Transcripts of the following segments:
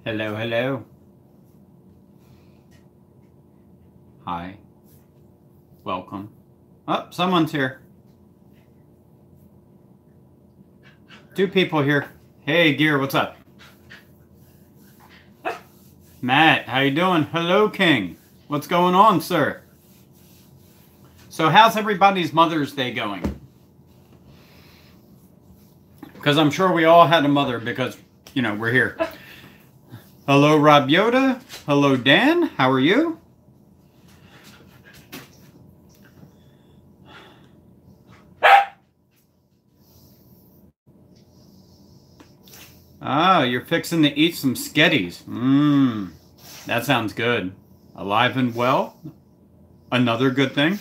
Hello, hello. Hi. Welcome. Oh, someone's here. 2 people here. Hey, Gear, what's up? Matt, how you doing? Hello, King. What's going on, sir? So how's everybody's Mother's Day going? Because I'm sure we all had a mother because, you know, we're here. Hello, Rob Yoda. Hello, Dan. How are you? Oh, you're fixing to eat some sketties. Mmm, that sounds good. Alive and well? Another good thing.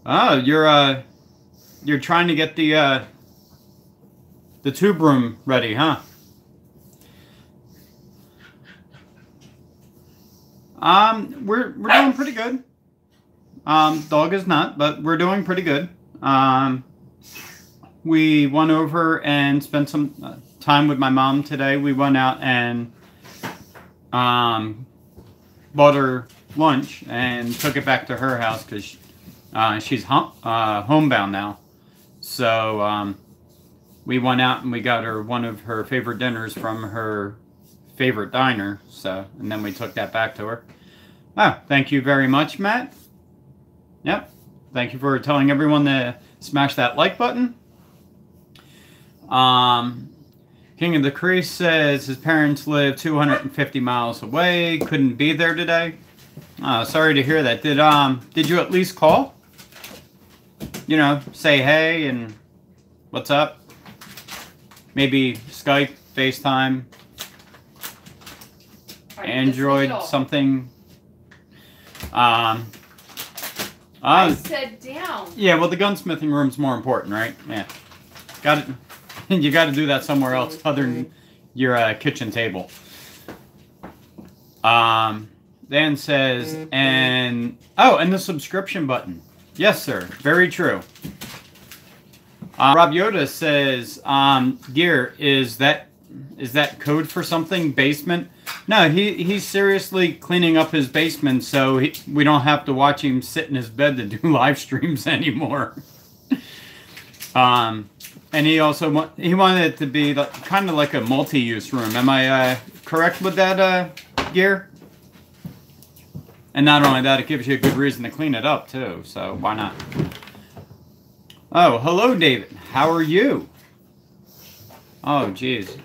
Oh, you're trying to get the tube room ready, huh? We're doing pretty good. Dog is not, but we're doing pretty good. We went over and spent some time with my mom today. We went out and bought her lunch and took it back to her house because she's homebound now. So we went out and we got her one of her favorite dinners from her favorite diner. So, and then we took that back to her. Oh, thank you very much, Matt. Yep. Thank you for telling everyone to smash that like button. King of the Crease says his parents live 250 miles away. Couldn't be there today. Sorry to hear that. Did you at least call? You know, say hey and what's up? Maybe Skype, FaceTime, Android, something. I said down. Yeah, well, the gunsmithing room's more important, right? Yeah. Got it. You got to do that somewhere else other than your kitchen table. Dan says, and the subscription button. Yes, sir. Very true. Rob Yoda says, Gear, is that code for something? Basement? No, he's seriously cleaning up his basement so we don't have to watch him sit in his bed to do live streams anymore. And he also he wanted it to be kind of like a multi-use room. Am I correct with that, Gear? And not only that, it gives you a good reason to clean it up too. So why not? Oh, hello, David. How are you? Oh, geez.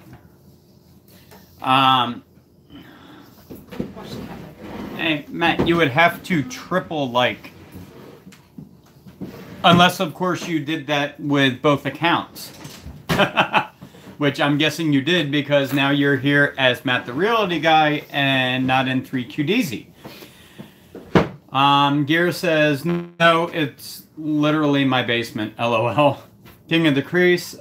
Hey, Matt, you would have to triple like. Unless, of course, you did that with both accounts. Which I'm guessing you did because now you're here as Matt the Realty Guy and not in 3QDZ. Gear says, no, it's literally my basement, LOL. King of the Crease,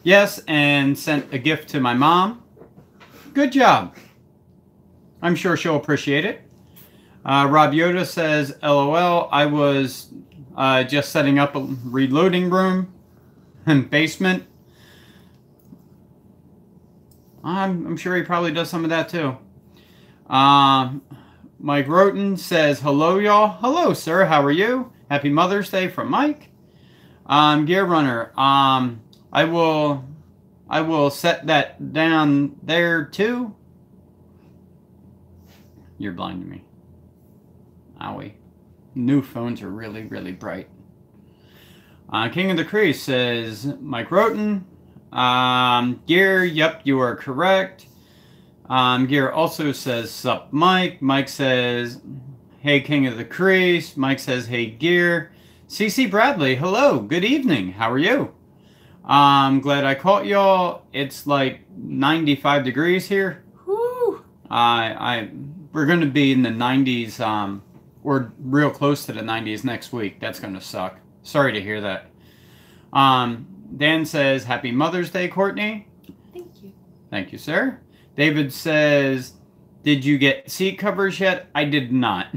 yes, and sent a gift to my mom. Good job. I'm sure she'll appreciate it. Rob Yoda says, LOL, I was just setting up a reloading room and basement. I'm sure he probably does some of that too. Mike Roten says, hello, y'all. Hello, sir. How are you? Happy Mother's Day from Mike. Gear Runner, I will set that down there too. You're blinding me. Owie. New phones are really, really bright. King of the Crease says, Mike Roten. Gear, yep, you are correct. Gear also says, sup, Mike. Mike says, hey, King of the Crease. Mike says, hey, Gear. CC Bradley, hello, good evening. How are you? I'm glad I caught y'all. It's like 95 degrees here. Woo! We're going to be in the 90s, or real close to the 90s next week. That's going to suck. Sorry to hear that. Dan says, happy Mother's Day, Courtney. Thank you. Thank you, sir. David says, did you get seat covers yet? I did not.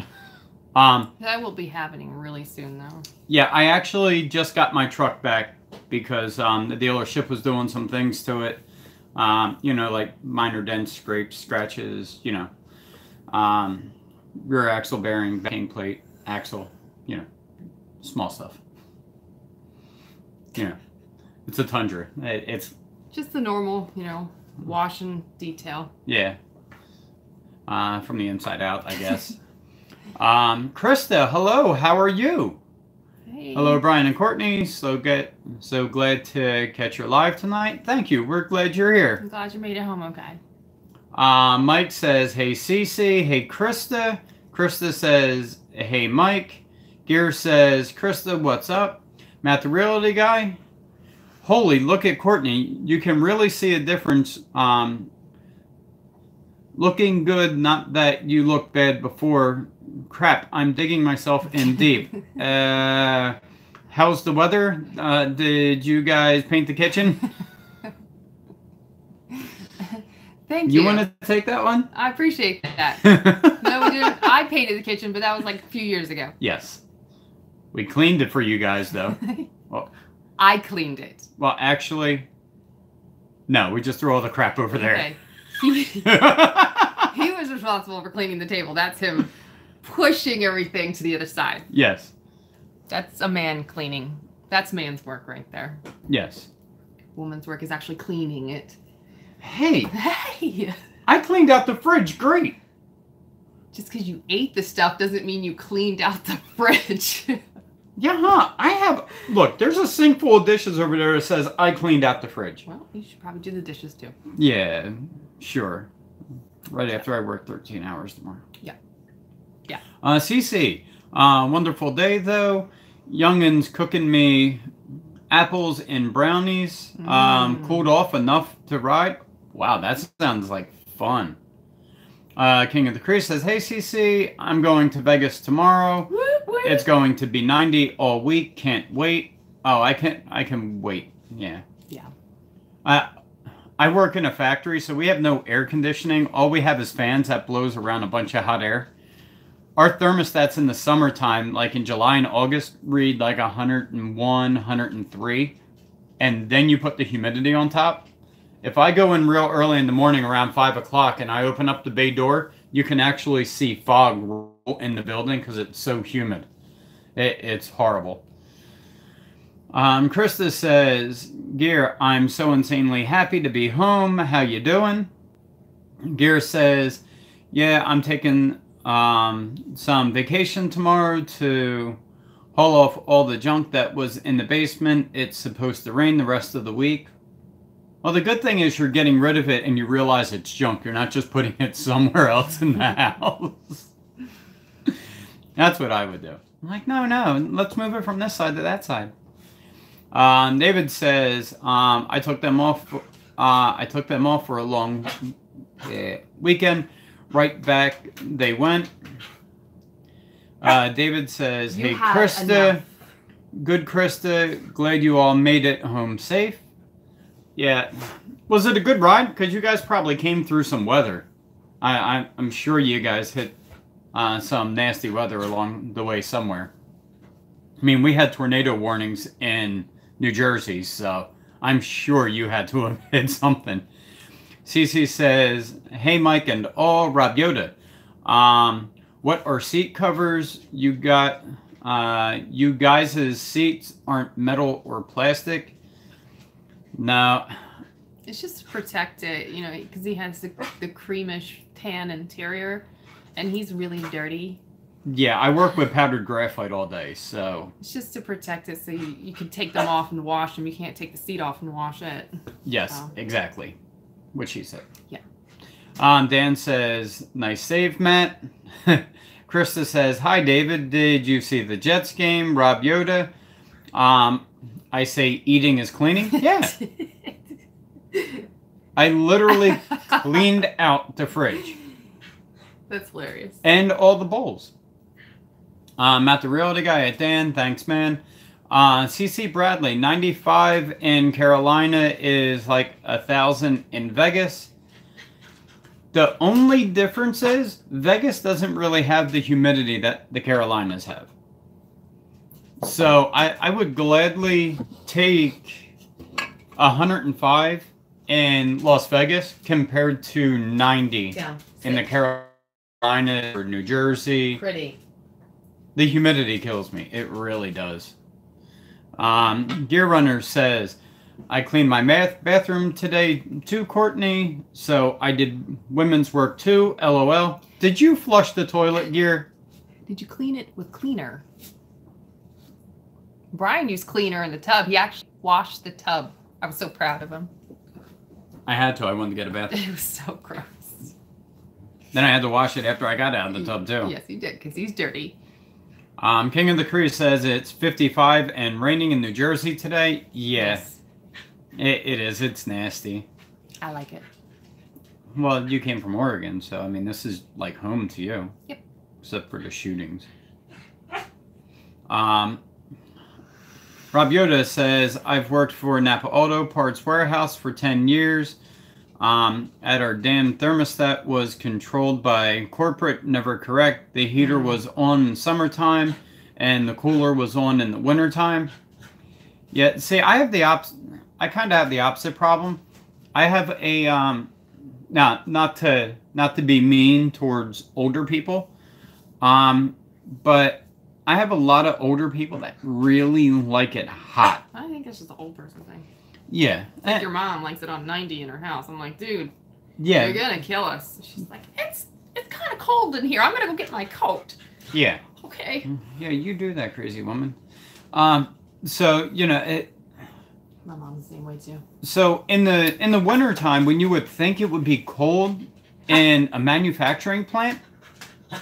I will be happening really soon, though. Yeah, I actually just got my truck back because the dealership was doing some things to it. You know, like minor dents, scrapes, scratches, you know. Rear axle bearing, backing plate, axle, you know, small stuff. You know, it's a Tundra. It's just the normal, you know, wash and detail. Yeah. From the inside out, I guess. Krista, hello, how are you? Hey. Hello, Brian and Courtney. So glad to catch your live tonight. Thank you. We're glad you're here. I'm glad you made it home okay. Mike says, hey, Cece. Hey, Krista. Krista says, hey, Mike. Gear says, Krista, what's up? Matt, the realty guy. Holy, look at Courtney. You can really see a difference. Looking good, not that you looked bad before. Crap, I'm digging myself in deep. How's the weather? Did you guys paint the kitchen? Thank you. You want to take that one? I appreciate that. No, we didn't. I painted the kitchen, but that was like a few years ago. Yes. We cleaned it for you guys, though. Well, I cleaned it. Well, actually, no, we just threw all the crap over there. Okay. He was responsible for cleaning the table. That's him pushing everything to the other side. Yes. That's a man cleaning. That's man's work right there. Yes. Woman's work is actually cleaning it. Hey. Hey. I cleaned out the fridge. Great. Just because you ate the stuff doesn't mean you cleaned out the fridge. Yeah, huh? I have... Look, there's a sink full of dishes over there that says I cleaned out the fridge. Well, you should probably do the dishes too. Yeah, sure. Right after I work 13 hours tomorrow. Yeah. Yeah. Cece, wonderful day though. Youngin's cooking me apples and brownies. Cooled off enough to ride. Wow, that sounds like fun. King of the Creek says, hey Cece, I'm going to Vegas tomorrow. Whoop, whoop. It's going to be 90 all week. Can't wait. Oh, I can wait. Yeah. Yeah. I work in a factory, so we have no air conditioning. All we have is fans that blows around a bunch of hot air. Our thermostats in the summertime, like in July and August, read like 101, 103. And then you put the humidity on top. If I go in real early in the morning around 5 o'clock and I open up the bay door, you can actually see fog roll in the building because it's so humid. It's horrible. Krista says, Gear, I'm so insanely happy to be home. How you doing? Gear says, yeah, I'm taking some vacation tomorrow to haul off all the junk that was in the basement. It's supposed to rain the rest of the week. Well, the good thing is you're getting rid of it and you realize it's junk. You're not just putting it somewhere else in the house. That's what I would do. I'm like, no, let's move it from this side to that side. David says, I took them off for a long weekend. Right back they went. David says, hey, Krista. Enough. Good, Krista. Glad you all made it home safe. Yeah. Was it a good ride? Because you guys probably came through some weather. I'm sure you guys hit some nasty weather along the way somewhere. I mean, we had tornado warnings in New Jersey, so I'm sure you had to have hit something. Cece says, hey, Mike and all, Rob Yoda. What are seat covers you got? You guys' seats aren't metal or plastic? No. It's just to protect it, you know, because he has the creamish tan interior, and he's really dirty. Yeah, I work with powdered graphite all day, so... It's just to protect it so you can take them off and wash them. You can't take the seat off and wash it. Yes, exactly. What she said. Yeah. Dan says, nice save, Matt. Krista says, hi, David. Did you see the Jets game? Rob Yoda. I say eating is cleaning. Yeah. I literally cleaned out the fridge. That's hilarious. And all the bowls. Matt the Realty Guy at Dan. Thanks, man. CC Bradley, 95 in Carolina is like 1,000 in Vegas. The only difference is Vegas doesn't really have the humidity that the Carolinas have. So I would gladly take 105 in Las Vegas compared to 90 Yeah. in the Carolinas or New Jersey. Pretty. The humidity kills me. It really does. Gear Runner says, I cleaned my bathroom today too, Courtney. So I did women's work too. LOL. Did you flush the toilet, Gear? Did you clean it with cleaner? Brian used cleaner in the tub. He actually washed the tub. I was so proud of him. I had to. I wanted to get a bath. It was so gross. Then I had to wash it after I got out of the tub too. Yes, he did, because he's dirty. King of the Creek says it's 55 and raining in New Jersey today. Yeah, Yes. it is. It's nasty. I like it. Well, you came from Oregon, so I mean, this is like home to you. Yep. Except for the shootings. Rob Yoda says, I've worked for Napa Auto Parts Warehouse for 10 years. At our damn thermostat was controlled by corporate, never correct. The heater was on in summertime and the cooler was on in the wintertime. Yeah, see, I have the I kind of have the opposite problem. I have a not to be mean towards older people, but I have a lot of older people that really like it hot. I think it's just an old person thing. Yeah. Like your mom likes it on 90 in her house. I'm like, dude, Yeah. you're gonna kill us. She's like, it's kind of cold in here. I'm gonna go get my coat. Yeah. Okay. Yeah, you do that, crazy woman. So you know, My mom's the same way too. so in the winter time when you would think it would be cold in a manufacturing plant,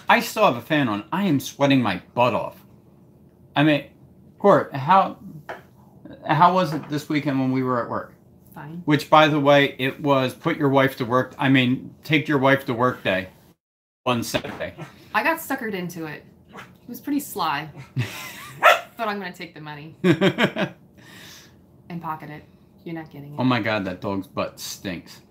I still have a fan on. I am sweating my butt off. I mean, Court, how was it this weekend when we were at work? Fine. Which, by the way, it was put your wife to work. I mean, take your wife to work day on Saturday. I got suckered into it. It was pretty sly. But I'm gonna take the money and pocket it. You're not getting it. Oh my God, that dog's butt stinks.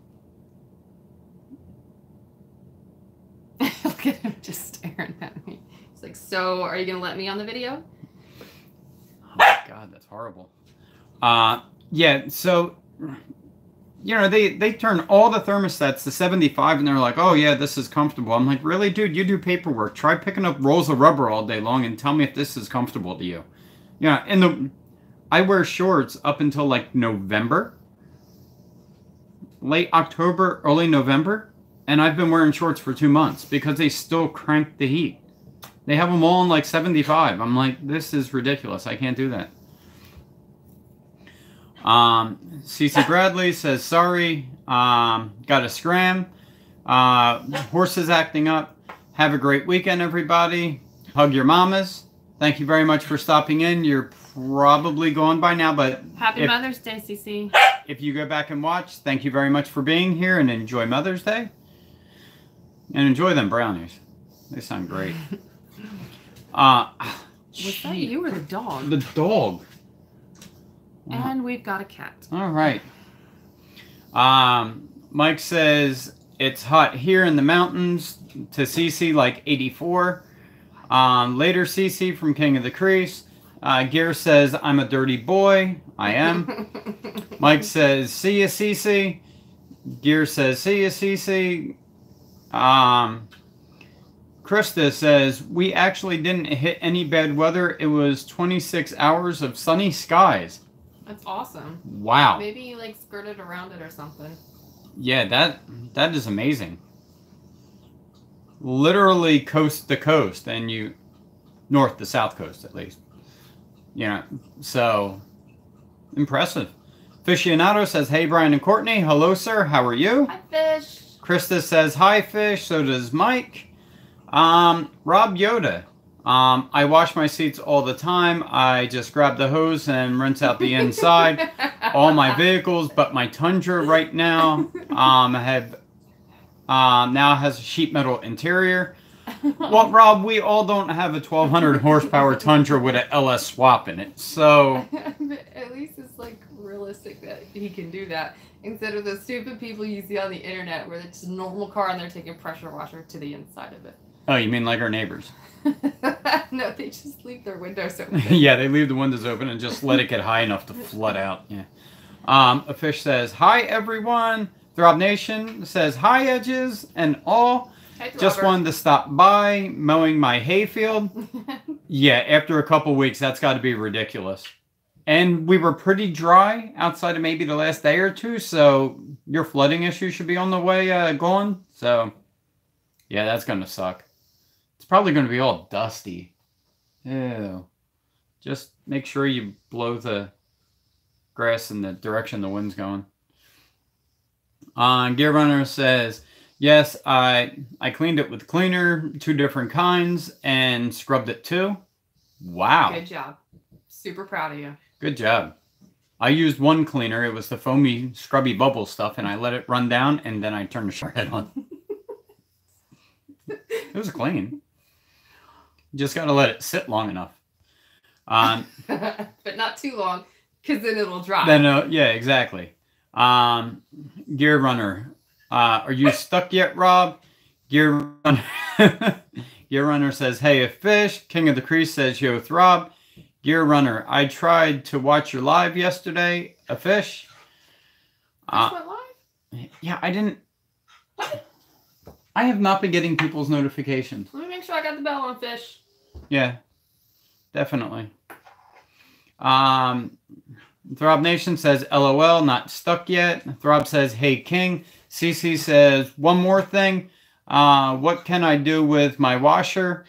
Look at him just staring at me. He's like, so are you gonna let me on the video? Oh my God, that's horrible. Yeah, so, you know, they turn all the thermostats to 75 and they're like, oh yeah, this is comfortable. I'm like, really, dude, you do paperwork. Try picking up rolls of rubber all day long and tell me if this is comfortable to you. You know, I wear shorts up until like November, late October, early November, and I've been wearing shorts for 2 months because they still crank the heat. They have them all in like 75. I'm like, this is ridiculous. I can't do that. CC Bradley says, sorry, got a scram. Horse is acting up. Have a great weekend, everybody. Hug your mamas. Thank you very much for stopping in. You're probably gone by now, but Happy Mother's Day, CC. if you go back and watch, thank you very much for being here and enjoy Mother's Day. And enjoy them brownies. They sound great. Was that you or the dog? The dog. And we've got a cat. All right. Mike says it's hot here in the mountains. To CC like 84. Later CC from King of the Crease. Gear says I'm a dirty boy. I am. Mike says see ya CC. Gear says see ya CC. Krista says we actually didn't hit any bad weather. It was 26 hours of sunny skies. That's awesome. Wow. Maybe you like skirted around it or something. Yeah, that is amazing. Literally coast to coast, and you north to south coast at least. You know, so impressive. Fiscionado says, "Hey Brian and Courtney, hello sir, how are you?" Hi, Fish. Krista says, "Hi Fish." So does Mike. Rob Yoda. I wash my seats all the time. I just grab the hose and rinse out the inside. All my vehicles, but my Tundra right now have now has a sheet metal interior. Well, Rob, we all don't have a 1200 horsepower Tundra with an LS swap in it, so At least it's like realistic that he can do that instead of the stupid people you see on the internet where it's just a normal car and they're taking a pressure washer to the inside of it. Oh, you mean like our neighbors? No, they just leave their windows open. Yeah, they leave the windows open and just let it get high enough to flood out. Yeah. A fish says, "Hi everyone." Throb Nation says, "Hi Edges and all. Hi, Just Robert. wanted to stop by mowing my hayfield." Yeah, after a couple weeks, that's got to be ridiculous. And we were pretty dry outside of maybe the last day or two, so your flooding issue should be on the way gone. So, yeah, that's going to suck. It's probably going to be all dusty. Ew. Just make sure you blow the grass in the direction the wind's going. Gear Runner says, "Yes, I cleaned it with cleaner, 2 different kinds, and scrubbed it too." Wow. Good job. Super proud of you. Good job. I used one cleaner. It was the foamy, scrubby bubble stuff, and I let it run down, and then I turned the shower head on. It was clean. You just got to let it sit long enough. But not too long, because then it'll dry. Then, yeah, exactly. Gear Runner, are you stuck yet, Rob? Gear Runner, Gear Runner says, "Hey, a fish." King of the Crease says, "Yo, Throb." Gear Runner, "I tried to watch your live yesterday. A fish." This went live? Yeah, I didn't. I have not been getting people's notifications. Let me make sure I got the bell on fish. Yeah, definitely. Throb Nation says, "LOL, not stuck yet." Throb says, "Hey, King." CC says, "One more thing. What can I do with my washer?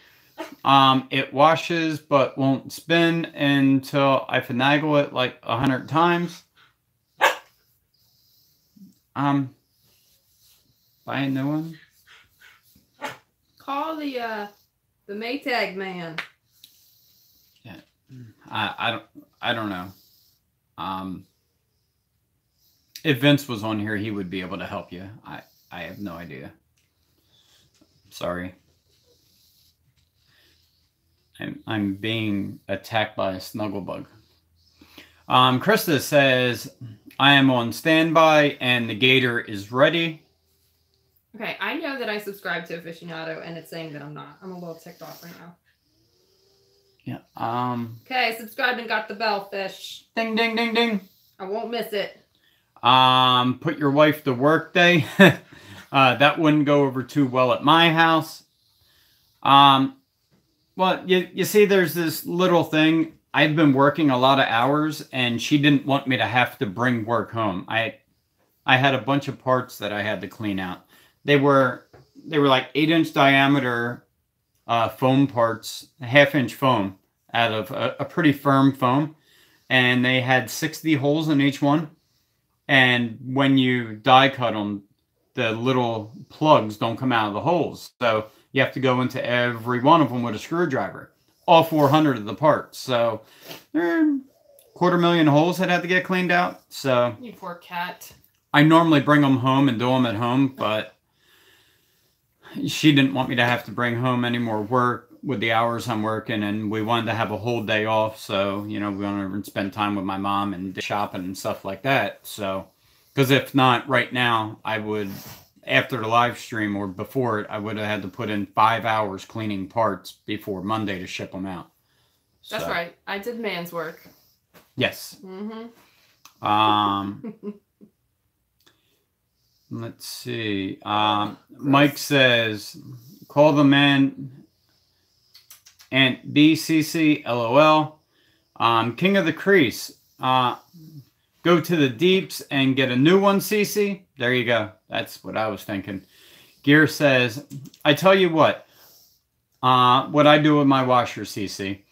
It washes but won't spin until I finagle it like 100 times. Buy a new one." Call the Maytag man. Yeah, I don't know. If Vince was on here, he would be able to help you. I have no idea. Sorry. I'm being attacked by a snugglebug. Krista says, "I am on standby and the gator is ready." Okay, I know that I subscribed to Aficionado, and it's saying that I'm not. I'm a little ticked off right now. Yeah. Okay, subscribed and got the bell, fish. Ding, ding, ding, ding. I won't miss it. Put your wife to work day. That wouldn't go over too well at my house. Well, you see, there's this little thing. I've been working a lot of hours, and she didn't want me to have to bring work home. I had a bunch of parts that I had to clean out. They were like 8-inch diameter foam parts, 1/2-inch foam out of a pretty firm foam, and they had 60 holes in each one. And when you die cut them, the little plugs don't come out of the holes, so you have to go into every one of them with a screwdriver. All 400 of the parts, so there are 250,000 holes that had to get cleaned out. So You poor cat. I normally bring them home and do them at home, but she didn't want me to have to bring home any more work with the hours I'm working, and we wanted to have a whole day off, so, we wanted to spend time with my mom and shopping and stuff like that. So, because if not, right now, I would, after the live stream or before it, I would have had to put in 5 hours cleaning parts before Monday to ship them out. That's So, right. I did man's work. Yes. Mm-hmm. Let's see. Mike says, "Call the man and BCC, LOL. King of the Crease. Go to the deeps and get a new one, CC." There you go. That's what I was thinking. Gear says, "I tell you what I do with my washer, CC.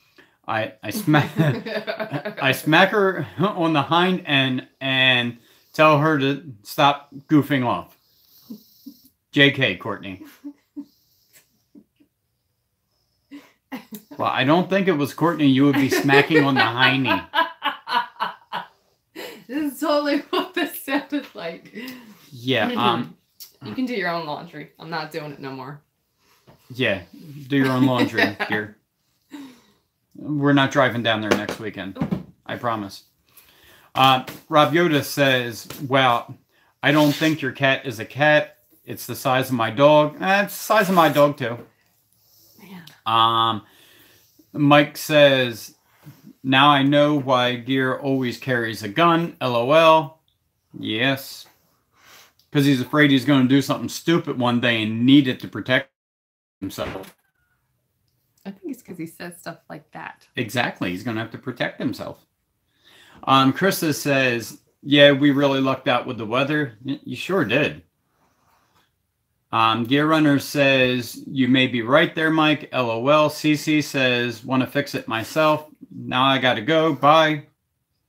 I smack I smack her on the hind end and tell her to stop goofing off." JK, Courtney. Well, I don't think it was Courtney you would be smacking on the hiney. This is totally what this sounded like. Yeah, You can do your own laundry. I'm not doing it no more. yeah, do your own laundry, Gear. We're not driving down there next weekend. I promise. Rob Yoda says, "Well, I don't think your cat is a cat. It's the size of my dog." It's the size of my dog, too. Mike says, now I know why Gear always carries a gun. LOL. Yes. Because he's afraid he's going to do something stupid one day and need it to protect himself. I think it's because he says stuff like that. Exactly. He's going to have to protect himself. Krista says, yeah, we really lucked out with the weather. You sure did. Gear Runner says, you may be right there, Mike. LOL. CC says, want to fix it myself. Now I got to go. Bye.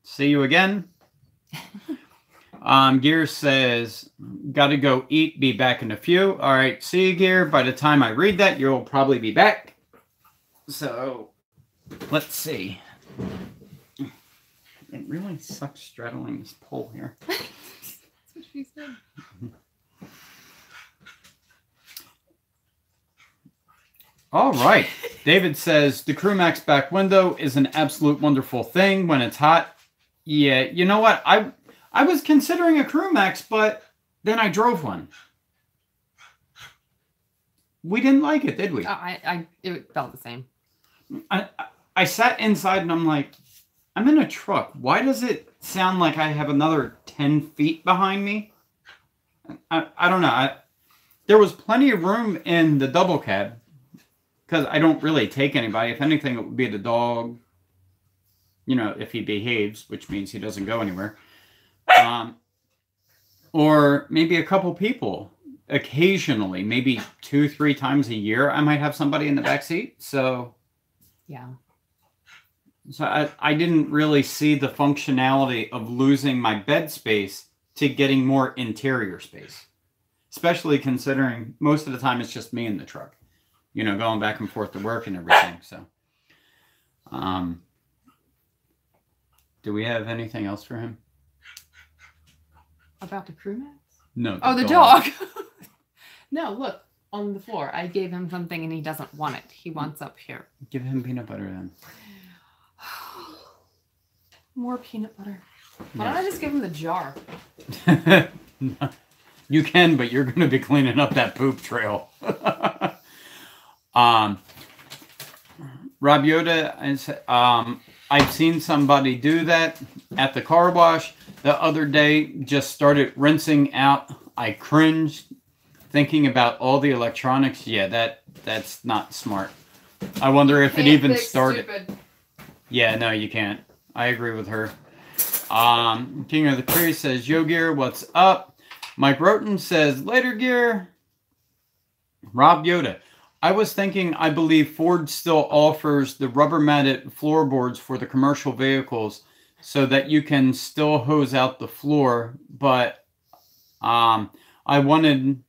See you again. Gear says, got to go eat. Be back in a few. All right. See you, Gear. By the time I read that, you'll probably be back. So, let's see. It really sucks straddling this pole here. That's what she said. All right. David says, the CrewMax back window is an absolute wonderful thing when it's hot. Yeah, you know what? I was considering a CrewMax, but then I drove one. We didn't like it, did we? It felt the same. I sat inside and I'm like, I'm in a truck. Why does it sound like I have another 10 feet behind me? I don't know. There was plenty of room in the double cab because I don't really take anybody. If anything, it would be the dog, you know, if he behaves, which means he doesn't go anywhere. Or maybe a couple people. Occasionally, maybe 2-3 times a year, I might have somebody in the back seat. So, yeah. So I didn't really see the functionality of losing my bed space to getting more interior space, especially considering most of the time it's just me in the truck, you know, going back and forth to work and everything. So, do we have anything else for him? About the CrewMax? No. The dog. No, look, on the floor. I gave him something and he doesn't want it. He wants up here. Give him peanut butter then. More peanut butter. Why don't I just give him the jar? You can, but you're going to be cleaning up that poop trail. Rob Yoda, I've seen somebody do that at the car wash the other day. Just started rinsing out. I cringed thinking about all the electronics. Yeah, that's not smart. I wonder if it even started. Stupid. Yeah, no, you can't. I agree with her. King of the Tree says, Yo Gear, what's up? Mike Roten says, later Gear. Rob Yoda, I was thinking, I believe Ford still offers the rubber matted floorboards for the commercial vehicles so that you can still hose out the floor, but I wanted...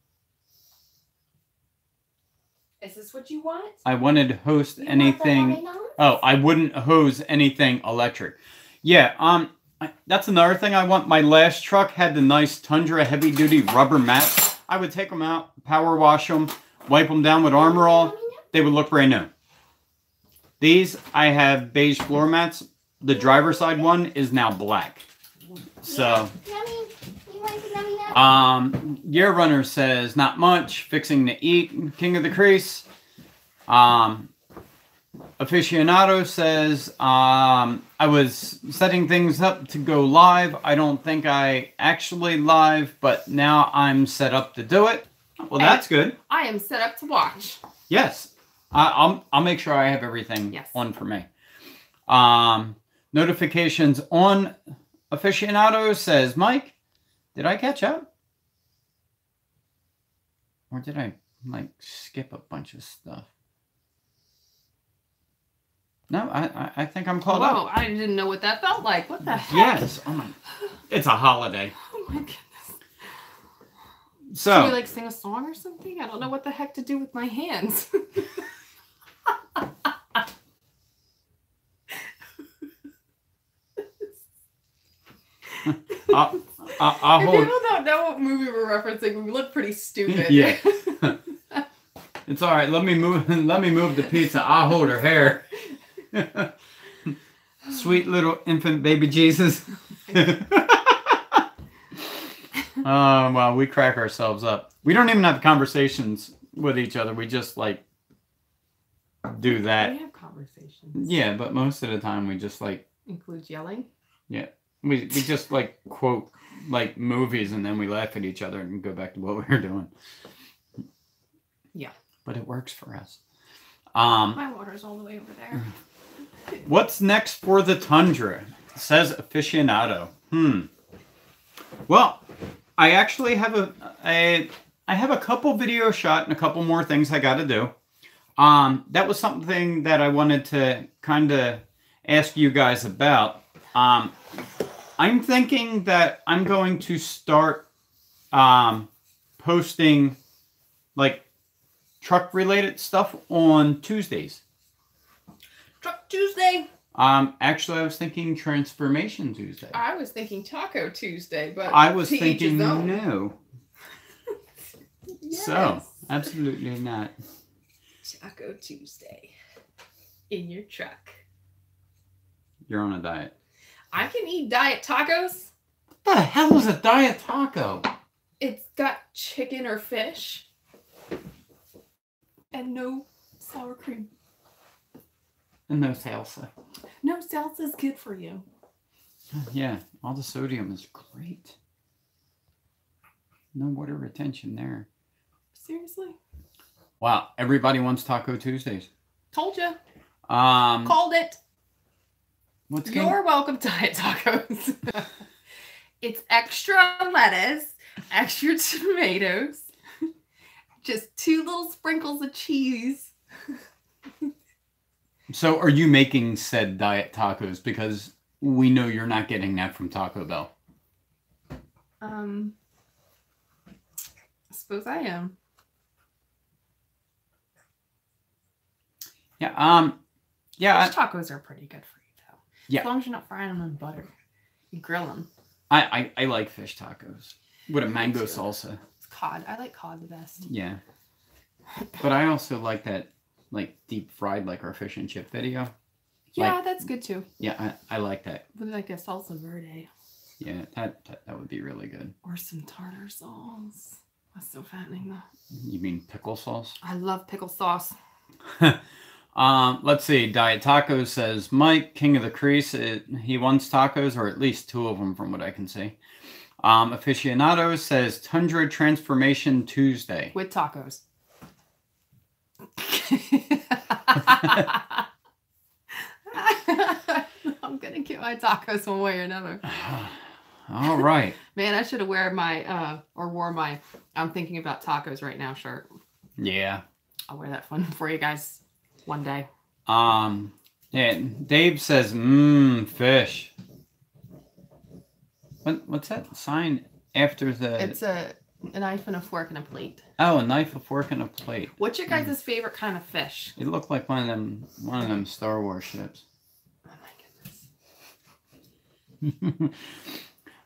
Is this what you want? I wanted to host anything... Oh, I wouldn't hose anything electric. Yeah, that's another thing I want. My last truck had the nice Tundra heavy-duty rubber mats. I would take them out, power wash them, wipe them down with Armor All. They would look brand new. These, I have beige floor mats. The driver's side one is now black. So, Gear Runner says, not much. Fixing to eat. King of the Crease. Aficionado says, I was setting things up to go live. I don't think I actually live, but now I'm set up to do it. Well, that's good. I am set up to watch. Yes. I'll make sure I have everything on for me. Notifications on. Aficionado says, Mike, did I catch up? Or did I, like, skip a bunch of stuff? No, I think I'm caught up. Whoa, I didn't know what that felt like. What the heck? Yes. Oh my. It's a holiday. Oh my goodness. So. Should we, like, sing a song or something? I don't know what the heck to do with my hands. I'll if hold. people don't know what movie we're referencing, we look pretty stupid. Yeah. It's all right. Let me move the pizza. I'll hold her hair. Sweet little infant baby Jesus. Oh, well, we crack ourselves up. We don't even have conversations with each other. We just, like, do that. We have conversations. Yeah, but most of the time we just like Includes yelling. we just like quote like movies and then we laugh at each other and go back to what we were doing. Yeah. But it works for us. My water's all the way over there. What's next for the Tundra? Says aficionado. Well, I actually have I have a couple videos shot and a couple more things I got to do. That was something that I wanted to kind of ask you guys about. I'm thinking that I'm going to start posting like truck related stuff on Tuesdays. Truck Tuesday. Actually I was thinking Transformation Tuesday. I was thinking Taco Tuesday, but I was to each thinking his own. no. Yes. So, absolutely not. Taco Tuesday. In your truck. You're on a diet. I can eat diet tacos. What the hell is a diet taco? It's got chicken or fish. And no sour cream. And no salsa. No salsa's good for you. Yeah, all the sodium is great. No water retention there. Seriously? Wow, everybody wants Taco Tuesdays. Told you. Um, Called it. what's You're welcome, diet tacos. It's extra lettuce, extra tomatoes, just 2 little sprinkles of cheese. So, are you making said diet tacos? Because we know you're not getting that from Taco Bell. I suppose I am. Yeah. Yeah. Fish tacos are pretty good for you, though. Yeah. As long as you're not frying them in butter. You grill them. I like fish tacos with a mango too. salsa. It's cod. I like cod the best. Yeah. But I also like that, like deep fried, like our fish and chip video. Yeah, Like- that's good too. Yeah, I like that. With like a salsa verde. Yeah, that would be really good. Or some tartar sauce. That's so fattening though. You mean pickle sauce? I love pickle sauce. Let's see. Diet Tacos says Mike, King of the Crease. He wants tacos, or at least 2 of them, from what I can see. Aficionado says Tundra Transformation Tuesday. With tacos. I'm gonna get my tacos one way or another. All right. Man, I should have wore my I'm thinking about tacos right now shirt. Yeah. I'll wear that fun for you guys one day. Yeah. Dave says, fish. What's that sign after the? It's a knife and a fork and a plate. Oh, a knife, a fork, and a plate. What's your guys' favorite kind of fish? It looked like one of them Star Wars ships. Oh my goodness.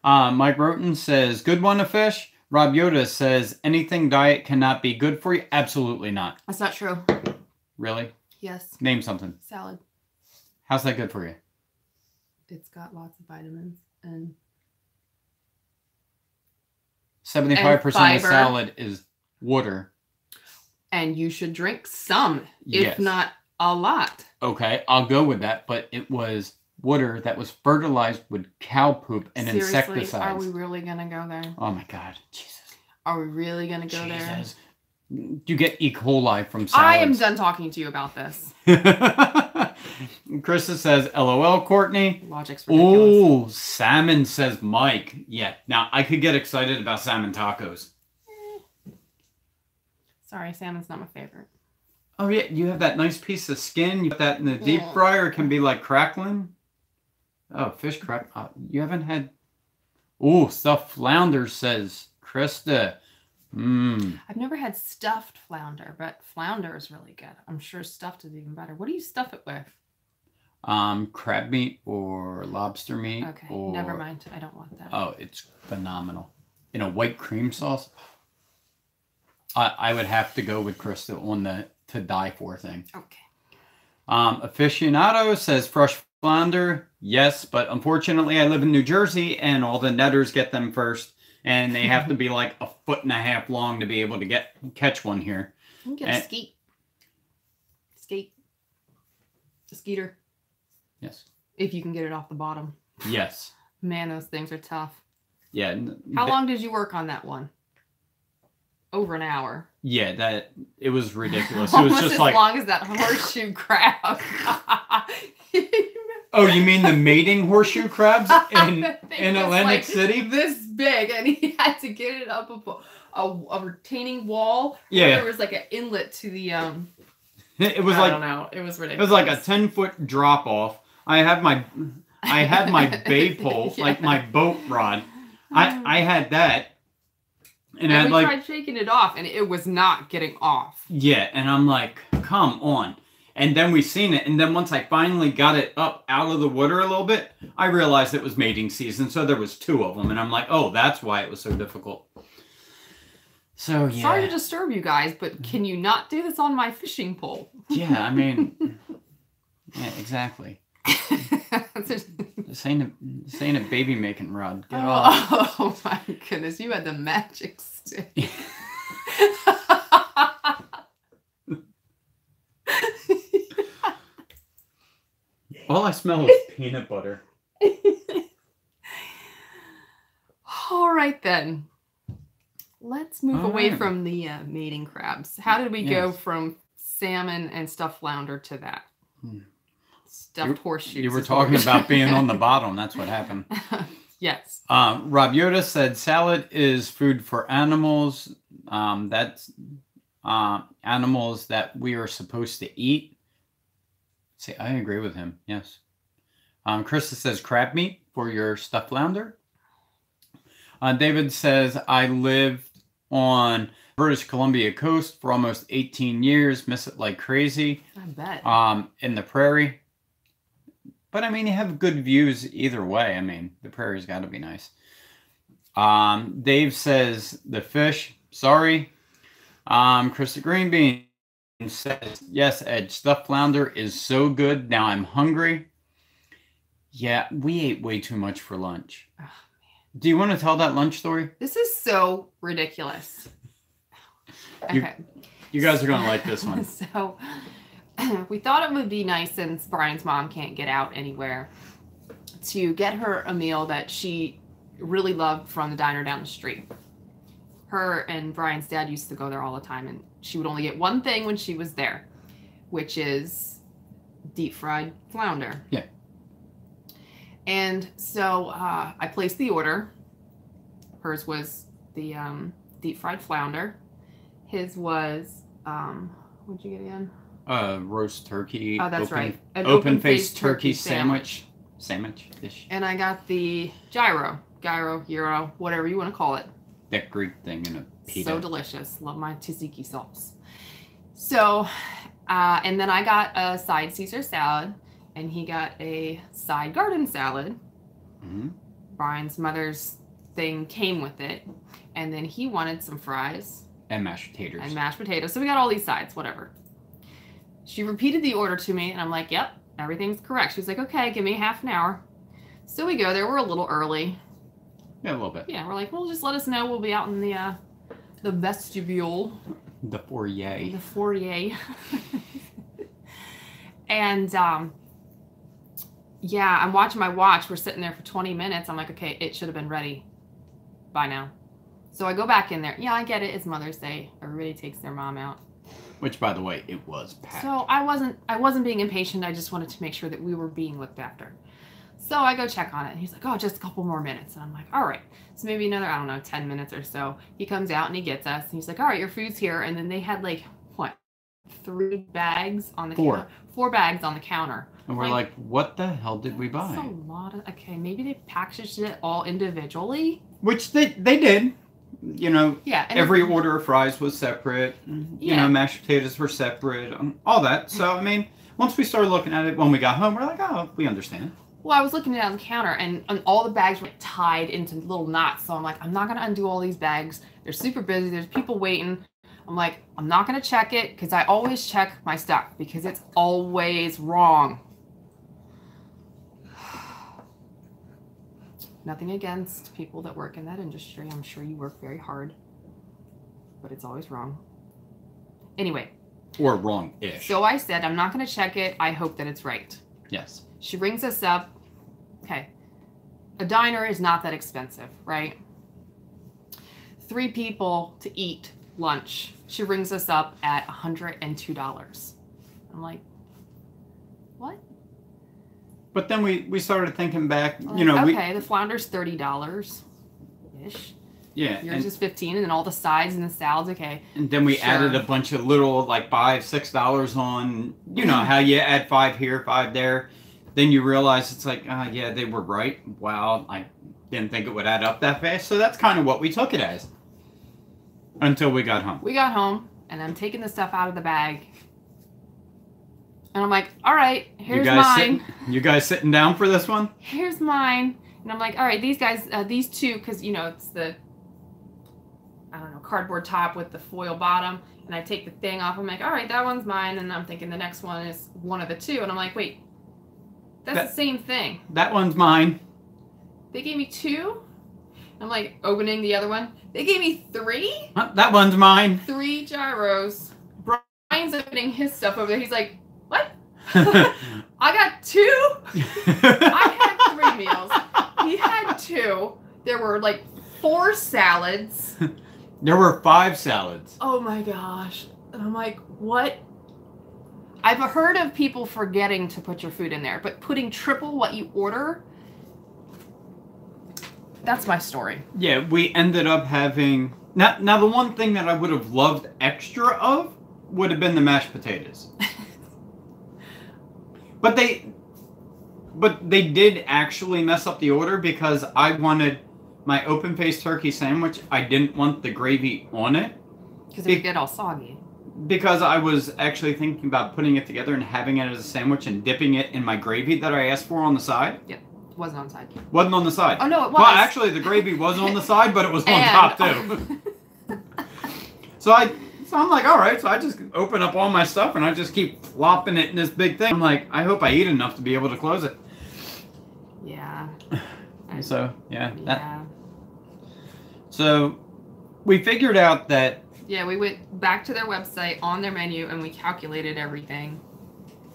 Mike Roten says, good one to fish. Rob Yoda says, anything diet cannot be good for you. Absolutely not. That's not true. Really? Yes. Name something. Salad. How's that good for you? It's got lots of vitamins and 75% of fiber. salad is water. and you should drink some, Yes. if not a lot. Okay, I'll go with that, but it was water that was fertilized with cow poop and Seriously, insecticides. are we really gonna go there? Oh my god, Jesus. Are we really gonna go there? Jesus. You get E. coli from salads. I am done talking to you about this. Krista says, LOL, Courtney. Logic's ridiculous. Ooh, salmon, says Mike. Yeah, now I could get excited about salmon tacos. Sorry, salmon's not my favorite. Oh yeah, you have that nice piece of skin. You put that in the deep fryer. It can be like crackling. Oh, fish crack. You haven't had... Ooh, stuffed flounder, says Krista. I've never had stuffed flounder, but flounder is really good. I'm sure stuffed is even better. What do you stuff it with? Crab meat or lobster meat. Okay, or... never mind. I don't want that. Oh, it's phenomenal. In a white cream sauce. I would have to go with Krista on the to die for thing. Okay. Aficionado says fresh flounder. Yes, but unfortunately I live in New Jersey and all the netters get them first. And they have to be like 1.5 feet long to be able to catch one here. You can get a skate. Skate. Skeeter. Yes. If you can get it off the bottom. Yes. Man, those things are tough. Yeah. How long did you work on that one? Over an hour. Yeah, it was ridiculous. It Almost was just as like long as that horseshoe crab. Oh, you mean the mating horseshoe crabs in Atlantic like City? This big, and he had to get it up a retaining wall. Yeah. There was like an inlet to the It was I like don't know. It was ridiculous. It was like a 10-foot drop off. I had my bay pole, Yeah. like my boat rod. I had that. And I And had we like tried shaking it off, and it was not getting off. yeah, and I'm like, come on. And then we seen it, and then once I finally got it up out of the water a little bit, I realized it was mating season, so there was 2 of them, and I'm like, oh, that's why it was so difficult. So yeah. Sorry to disturb you guys, but can you not do this on my fishing pole? Yeah, I mean, yeah, exactly. This ain't a baby making rod. Get off. Oh my goodness, you had the magic stick. All I smell is peanut butter. All right then. Let's move All away right. from the mating crabs. How did we go Yes. from salmon and stuffed flounder to that? Stuffed horseshoes. You were is what talking we- about being on the bottom. That's what happened. Yes. Rob Yoda said salad is food for animals. That's animals that we are supposed to eat. See, I agree with him. Yes. Krista says crab meat for your stuffed flounder. David says I lived on British Columbia coast for almost 18 years. Miss it like crazy. I bet. In the prairie. But I mean, you have good views either way. I mean, the prairie's got to be nice. Dave says the fish. Sorry. Krista Greenbean says, yes, Ed, stuffed flounder is so good. Now I'm hungry. Yeah, we ate way too much for lunch. Oh, Do you want to tell that lunch story? This is so ridiculous. Okay. You guys are going to like this one. So we thought it would be nice, since Brian's mom can't get out anywhere, to get her a meal that she really loved from the diner down the street. Her and Brian's dad used to go there all the time, and she would only get one thing when she was there, which is deep fried flounder. Yeah. And so I placed the order. Hers was the deep fried flounder. His was, what'd you get again? Roast turkey. Oh, that's right. An Open-faced turkey sandwich. Sandwich-ish. And I got the gyro, whatever you want to call it. That Greek thing in a pita. So delicious. Love my tzatziki sauce. So, and then I got a side Caesar salad, and he got a side garden salad. Mm-hmm. Brian's mother's thing came with it. And then he wanted some fries. And mashed potatoes. And mashed potatoes. So we got all these sides, whatever. She repeated the order to me, and I'm like, yep, everything's correct. She was like, okay, give me half an hour. So we go there. We're a little early. Yeah, a little bit. Yeah, we're like, well, just let us know. We'll be out in the vestibule. The foyer. The foyer. And, yeah, I'm watching my watch. We're sitting there for 20 minutes. I'm like, okay, it should have been ready by now. So I go back in there. Yeah, I get it. It's Mother's Day. Everybody takes their mom out. Which, by the way, it was packed. So I wasn't being impatient. I just wanted to make sure that we were being looked after. So I go check on it, and he's like, oh, just a couple more minutes. And I'm like, all right. So maybe another, I don't know, 10 minutes or so. He comes out and he gets us, and he's like, all right, your food's here. And then they had like, what, 3 bags on the counter? 4 bags on the counter. And we're like, what the hell did we buy? That's a lot of, okay, maybe they packaged it all individually. Which they did. You know, Yeah. And every order of fries was separate. You Yeah. know, mashed potatoes were separate. All that. So, I mean, once we started looking at it when we got home, we're like, oh, we understand. Well, I was looking at it on the counter, and all the bags were tied into little knots. So I'm like, I'm not going to undo all these bags. They're super busy. There's people waiting. I'm like, I'm not going to check it, because I always check my stuff, because it's always wrong. Nothing against people that work in that industry. I'm sure you work very hard, but it's always wrong. Anyway, Or wrong-ish. So I said, I'm not going to check it. I hope that it's right. Yes. She rings us up. Okay. A diner is not that expensive, right? 3 people to eat lunch. She rings us up at $102. I'm like, what? But then we started thinking back, Like, you know, okay, the flounder's $30-ish. yeah. Yours is $15, and then all the sides and the salads, okay. And then we Sure. added a bunch of little, like, $5-6 on, you know, how you add 5 here, 5 there. Then you realize it's like, yeah, they were right. Wow, I didn't think it would add up that fast. So that's kind of what we took it as. Until we got home. We got home, and I'm taking the stuff out of the bag. And I'm like, all right, here's mine. You guys sitting down for this one? Here's mine. And I'm like, all right, these guys, these 2, because, you know, it's the, I don't know, cardboard top with the foil bottom. And I take the thing off. I'm like, all right, that one's mine. And I'm thinking the next one is one of the 2. And I'm like, wait, that's the same thing. That one's mine. They gave me 2. I'm like, opening the other one. They gave me 3? That one's mine. 3 gyros. Brian's opening his stuff over there. He's like, what? I got 2? I had 3 meals. He had 2. There were like 4 salads. There were 5 salads. Oh my gosh. And I'm like, what? I've heard of people forgetting to put your food in there, but putting triple what you order, that's my story. Yeah, we ended up having... Now the one thing that I would have loved extra of would have been the mashed potatoes. But they did actually mess up the order because I wanted my open-faced turkey sandwich. I didn't want the gravy on it. Because it would get all soggy. Because I was actually thinking about putting it together and having it as a sandwich and dipping it in my gravy that I asked for on the side. Yeah, it wasn't on the side. Wasn't on the side. Oh, no, it was. Well, actually, the gravy was on the side, but it was on top, too. So I'm like, all right. So I just open up all my stuff, and I just keep flopping it in this big thing. I'm like, I hope I eat enough to be able to close it. Yeah. So, yeah. Yeah. So we figured out that... Yeah, we went back to their website on their menu, and we calculated everything.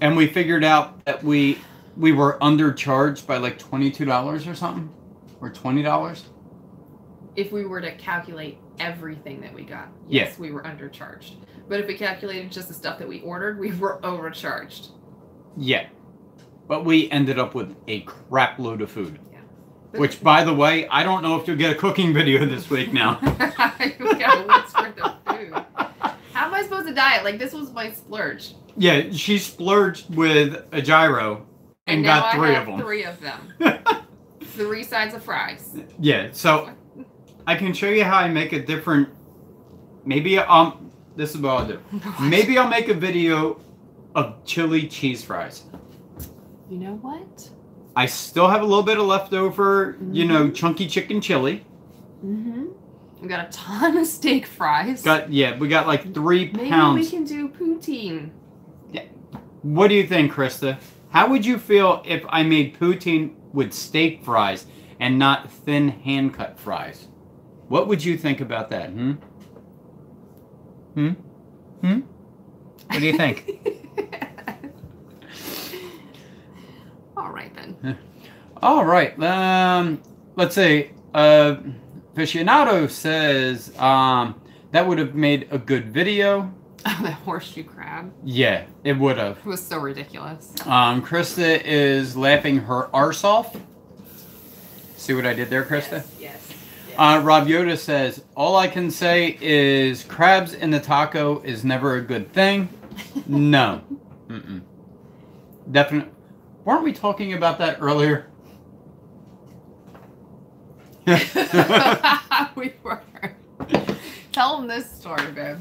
And we figured out that we were undercharged by like $22 or something? Or $20? If we were to calculate everything that we got, yes, we were undercharged. But if we calculated just the stuff that we ordered, we were overcharged. Yeah. But we ended up with a crap load of food. Yeah. Which, by the way, I don't know if you'll get a cooking video this week now. We got a week's worth of food. How am I supposed to diet? Like, this was my splurge. Yeah, she splurged with a gyro and got 3 of them. 3 of them. 3 sides of fries. Yeah, so I can show you how I make a different... Maybe, this is what I'll do. Maybe I'll make a video of chili cheese fries. You know what? I still have a little bit of leftover, you know, chunky chicken chili. Mm-hmm. We got a ton of steak fries. We got like 3 Maybe pounds. Maybe we can do poutine. Yeah. What do you think, Krista? How would you feel if I made poutine with steak fries and not thin hand-cut fries? What would you think about that? What do you think? All right, then. All right. Let's see. Aficionado says that would have made a good video. Oh, the horseshoe crab. Yeah, it would have. It was so ridiculous. Krista is laughing her arse off. See what I did there, Krista? Yes. Rob Yoda says, all I can say is crabs in the taco is never a good thing. No. Definitely. Weren't we talking about that earlier? We were. Tell them this story, babe.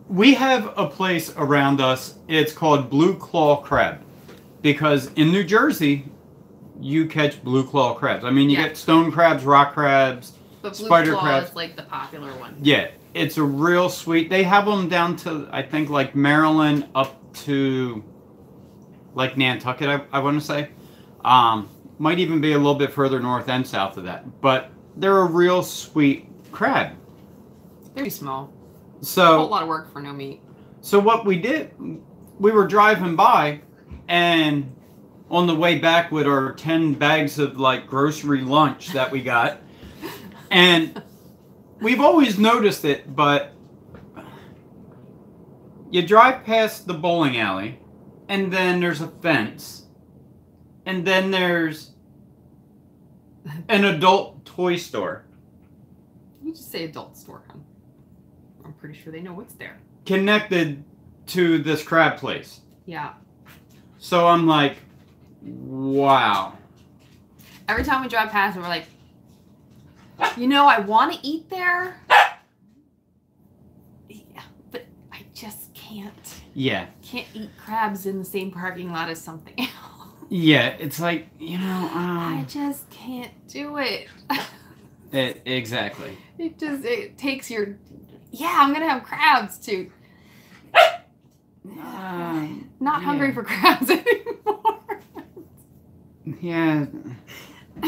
We have a place around us. It's called Blue Claw Crab. Because in New Jersey, you catch blue claw crabs. I mean, you get stone crabs, rock crabs, but blue spider claw crabs. is like the popular one. Yeah, it's a real sweet. They have them down to, I think, like Maryland up to like Nantucket, I want to say. Might even be a little bit further north and south of that. But they're a real sweet crab. Very small. So a whole lot of work for no meat. So what we did, we were driving by, and on the way back with our 10 bags of like grocery lunch that we got, and we've always noticed it, but you drive past the bowling alley, and then there's a fence, and then there's an adult toy store. You just say adult store, huh? I'm pretty sure they know what's there. Connected to this crab place. Yeah. So I'm like, wow. Every time we drive past it, we're like, you know, I want to eat there. Yeah, but I just can't. Yeah. Can't eat crabs in the same parking lot as something else. Yeah, it's like, you know, I just can't do it. Exactly. It takes your, yeah, I'm going to have crabs too. Not hungry for crabs anymore. Yeah.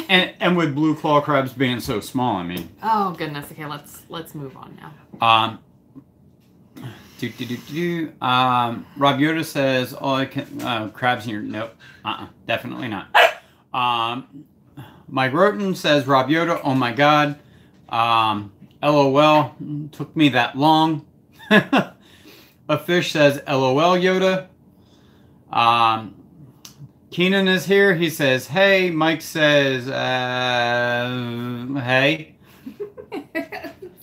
And with blue claw crabs being so small, I mean. Oh goodness. Okay, let's move on now. Rob Yoda says, "Oh, I can crabs in your nope, definitely not." Mike Roten says, "Rob Yoda, oh my God, LOL, took me that long." A fish says, "LOL Yoda." Keenan is here. He says, "Hey." Mike says, "Hey."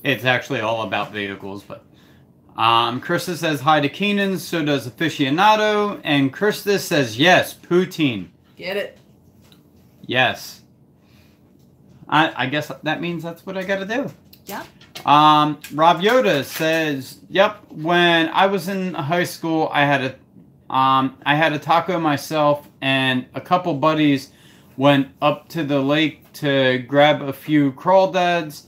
It's actually all about vehicles, but. Krista says hi to Keenan, so does Aficionado, and Krista says yes, poutine. Get it? Yes. I guess that means that's what I gotta do. Yeah. Rob Yoda says, yep, when I was in high school, I had a taco myself, and a couple buddies went up to the lake to grab a few crawdads.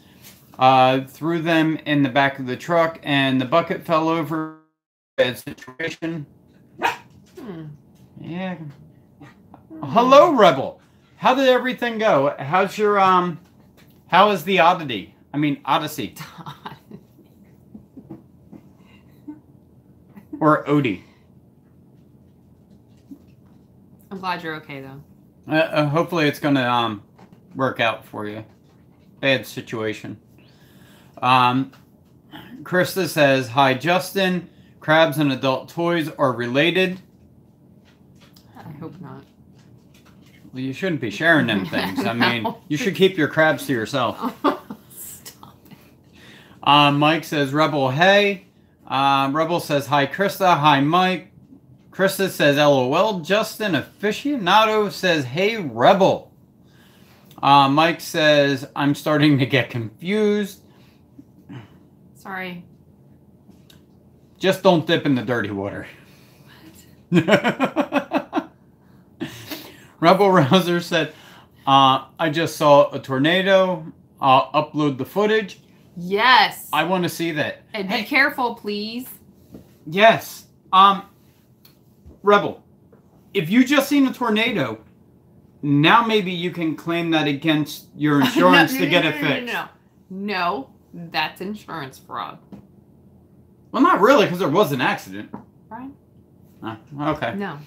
Threw them in the back of the truck, and the bucket fell over. Bad situation. Yeah. Hello, Rebel. How did everything go? How's your how is the Odyssey? I mean, Odyssey. Or Odie. I'm glad you're okay though. Hopefully it's gonna work out for you. Bad situation. Krista says, hi, Justin. Crabs and adult toys are related. I hope not. Well, you shouldn't be sharing them things. I mean, you should keep your crabs to yourself. Stop it. Mike says, Rebel, hey. Rebel says, hi, Krista. Hi, Mike. Krista says, LOL. Justin Aficionado says, hey, Rebel. Mike says, I'm starting to get confused. Sorry. Just don't dip in the dirty water. What? Rebel Rouser said, I just saw a tornado. I'll upload the footage. Yes. I want to see that. And be careful, please. Yes. Rebel, if you just seen a tornado, now maybe you can claim that against your insurance to get it fixed. No, that's insurance fraud. Well, not really, because there was an accident. Right? Okay. No.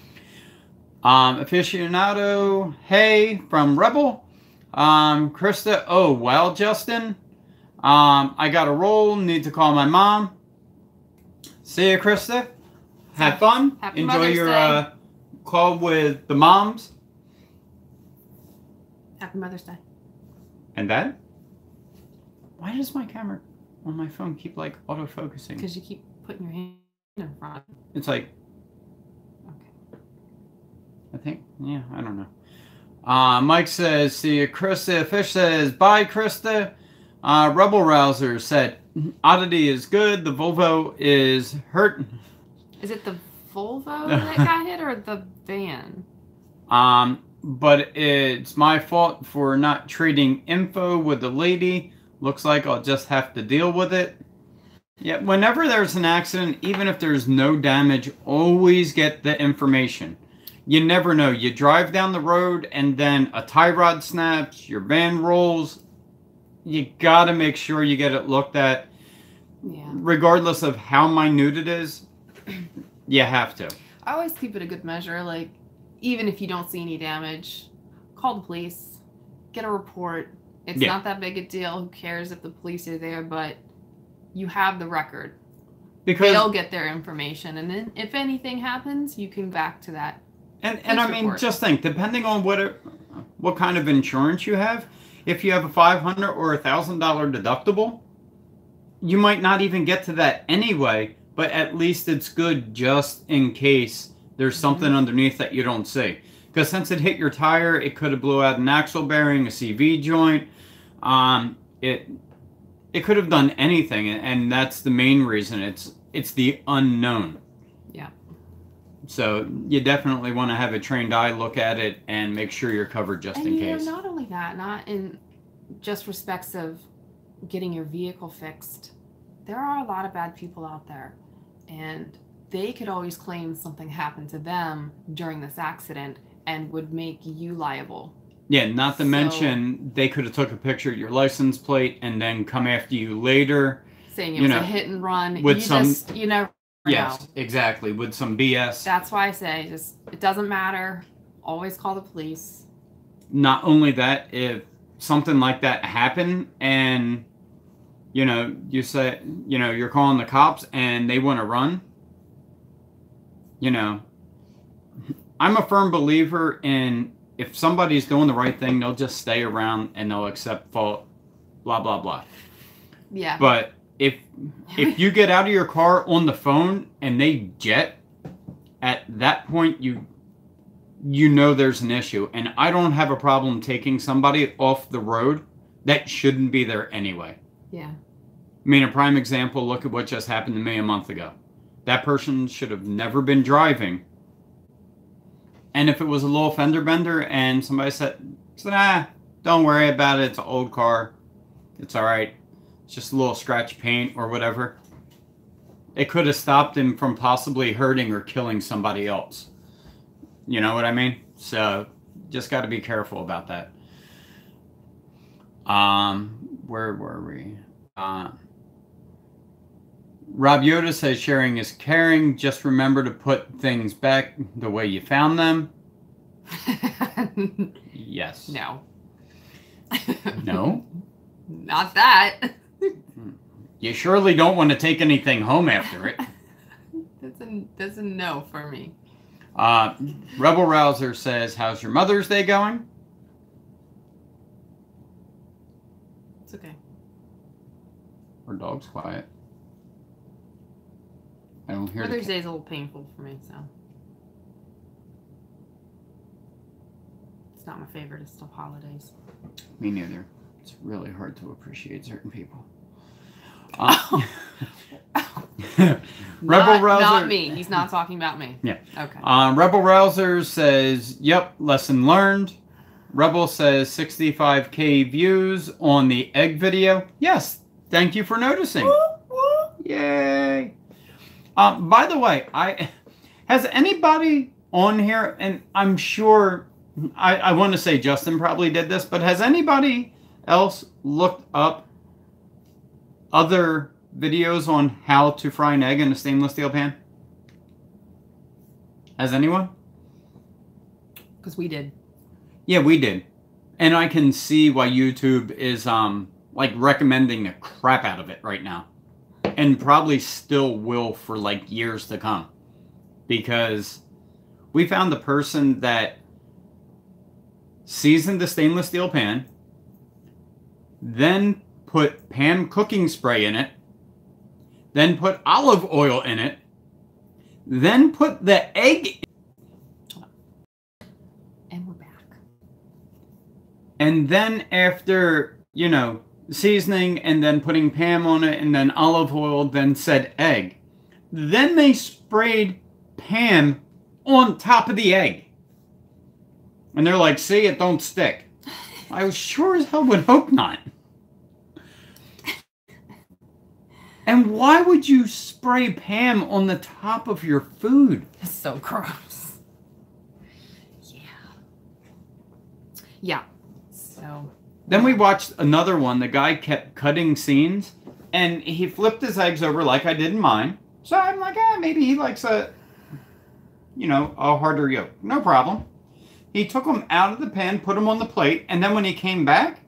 Aficionado, hey, from Rebel. Krista, oh, well, Justin. I got a roll, need to call my mom. See ya, Krista. Have fun. Happy Enjoy Mother's your Day. call with the moms. Happy Mother's Day. And that? Why does my camera on my phone keep like auto-focusing? Because you keep putting your hand in front. It's like... Okay. I think, yeah, I don't know. Mike says, see you, Krista. Fish says, bye, Krista. Rebel Rouser said, Oddity is good. The Volvo is hurt. Is it the Volvo that got hit or the van? But it's my fault for not trading info with the lady. Looks like I'll just have to deal with it. Yeah, whenever there's an accident, even if there's no damage, always get the information. You never know. You drive down the road and then a tie rod snaps, your van rolls. You gotta make sure you get it looked at. Yeah. Regardless of how minute it is. You have to. I always keep it a good measure. Like, even if you don't see any damage, call the police, get a report. It's Yeah. not that big a deal. Who cares if the police are there? But you have the record. Because They'll get their information, and then if anything happens, you can back to that. and police I mean, report. just think, depending on what kind of insurance you have, if you have a $500 or $1,000 deductible, you might not even get to that anyway. But at least it's good just in case there's something underneath that you don't see. Because since it hit your tire, it could have blew out an axle bearing, a CV joint. It could have done anything, and that's the main reason. It's the unknown. Yeah. So you definitely want to have a trained eye look at it and make sure you're covered just And in you know, case. not only that, not in just respects of getting your vehicle fixed. There are a lot of bad people out there, and they could always claim something happened to them during this accident and would make you liable. Yeah, not to mention they could have took a picture of your license plate and then come after you later. Saying it was a hit and run. With You never Yes, know. exactly, with some BS. That's why I say just it doesn't matter. Always call the police. Not only that, if something like that happened and you say, you're calling the cops and they want to run, I'm a firm believer in if somebody's doing the right thing, they'll just stay around and they'll accept fault, blah, blah, blah. Yeah. But if you get out of your car on the phone and they jet, at that point you know there's an issue. And I don't have a problem taking somebody off the road that shouldn't be there anyway. Yeah. I mean, a prime example, look at what just happened to me a month ago. That person should have never been driving. And if it was a little fender bender and somebody said, don't worry about it, it's an old car, it's all right, it's just a little scratch paint or whatever, it could have stopped him from possibly hurting or killing somebody else. You know what I mean? So just got to be careful about that. Where were we? Rob Yoda says sharing is caring. Just remember to put things back the way you found them. Yes. No. No? Not that. You surely don't want to take anything home after it. That's a no for me. Rebel Rouser says, how's your Mother's Day going? It's okay. Our dog's quiet. I don't hear Mother's Day is a little painful for me, so. It's not my favorite. It's still holidays. Me neither. It's really hard to appreciate certain people. Rebel Rouser. Not me. He's not talking about me. Yeah. Okay. Rebel Rouser says, yep, lesson learned. Rebel says 65K views on the egg video. Yes, thank you for noticing. Yay. By the way, has anybody on here, and I'm sure, I want to say Justin probably did this, but has anybody else looked up other videos on how to fry an egg in a stainless steel pan? Has anyone? Because we did. Yeah, we did. And I can see why YouTube is like recommending the crap out of it right now. And probably still will for like years to come. Because we found the person that seasoned the stainless steel pan, then put Pam cooking spray in it, then put olive oil in it, then put the egg in. And we're back. And then after, seasoning and then putting Pam on it and then olive oil, then said egg. Then they sprayed Pam on top of the egg. And they're like, see, it don't stick. I sure as hell would hope not. And why would you spray Pam on the top of your food? It's so gross. Yeah. Yeah. So. Then we watched another one. The guy kept cutting scenes, and he flipped his eggs over like I did in mine. So I'm like, maybe he likes a harder yolk. No problem. He took them out of the pan, put them on the plate, and then when he came back,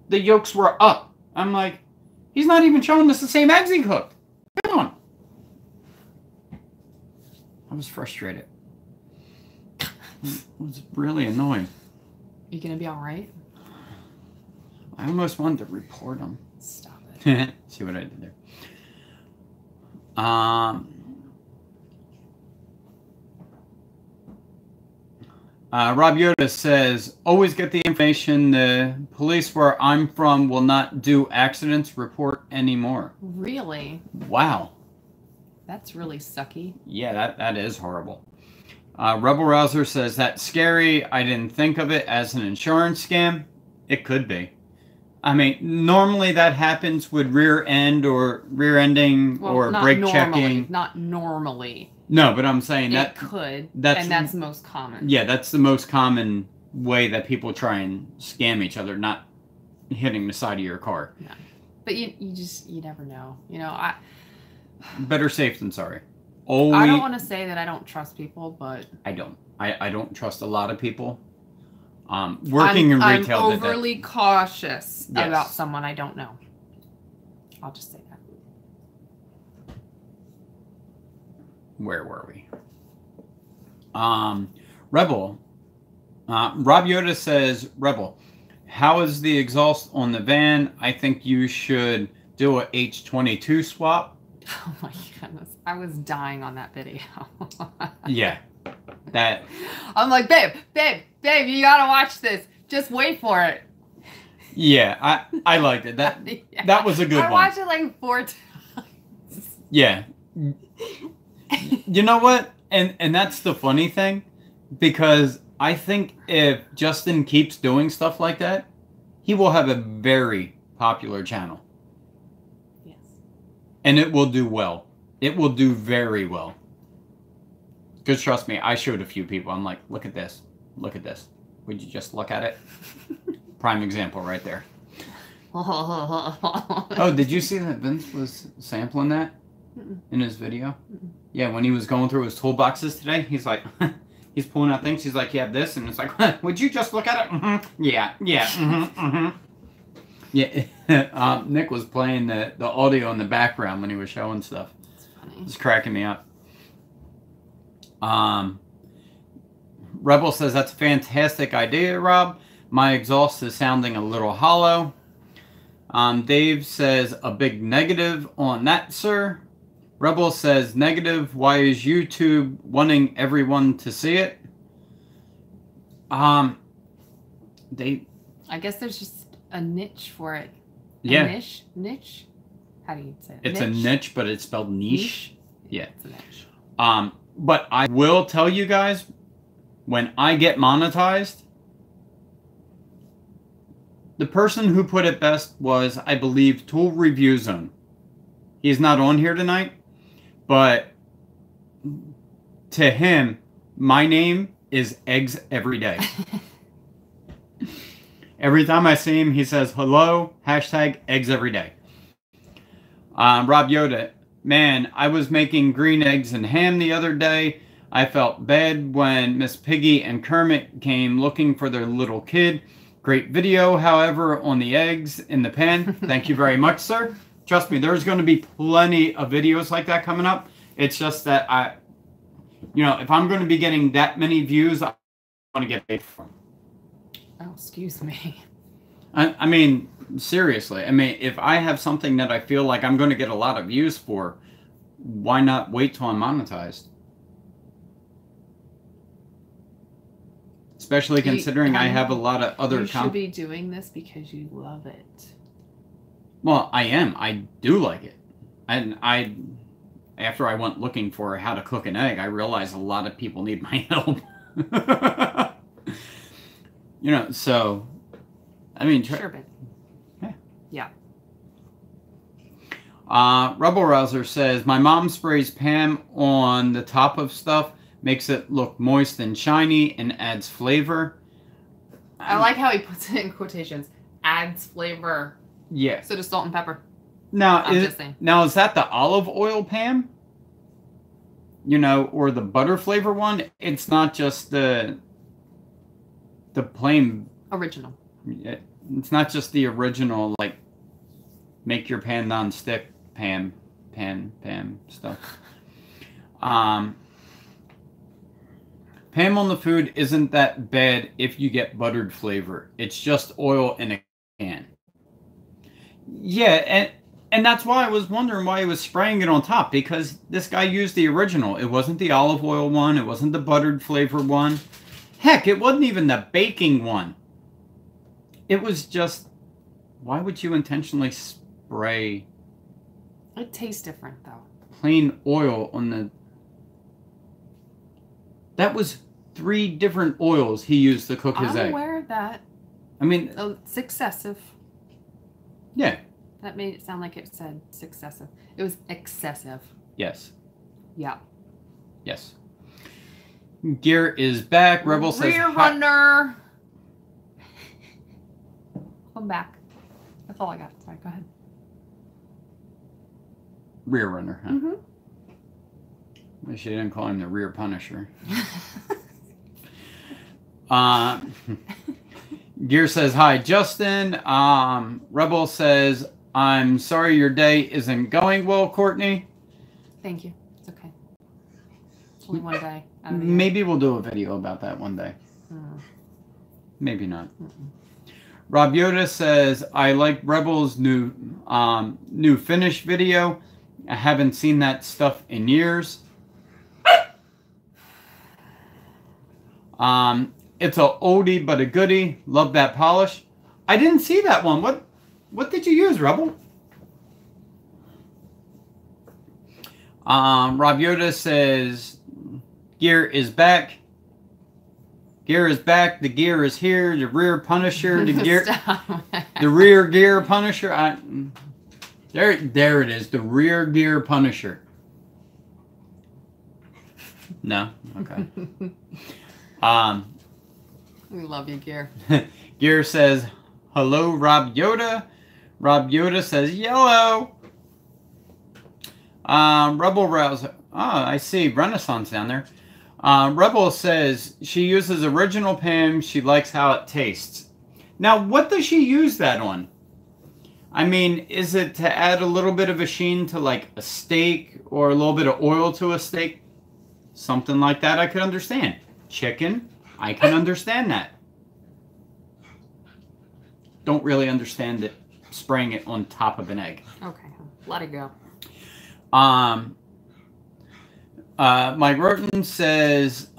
the yolks were up. I'm like, he's not even showing us the same eggs he cooked. Come on. I was frustrated. It was really annoying. You gonna be all right? I almost wanted to report him. Stop it. See what I did there. Rob Yoda says, always get the information. The police where I'm from will not do accidents report anymore. Really? Wow. That's really sucky. Yeah, that is horrible. Rebel Rouser says, that's scary. I didn't think of it as an insurance scam. It could be. I mean, normally that happens with rear-ending or brake checking. Not normally. No, but I'm saying it could, and that's the most common. Yeah, that's the most common way that people try and scam each other, not hitting the side of your car. Yeah. But you never know. Better safe than sorry. I don't want to say that I don't trust people, but I don't. I don't trust a lot of people. Working in retail, I'm overly cautious about someone I don't know. I'll just say that. Where were we? Rebel. Rob Yoda says, Rebel, how is the exhaust on the van? I think you should do a H22 swap. Oh my goodness. I was dying on that video. Yeah. That. I'm like, babe, you gotta watch this. Just wait for it. Yeah, I liked it. That was a good one. I watched it like 4 times. Yeah. You know what? And that's the funny thing, because I think if Justin keeps doing stuff like that, he will have a very popular channel. Yes. And it will do well. It will do very well. Because trust me, I showed a few people. I'm like, look at this. Look at this. Would you just look at it? Prime example right there. Oh, did you see that Vince was sampling that in his video? Yeah, when he was going through his toolboxes today, he's like, he's pulling out things. He's like, you have this, and it's like, would you just look at it? Mm-hmm. Yeah. Mm-hmm. Yeah. Nick was playing the audio in the background when he was showing stuff. It's funny. It was cracking me up. Rebel says, that's a fantastic idea, Rob. My exhaust is sounding a little hollow. Dave says, a big negative on that, sir. Rebel says, negative, why is YouTube wanting everyone to see it? I guess there's just a niche for it. Yeah. Niche? How do you say it? It's a niche, but it's spelled niche. Yeah. It's a niche. But I will tell you guys, when I get monetized, the person who put it best was, I believe, Tool Review Zone. He's not on here tonight, but to him, my name is Eggs Every Day. Every time I see him, he says, hello, hashtag Eggs Every Day. Rob Yoda, man, I was making green eggs and ham the other day. I felt bad when Miss Piggy and Kermit came looking for their little kid. Great video, however, on the eggs in the pan. Thank you very much, sir. Trust me, there's going to be plenty of videos like that coming up. It's just that if I'm going to be getting that many views, I want to get paid for them. Oh, excuse me. I mean, seriously. I mean, if I have something that I feel like I'm going to get a lot of views for, why not wait till I'm monetized? Especially considering I have a lot of other... You should be doing this because you love it. Well, I am. I do like it. And after I went looking for how to cook an egg, I realized a lot of people need my help. So... I mean... Sure, babe. Yeah. Rebel Rouser says, my mom sprays Pam on the top of stuff, makes it look moist and shiny, and adds flavor. I like how he puts it in quotations. Adds flavor. Yeah. So does salt and pepper. Now, I'm just saying. Now, is that the olive oil Pam? You know, or the butter flavor one? It's not just the plain... Original. It's not just the original, like, make your pan non-stick Pam stuff. Pam on the food isn't that bad if you get buttered flavor. It's just oil in a can. Yeah, and that's why I was wondering why he was spraying it on top, because this guy used the original. It wasn't the olive oil one. It wasn't the buttered flavor one. Heck, it wasn't even the baking one. It was just, why would you intentionally spray It tastes different, though. plain oil on the... That was 3 different oils he used to cook his egg. I'm aware of that. I mean... Oh, it's excessive. Yeah. That made it sound like it said successive. It was excessive. Yes. Yeah. Yes. Gear is back. Rebel says... Rear runner. Come back. That's all I got. Sorry, go ahead. Rear runner, huh? Mm-hmm. Wish you didn't call him the rear punisher. Gear says, hi, Justin. Rebel says, I'm sorry your day isn't going well, Courtney. Thank you. It's okay. It's only one day. Out of the year. Maybe we'll do a video about that one day. Maybe not. Rob Yoda says, I like Rebel's new finish video. I haven't seen that stuff in years. It's a oldie but a goodie. Love that polish. I didn't see that one. What did you use, Rebel? Rob Yoda says, gear is back. Gear is back. The gear is here. The rear punisher. The gear. The rear gear punisher. There it is. The rear gear punisher. No. Okay. We love you, Gear. Gear says, hello, Rob Yoda. Rob Yoda says, yellow. Rebel Rouse. Oh, I see. Renaissance down there. Rebel says she uses original Pam. She likes how it tastes. Now, what does she use that on? I mean, is it to add a little bit of a sheen to like a steak or a little bit of oil to a steak? Something like that I could understand. Chicken, I can understand that. Don't really understand it spraying it on top of an egg. Okay, let it go. Mike Roten says,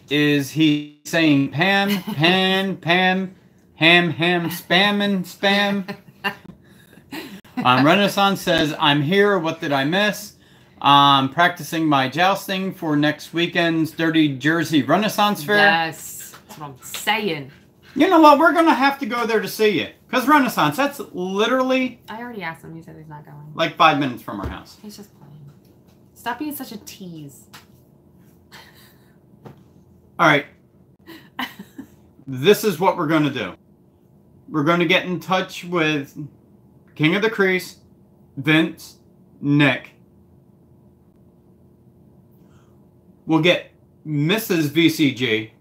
is he saying Pam, pan, Pam, ham, spam? Renaissance says, I'm here, what did I miss? Practicing my jousting for next weekend's Dirty Jersey Renaissance Fair. Yes, that's what I'm saying. You know what, we're going to have to go there to see you. Because Renaissance, that's literally... I already asked him, he said he's not going. like 5 minutes from our house. He's just playing. Stop being such a tease. Alright. This is what we're going to do. We're going to get in touch with King of the Crease, Vince, Nick. We'll get Mrs. VCG.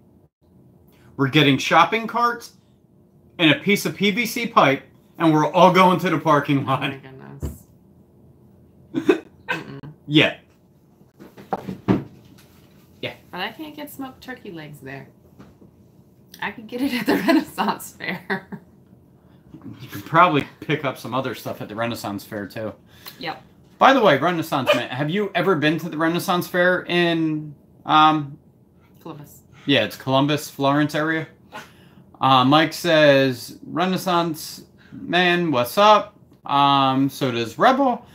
We're getting shopping carts and a piece of PVC pipe, and we're all going to the parking lot. Oh my goodness. Yeah. Yeah. But I can't get smoked turkey legs there. I could get it at the Renaissance Fair. You could probably pick up some other stuff at the Renaissance Fair, too. Yep. By the way, Renaissance Man, have you ever been to the Renaissance Fair in... Columbus. Yeah, it's Columbus, Florence area. Mike says, Renaissance Man, what's up? So does Rebel.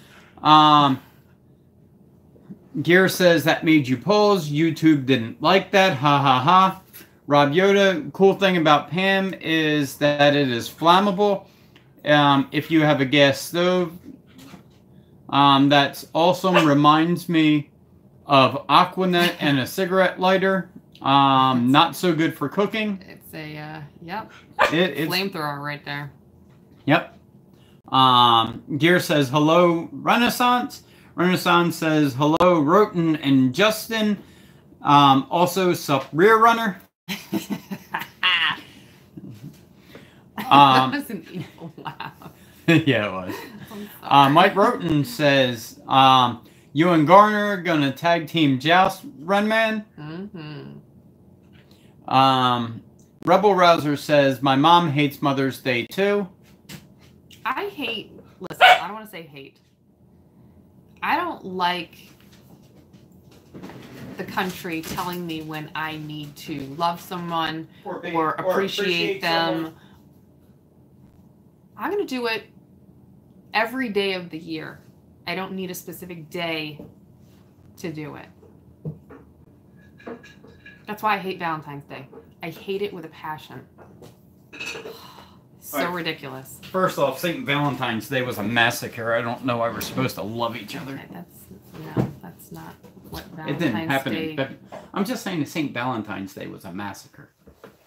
Gear says, that made you pause. YouTube didn't like that. Ha ha ha. Rob Yoda, cool thing about Pam is that it is flammable. If you have a gas stove, that's awesome. Reminds me of Aquanet and a cigarette lighter. Not so good for cooking. It's a, yep. It's Flamethrower right there. Yep. Gear says, hello, Renaissance. Renaissance says, hello, Roten and Justin. Also, sup, Rear Runner. That was an evil laugh. Yeah, it was. Mike Roten says, you and Garner gonna tag team Joust, Runman. Rebel Rouser says, my mom hates Mother's Day too. Listen, I don't want to say hate. I don't like the country telling me when I need to love someone or appreciate them. Someone. I'm going to do it every day of the year. I don't need a specific day to do it. That's why I hate Valentine's Day. I hate it with a passion. So ridiculous. First off, St. Valentine's Day was a massacre. I don't know why we're supposed to love each other. Okay, that's not what Valentine's It didn't happen Day... I'm just saying that St. Valentine's Day was a massacre.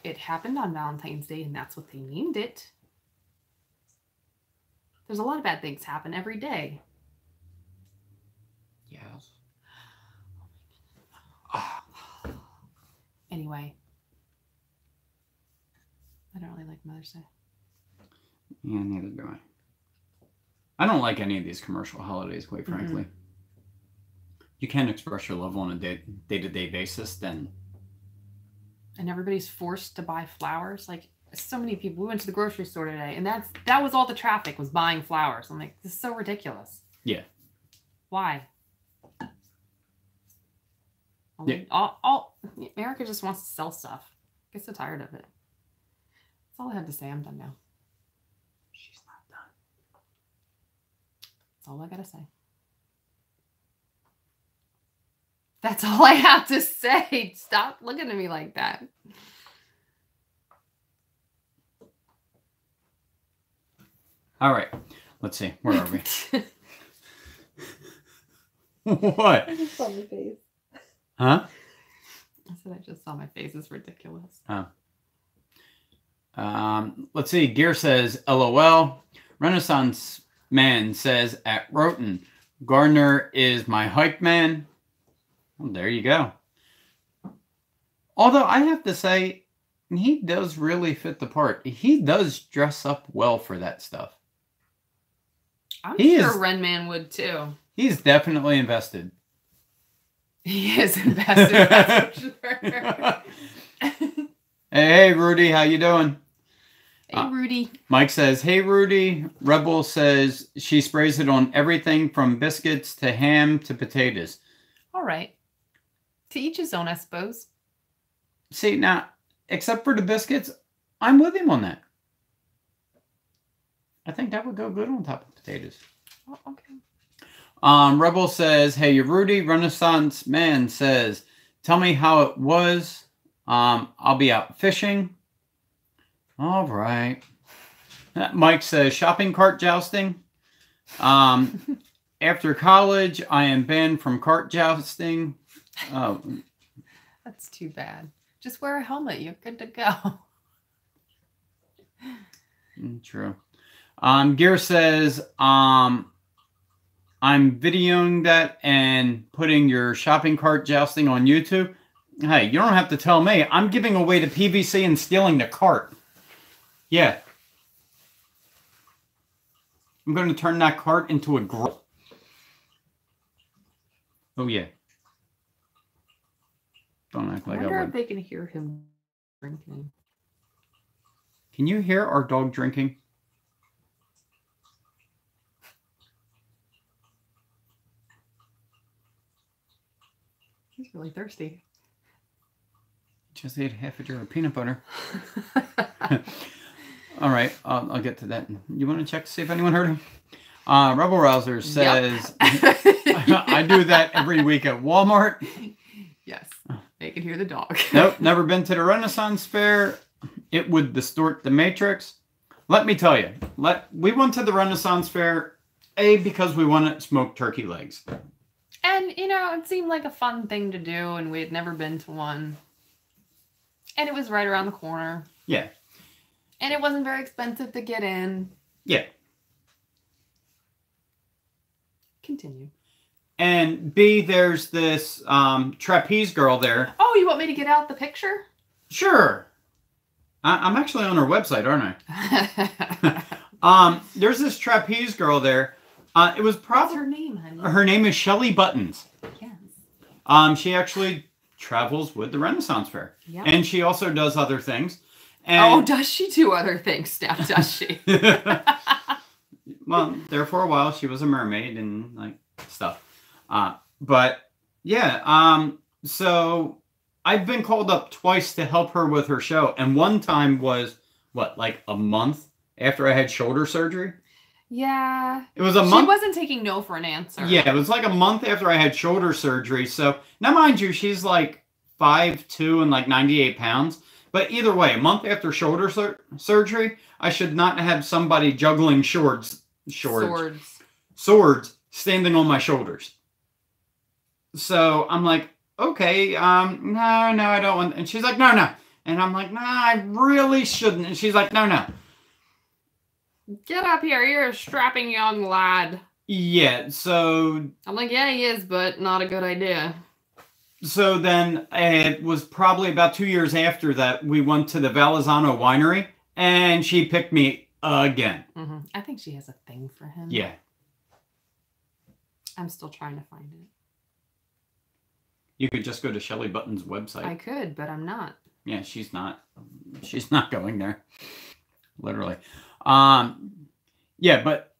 It happened on Valentine's Day, and that's what they named it. There's a lot of bad things happen every day. Yes. Anyway. I don't really like Mother's Day. Yeah, neither do I. I don't like any of these commercial holidays, quite frankly. You can't express your love on a day-to-day basis, then... And everybody's forced to buy flowers. Like, so many people... We went to the grocery store today, and that was all the traffic, was buying flowers. I'm like, this is so ridiculous. Yeah. Why? Yeah. America just wants to sell stuff. I get so tired of it. That's all I have to say. I'm done now. She's not done. That's all I gotta say. That's all I have to say. Stop looking at me like that. All right. Let's see. Where are we? What? I just saw my face. Huh? I said I just saw my face. It's ridiculous. Oh. Let's see. Gear says, LOL. Renaissance Man says, at Roten, Gardner is my hype man. Well, there you go. Although I have to say, he does really fit the part. He does dress up well for that stuff. I'm sure Renman would too. He's definitely invested. He is invested, that's for sure. Hey, Rudy, how you doing? Hey, Rudy. Mike says, hey, Rudy. Rebel says she sprays it on everything from biscuits to ham to potatoes. All right. To each his own, I suppose. See, now, except for the biscuits, I'm with him on that. I think that would go good on top of potatoes. Oh, okay. Rebel says, hey, Rudy. Renaissance Man says, tell me how it was. I'll be out fishing. All right. Mike says, shopping cart jousting. After college, I am banned from cart jousting. Oh. That's too bad. Just wear a helmet. You're good to go. True. Gear says, I'm videoing that and putting your shopping cart jousting on YouTube. Hey, you don't have to tell me. I'm giving away the PVC and stealing the cart. Yeah. I'm going to turn that cart into a grill. Oh, yeah. Don't act like I wonder would. if they can hear him drinking. Can you hear our dog drinking? He's really thirsty. Just ate half a jar of peanut butter. All right, I'll get to that. You want to check to see if anyone heard him? Rebel Rouser says, yep. I do that every week at Walmart. Yes, they can hear the dog. Nope, never been to the Renaissance Fair. It would distort the Matrix. Let me tell you, we went to the Renaissance Fair, because we wanted to smoke turkey legs. And, you know, it seemed like a fun thing to do, and we had never been to one. And it was right around the corner. Yeah. And it wasn't very expensive to get in. Yeah. Continue. And B, there's this trapeze girl there. Oh, you want me to get out the picture? Sure. I'm actually on her website, aren't I? There's this trapeze girl there. It was What's probably her name, honey? her name is Shelly Buttons. Yes. She actually travels with the Renaissance Fair, Yep. and she also does other things. And, does she do other things now? Does she? well, there for a while she was a mermaid and like stuff. But yeah, so I've been called up twice to help her with her show, and one time was like a month after I had shoulder surgery. Yeah. It was a month. She wasn't taking no for an answer. Yeah, it was like a month after I had shoulder surgery. So now, mind you, she's like 5'2" and like 98 pounds. But either way, a month after shoulder surgery, I should not have somebody juggling swords standing on my shoulders. So I'm like, okay, no, I don't want. And she's like, no. And I'm like, nah, I really shouldn't. And she's like, no. Get up here. You're a strapping young lad. Yeah, so... I'm like, yeah, he is, but not a good idea. So then it was probably about 2 years after that, we went to the Valenzano winery, and she picked me again. Mm-hmm. I think she has a thing for him. Yeah. I'm still trying to find it. You could just go to Shelly Button's website. I could, but I'm not. Yeah, she's not going there. Literally. Yeah, but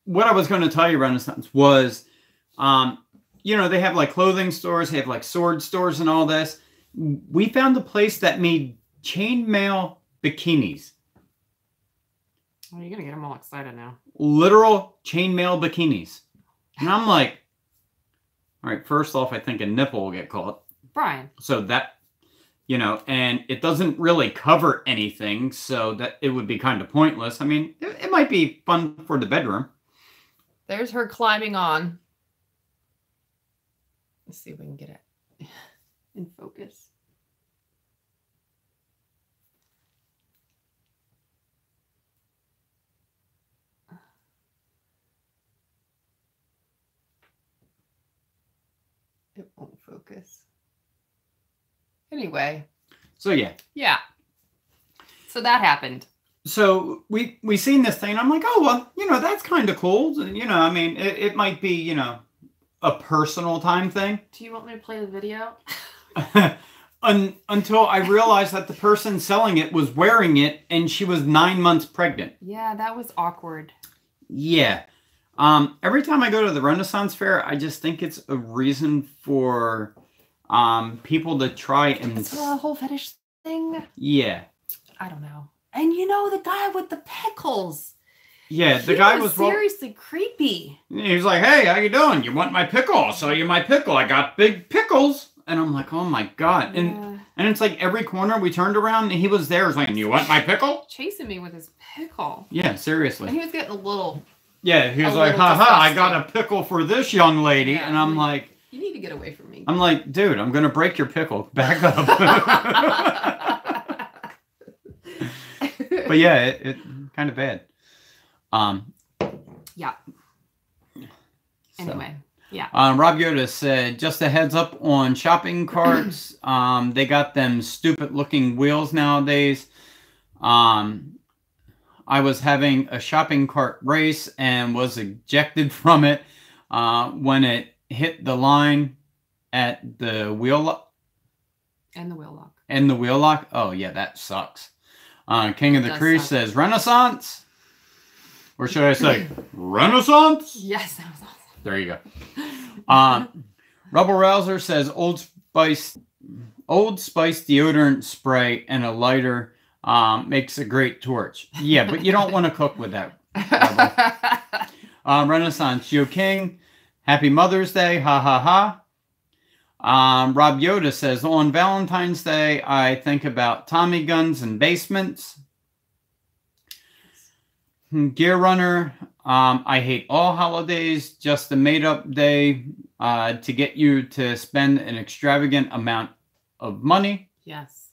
what I was going to tell you, Renaissance, was, they have like clothing stores, they have like sword stores and all this. We found a place that made chainmail bikinis. Oh, you're going to get them all excited now. Literal chainmail bikinis. And I'm like, all right, first off, I think a nipple will get caught. Brian. So that, and it doesn't really cover anything, so that it would be kind of pointless. I mean, it might be fun for the bedroom. There's her climbing on. Let's see if we can get it in focus. It won't focus. Anyway. So yeah. Yeah. So that happened. So we seen this thing. I'm like, oh, well, that's kind of cool. I mean, it might be, a personal time thing. Do you want me to play the video? Until I realized that the person selling it was wearing it and she was 9 months pregnant. Yeah, that was awkward. Yeah. Every time I go to the Renaissance Fair, I just think it's a reason for people to try and... It's a whole fetish thing? Yeah. I don't know. And the guy with the pickles. Yeah, the guy was seriously creepy. He was like, hey, how you doing? You want my pickle? I'll sell you my pickle. I got big pickles. And I'm like, oh my God. Yeah. And it's like every corner we turned around and he was there saying, you want my pickle? Chasing me with his pickle. Yeah, seriously. And he was getting a little... Yeah, he was like, haha, I got a pickle for this young lady. Yeah, and I'm like... You need to get away from me. I'm like, dude, I'm going to break your pickle. Back up. But yeah, it kind of bad. Yeah. Anyway, yeah. Rob Yoda said, just a heads up on shopping carts. They got them stupid looking wheels nowadays. I was having a shopping cart race and was ejected from it when it hit the line at the wheel lock. And the wheel lock. And the wheel lock? Oh, yeah, that sucks. King of the Cruise says, Renaissance? Or should I say, Renaissance? Yes, that was awesome. There you go. Rebel Rouser says, Old Spice deodorant spray and a lighter makes a great torch. Yeah, but you don't want to cook with that. Renaissance Joe King, Happy Mother's Day, ha ha ha. Rob Yoda says, on Valentine's Day, I think about Tommy guns and basements. Gear Runner, I hate all holidays, just a made-up day to get you to spend an extravagant amount of money. Yes.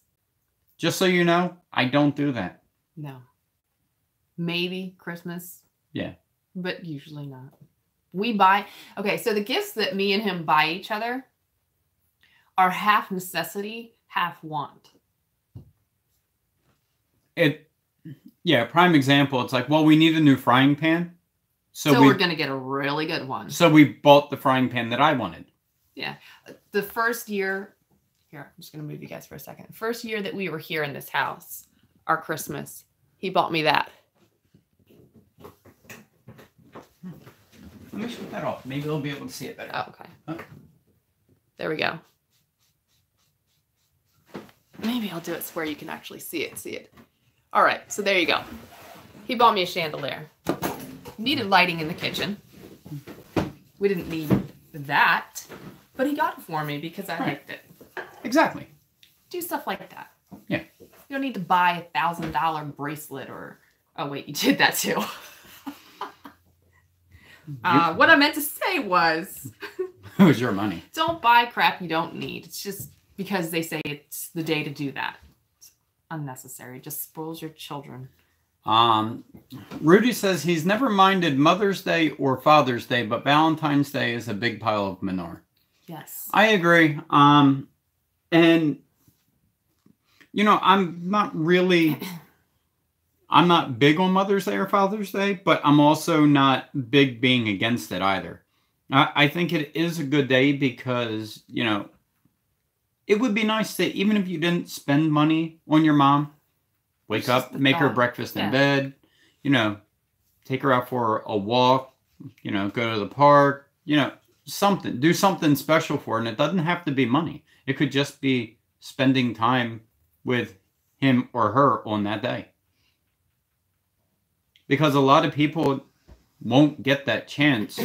Just so you know, I don't do that. No. Maybe Christmas. Yeah. But usually not. Okay, so the gifts that me and him buy each other are half necessity, half want. Yeah, prime example. It's like, well, we need a new frying pan. So we're going to get a really good one. So we bought the frying pan that I wanted. Yeah. The first year, here, I'm just going to move you guys for a second. First year that we were here in this house, our Christmas, he bought me that. Let me shut that off. Maybe they'll be able to see it better. Oh, okay. Okay. There we go. Maybe I'll do it where you can actually see it. All right, so there you go. He bought me a chandelier. Needed lighting in the kitchen. We didn't need that, but he got it for me because I liked it. Exactly. Do stuff like that. Yeah. You don't need to buy a $1,000 bracelet or... Oh, wait, you did that too. What I meant to say was... It was your money. Don't buy crap you don't need. It's just because they say it's the day to do that. It's unnecessary. It just spoils your children. Rudy says he's never minded Mother's Day or Father's Day, but Valentine's Day is a big pile of manure. Yes. I agree. And, you know, I'm not big on Mother's Day or Father's Day, but I'm also not big being against it either. I think it is a good day because, you know, it would be nice to, even if you didn't spend money on your mom, wake up, make her breakfast in bed, you know, take her out for a walk, you know, go to the park, you know, something, do something special for her. And it doesn't have to be money. It could just be spending time with him or her on that day. Because a lot of people won't get that chance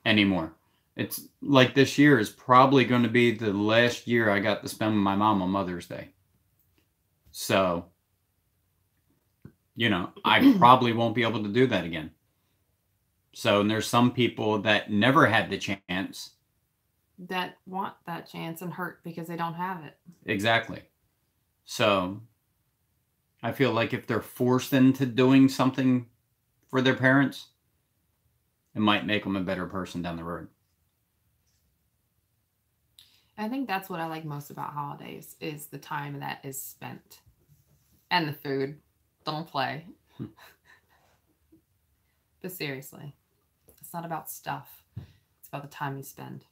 anymore. It's like this year is probably going to be the last year I got to spend with my mom on Mother's Day. So, you know, I probably won't be able to do that again. So, and there's some people that never had the chance. That want that chance and hurt because they don't have it. Exactly. So, I feel like if they're forced into doing something for their parents, it might make them a better person down the road. I think that's what I like most about holidays is the time that is spent. And the food. Don't play. But seriously, it's not about stuff. It's about the time you spend.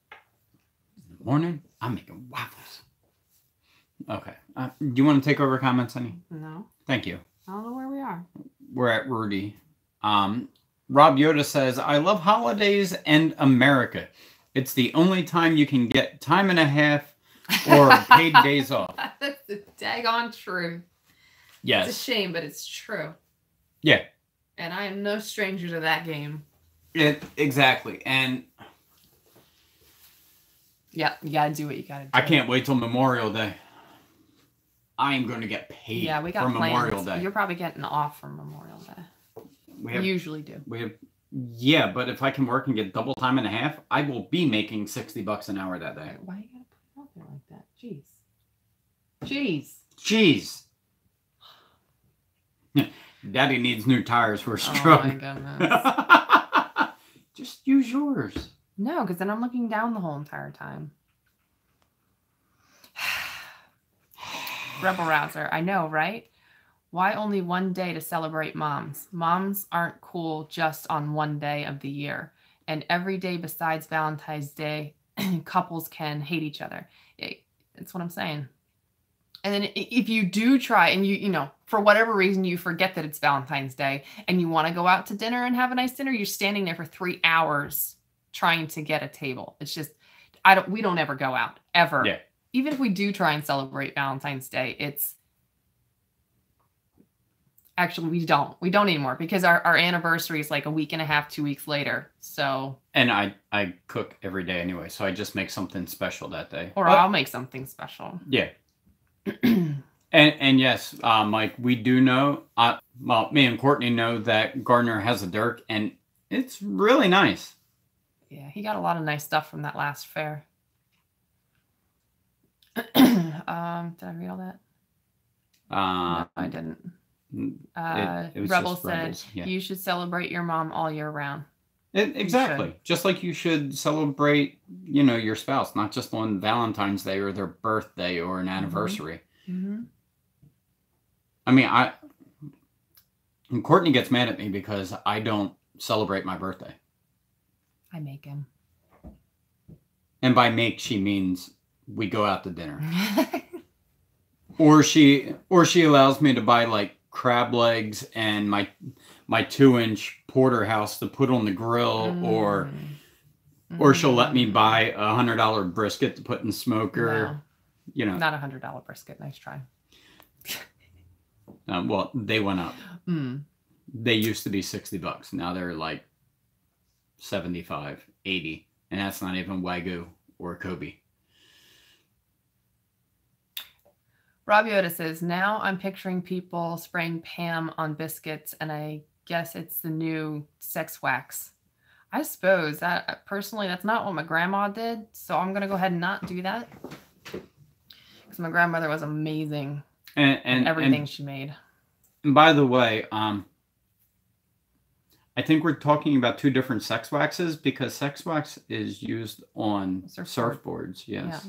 In the morning, I'm making waffles. Okay. Do you want to take over comments, honey? No. Thank you. I don't know where we are. We're at Rudy. Rob Yoda says, I love holidays and America. It's the only time you can get time and a half or paid days off. That's the daggone truth. Yes. It's a shame, but it's true. Yeah. And I am no stranger to that game. Exactly. And yeah, you gotta do what you gotta do. I can't wait till Memorial Day. I am going to get paid we got for plans. Memorial Day. You're probably getting off for Memorial Day. We usually do. Yeah, but if I can work and get double time and a half, I will be making $60 an hour that day. Why you gotta put it out there like that? Jeez. Daddy needs new tires for his truck. Oh my goodness. Just use yours. No, because then I'm looking down the whole entire time. Rebel Rouser. I know, right? Why only one day to celebrate moms? Moms aren't cool just on one day of the year. And every day besides Valentine's Day, couples can hate each other. That's what I'm saying. And then if you do try and you know, for whatever reason, you forget that it's Valentine's Day and you want to go out to dinner and have a nice dinner, you're standing there for 3 hours trying to get a table. It's just, we don't ever go out ever. Yeah. Even if we do try and celebrate Valentine's Day, actually, we don't anymore because our anniversary is like a week and a half, 2 weeks later. So. And I cook every day anyway, so I just make something special that day. Or I'll make something special. Yeah. and yes, Mike, we do know, well, me and Courtney know that Gardner has a Dirk, and it's really nice. Yeah, he got a lot of nice stuff from that last fair. Did I read all that? No, I didn't. It was Rebel just said, Rebels, yeah. You should celebrate your mom all year round. Exactly. Just like you should celebrate, you know, your spouse, not just on Valentine's Day or their birthday or an anniversary. Mm-hmm. I mean, and Courtney gets mad at me because I don't celebrate my birthday. I make him. And by make, she means we go out to dinner. or she allows me to buy like crab legs and my 2-inch porterhouse to put on the grill, or she'll let me buy a $100 brisket to put in smoker. No. You know, not $100 brisket. Nice try. Well, they went up. They used to be $60. Now they're like 75, 80, and that's not even Wagyu or Kobe. Rob Yoda says, now I'm picturing people spraying Pam on biscuits, and I guess it's the new sex wax. I suppose that personally, that's not what my grandma did. So I'm going to go ahead and not do that. Because my grandmother was amazing. And everything she made. And by the way, I think we're talking about two different sex waxes, because sex wax is used on surfboards. Yes.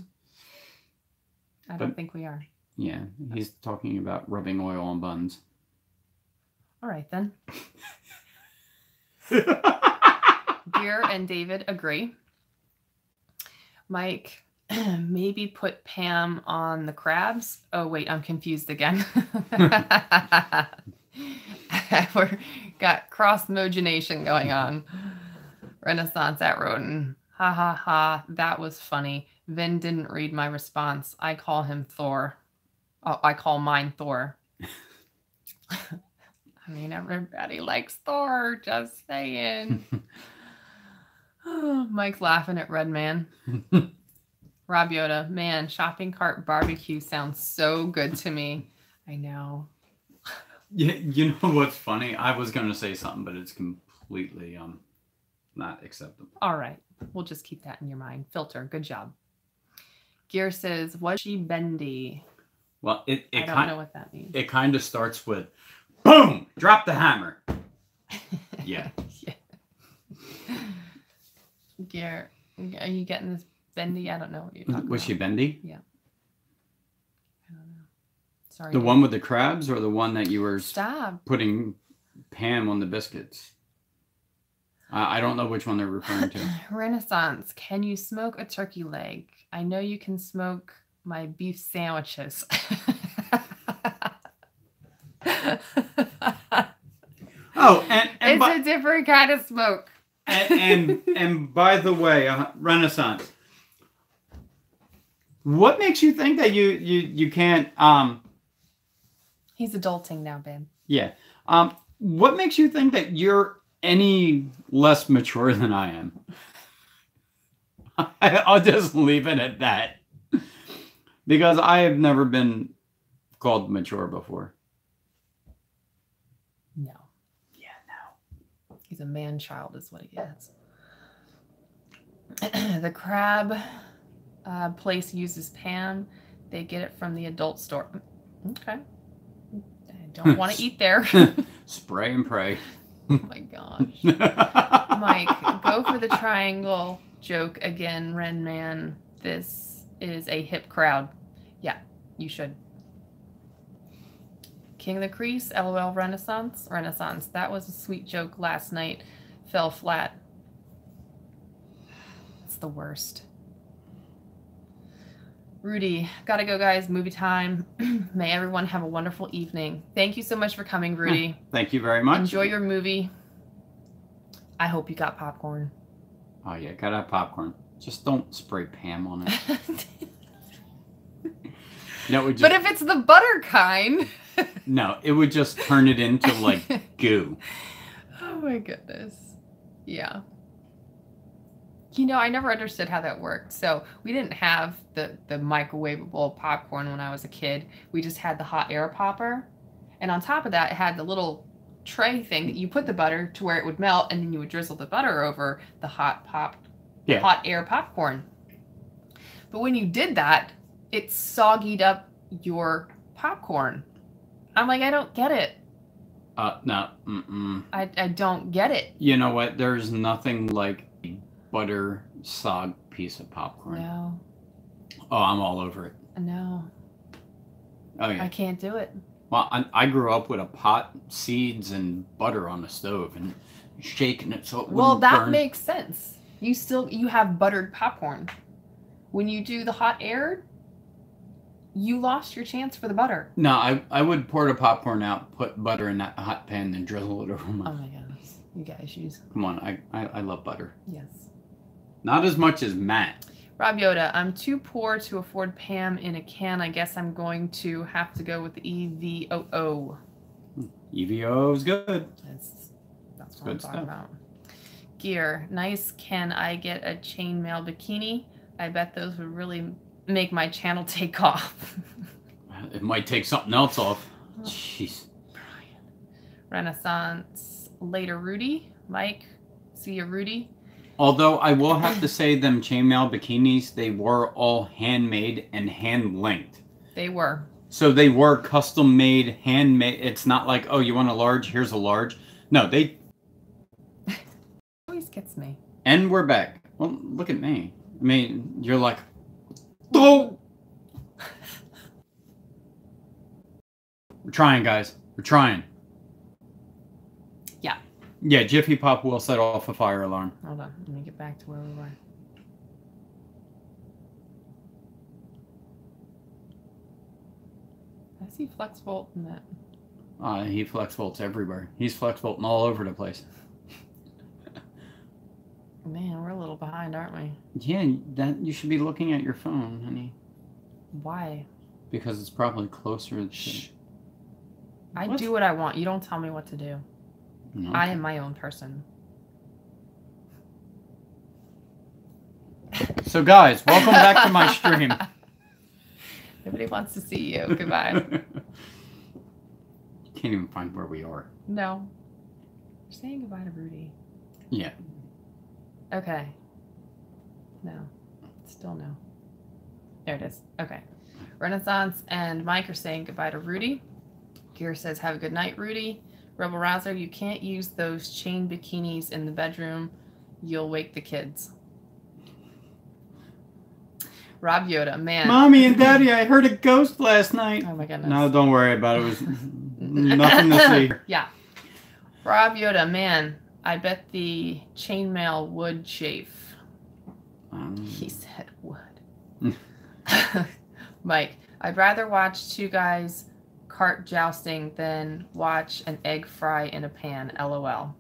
Yeah. I don't think we are. Yeah, he's talking about rubbing oil on buns. All right, then. Dear and David agree. Mike, maybe put Pam on the crabs. Oh, wait, I'm confused again. We're got cross-mogination going on. Renaissance at Roden. Ha ha ha, that was funny. Vin didn't read my response. I call him Thor. Oh, I call mine Thor. I mean, everybody likes Thor, just saying. Oh, Mike's laughing at Red Man. Rob Yoda, man, shopping cart barbecue sounds so good to me. I know. Yeah, you know what's funny? I was going to say something, but it's completely not acceptable. All right. We'll just keep that in your mind. Filter. Good job. Gear says, was she bendy? Well, I don't know what that means. It kind of starts with, boom, drop the hammer. Yeah. Yeah. Gear, are you getting this bendy? I don't know what you're talking about. Was she bendy? Yeah. I don't know. Sorry. The one with the crabs, or the one that you were putting Pam on the biscuits? I don't know which one they're referring to. Renaissance, can you smoke a turkey leg? I know you can smoke my beef sandwiches. Oh, and it's a different kind of smoke. and by the way, Renaissance, what makes you think that you can't? He's adulting now, babe. Yeah. What makes you think that you're any less mature than I am? I'll just leave it at that, because I have never been called mature before. No. Yeah, no. He's a man-child is what he is. The crab place uses Pam. They get it from the adult store. Okay. I don't want to eat there. Spray and pray. Oh my gosh. Mike, go for the triangle joke again, Ren Man. This is a hip crowd. Yeah, you should. King of the Crease, LOL Renaissance. Renaissance. That was a sweet joke last night. Fell flat. It's the worst. Rudy, gotta go, guys. Movie time. May everyone have a wonderful evening. Thank you so much for coming, Rudy. Thank you very much. Enjoy your movie. I hope you got popcorn. Oh, yeah, gotta have popcorn. Just don't spray Pam on it. No, but if it's the butter kind. No, it would just turn it into like goo. Oh my goodness. Yeah. You know, I never understood how that worked. So we didn't have the microwavable popcorn when I was a kid. We just had the hot air popper. And on top of that, it had the little tray thing that you put the butter to where it would melt, and then you would drizzle the butter over the hot air popcorn. But when you did that, it soggied up your popcorn. I'm like, I don't get it. No. Mm-mm. I don't get it. You know what? There's nothing like a butter sog piece of popcorn. No. Oh, I'm all over it. No. Oh, yeah. I can't do it. Well, I grew up with a pot, seeds, and butter on the stove and shaking it so it wouldn't Well, that burn. makes sense. You have buttered popcorn. When you do the hot air, you lost your chance for the butter. No, I would pour the popcorn out, put butter in that hot pan, and drizzle it over my... Oh my goodness. You got issues. Come on, I love butter. Yes. Not as much as Matt. Rob Yoda, I'm too poor to afford Pam in a can. I guess I'm going to have to go with the EVOO. EVO is good. That's what Good I'm talking stuff. about. Gear, nice. Can I get a chainmail bikini? I bet those would really make my channel take off. It might take something else off. Jeez. Renaissance, later Rudy. Mike, see you, Rudy. Although I will have to say them chainmail bikinis, they were all handmade and hand linked. They were. So they were custom made, handmade. It's not like, oh, you want a large? Here's a large. No, they... Always gets me. And we're back. Well, look at me. I mean, you're like, oh! We're trying, guys. We're trying. Yeah. Yeah, Jiffy Pop will set off a fire alarm. Hold on. Let me get back to where we were. I see Flex Volt in that. He flex volts everywhere. He's flex volting all over the place. Man, we're a little behind, aren't we? Yeah, that you should be looking at your phone, honey. Why? Because it's probably closer to... Shh. I What? do what I want. You don't tell me what to do. No. I am my own person. So guys, welcome back to my stream. Nobody wants to see you. Goodbye. Can't even find where we are. No. We're saying goodbye to Rudy. Yeah. Okay. No. Still no. There it is. Okay. Renaissance and Mike are saying goodbye to Rudy. Gear says, have a good night, Rudy. Rebel Rouser, you can't use those chain bikinis in the bedroom. You'll wake the kids. Rob Yoda, man. Mommy and Daddy, I heard a ghost last night. Oh my goodness. No, don't worry about it. It was nothing to see. Yeah. Rob Yoda, man. I bet the chainmail would chafe. He said would. Mike, I'd rather watch two guys cart jousting than watch an egg fry in a pan. LOL.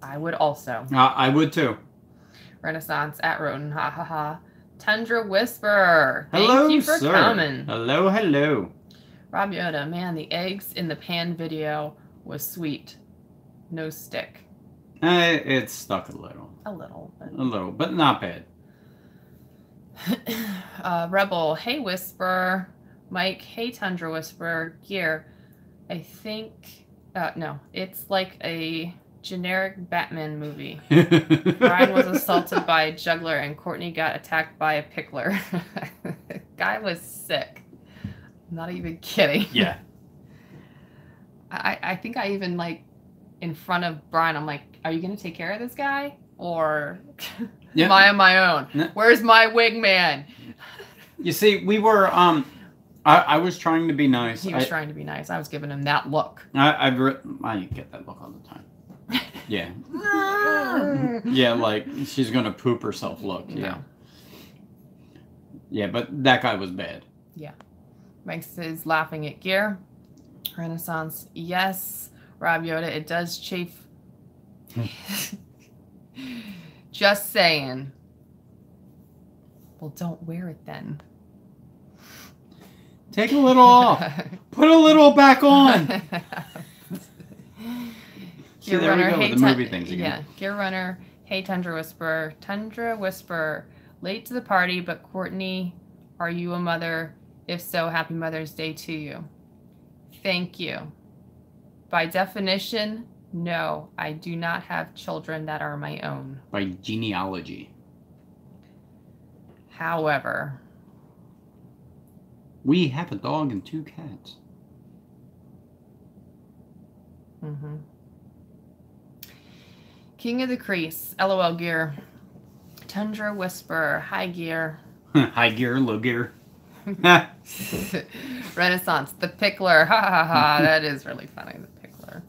I would also. I would too. Renaissance at Roten. Ha ha ha. Tundra Whisper. Hello, Thank you for sir. coming. Hello, hello. Rob Yoda, man, the eggs in the pan video was sweet. No stick. It stuck a little. A little. A little, but not bad. Rebel, hey Whisper. Mike, hey Tundra Whisper. Gear, I think, no, it's like a generic Batman movie. Brian was assaulted by a juggler and Courtney got attacked by a pickler. Guy was sick. I'm not even kidding. Yeah. I think I even, like, in front of Brian, I'm like, are you going to take care of this guy? Or Yeah. am I on my own? No. Where's my wingman? You see, we were, I was trying to be nice. He was trying to be nice. I was giving him that look. I get that look all the time. Yeah. Yeah, like, she's going to poop herself look. Yeah. No. Yeah, but that guy was bad. Yeah. Mike says laughing at Gear. Renaissance, yes. Rob Yoda, it does chafe. Just saying. Well, don't wear it then. Take a little off. Put a little back on. See, Gear there we Runner, go hey with the movie things again. Yeah, Gear Runner, hey Tundra Whisper. Tundra Whisper, late to the party, but Courtney, are you a mother? If so, happy Mother's Day to you. Thank you. By definition, no, I do not have children that are my own. By genealogy. However, We have a dog and 2 cats. Mm-hmm. King of the Crease. LOL Gear. Tundra Whisper. High Gear. High gear, low gear. Renaissance. The Pickler. Ha ha ha. That is really funny. The Pickler.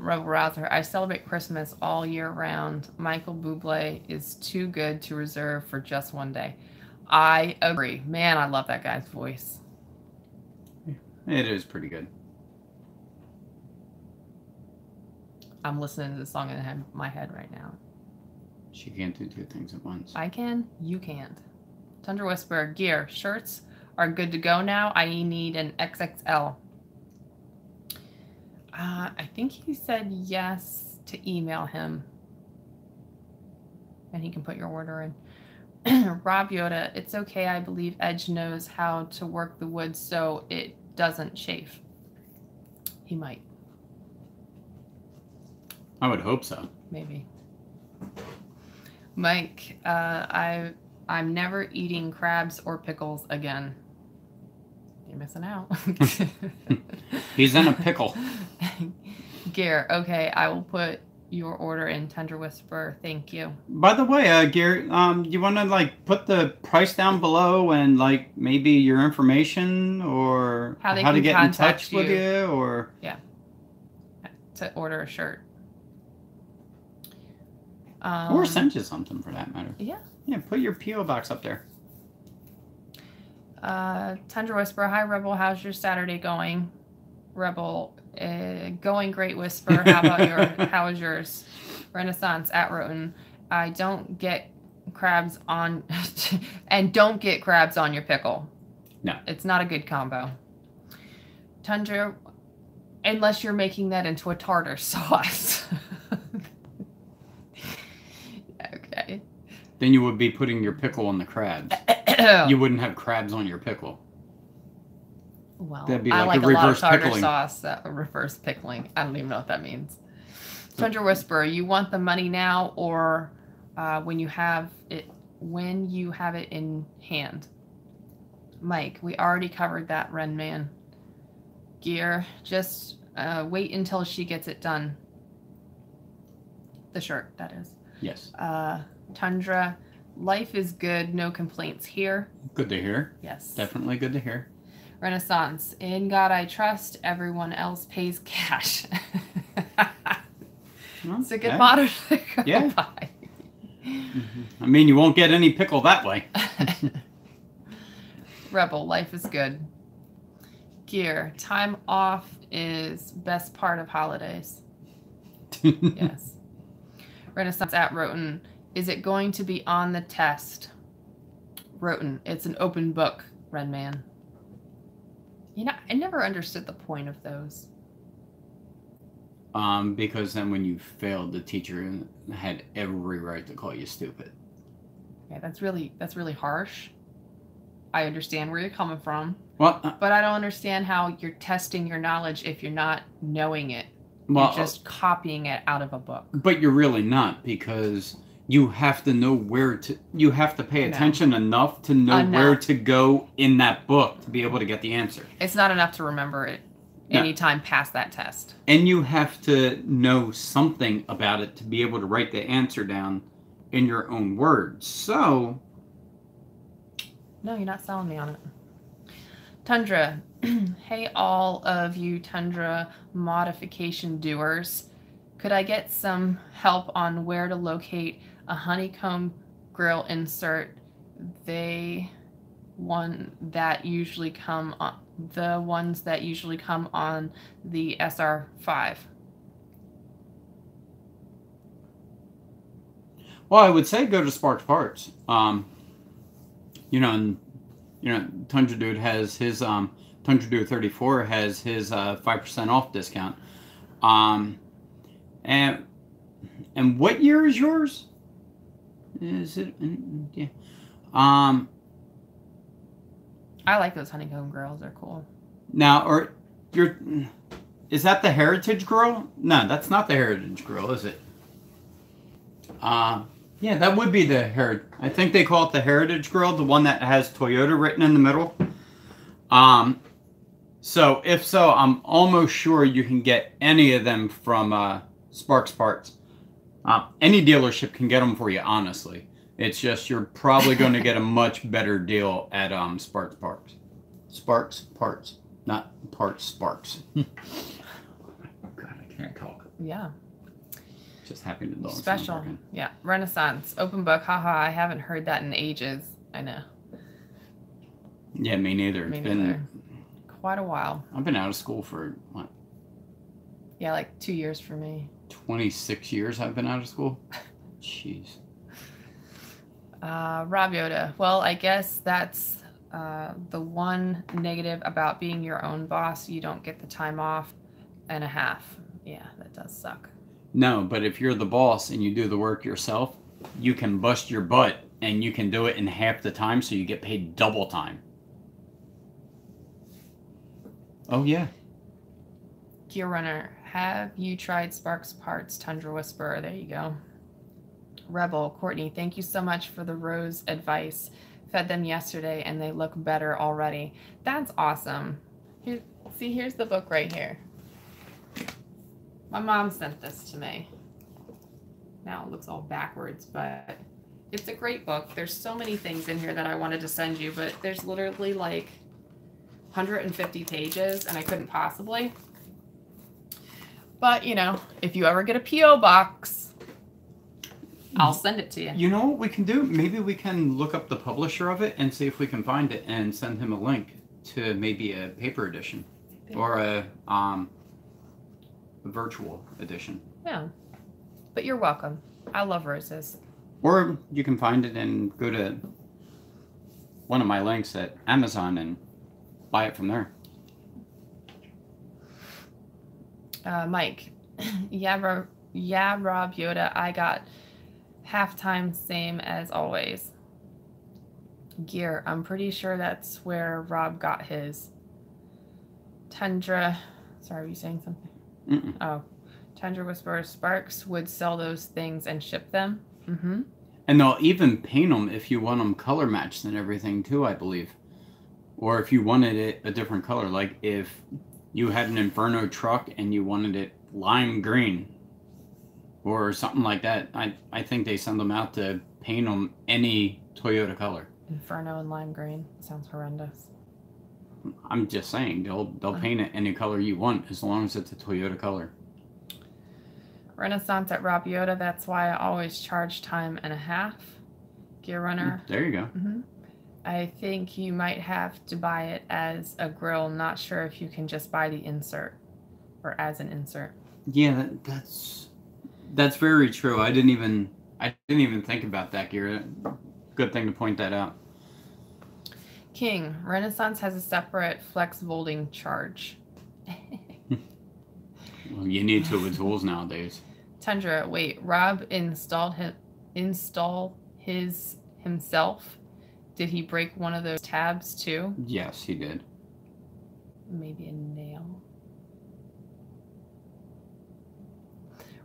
Rebel Rouser. I celebrate Christmas all year round. Michael Bublé is too good to reserve for just one day. I agree. Man, I love that guy's voice. It is pretty good. I'm listening to the song in my head right now. She can't do two things at once. I can. You can't. Tundra Whisper. Gear. Shirts are good to go now. I need an XXL. I think he said yes to email him. And he can put your order in. Rob Yoda. It's okay. I believe Edge knows how to work the wood so it doesn't chafe. He might. I would hope so. Maybe. Mike, I'm never eating crabs or pickles again. You're missing out. He's in a pickle. Gear, okay, I will put your order in. Tundra Whisper, thank you. By the way, Gary, you want to like put the price down below and like maybe your information or how to get in touch with you or yeah, to order a shirt. Or send you something for that matter. Yeah. Yeah, put your P.O. box up there. Tundra Whisper, hi Rebel, how's your Saturday going? Rebel, going great Whisper, how is yours? Renaissance at Roten, I don't get crabs on, and don't get crabs on your pickle. No. It's not a good combo. Tundra, unless you're making that into a tartar sauce. Okay. Then you would be putting your pickle on the crabs. You wouldn't have crabs on your pickle. Well, that'd be I like like a a lot of reverse tartar pickling. sauce, reverse pickling. I don't even know what that means. Tundra Whisper, you want the money now or when you have it in hand? Mike, we already covered that, Ren Man. Gear, just wait until she gets it done. The shirt, that is. Yes. Tundra, life is good, no complaints here. Good to hear. Yes. Definitely good to hear. Renaissance, in God I trust, everyone else pays cash. Well, it's a good motto to go yeah. by. I mean, you won't get any pickle that way. Rebel, life is good. Gear, time off is best part of holidays. Yes. Renaissance at Roten, is it going to be on the test? Roten, it's an open book, Red Man. You know, I never understood the point of those. Because then when you failed, the teacher had every right to call you stupid. Yeah, that's really harsh. I understand where you're coming from. Well, but I don't understand how you're testing your knowledge if you're not knowing it. Well, you're just copying it out of a book. But you're really not, because you have to know you have to pay attention enough to know where to go in that book to be able to get the answer. It's not enough to remember it anytime past that test. And you have to know something about it to be able to write the answer down in your own words. So... No, you're not selling me on it. Tundra. Hey, all of you Tundra modification doers. Could I get some help on where to locate a honeycomb grill insert? The ones that usually come on the SR5. Well, I would say go to Sparks Parts. Tundra Dude has his Tundra Dude 34 has his 5% off discount. And what year is yours? Is it? Yeah. I like those honeycomb grills. They're cool. Now, is that the Heritage Grill? No, that's not the Heritage Grill, is it? Yeah, that would be the Heritage. I think they call it the Heritage Grill, the one that has Toyota written in the middle. So, if so, I'm almost sure you can get any of them from Sparks Parts. Any dealership can get them for you, honestly. It's just you're probably going to get a much better deal at Sparks Parts. Sparks Parts, not Parts Sparks. God, I can't talk. Yeah. Just happy to know. Special. Yeah. Renaissance. Open book. Haha. I haven't heard that in ages. I know. Yeah, me neither. Me It's neither. been Quite a while. I've been out of school for what? Yeah, like 2 years for me. 26 years I've been out of school. Jeez. Rob Yoda. Well, I guess that's the one negative about being your own boss. You don't get the time off and a half. Yeah, that does suck. No, but if you're the boss and you do the work yourself, you can bust your butt and you can do it in half the time, so you get paid double time. Oh, yeah. Gear Runner. Have you tried Sparks Parts? Tundra Whisperer. There you go. Rebel. Courtney, thank you so much for the rose advice. Fed them yesterday and they look better already. That's awesome. Here, see, here's the book right here. My mom sent this to me. Now it looks all backwards, but it's a great book. There's so many things in here that I wanted to send you, but there's literally like 150 pages and I couldn't possibly. But, you know, if you ever get a P.O. box, I'll send it to you. You know what we can do? Maybe we can look up the publisher of it and see if we can find it and send him a link to maybe a paper edition or a virtual edition. Yeah. But you're welcome. I love roses. Or you can find it and go to one of my links at Amazon and buy it from there. Mike. Yeah, Rob Yoda. I got halftime, same as always. Gear. I'm pretty sure that's where Rob got his. Tundra. Sorry, were you saying something? Mm-mm. Oh. Tundra Whisperer. Sparks would sell those things and ship them. Mm-hmm. And they'll even paint them if you want them color matched and everything too, I believe. Or if you wanted it a different color, like if you had an Inferno truck and you wanted it lime green or something like that, I think they send them out to paint them any Toyota color. Inferno and lime green. Sounds horrendous. I'm just saying, they'll paint it any color you want as long as it's a Toyota color. Renaissance at Rob Yoda. That's why I always charge time and a half. Gear Runner. There you go. Mm-hmm. I think you might have to buy it as a grill. Not sure if you can just buy the insert or as an insert. Yeah, that's very true. I didn't even think about that, Gear. Good thing to point that out. King. Renaissance has a separate flex molding charge. Well, you need to with tools nowadays. Tundra. Wait, Rob install his himself. Did he break one of those tabs too? Yes, he did. Maybe a nail.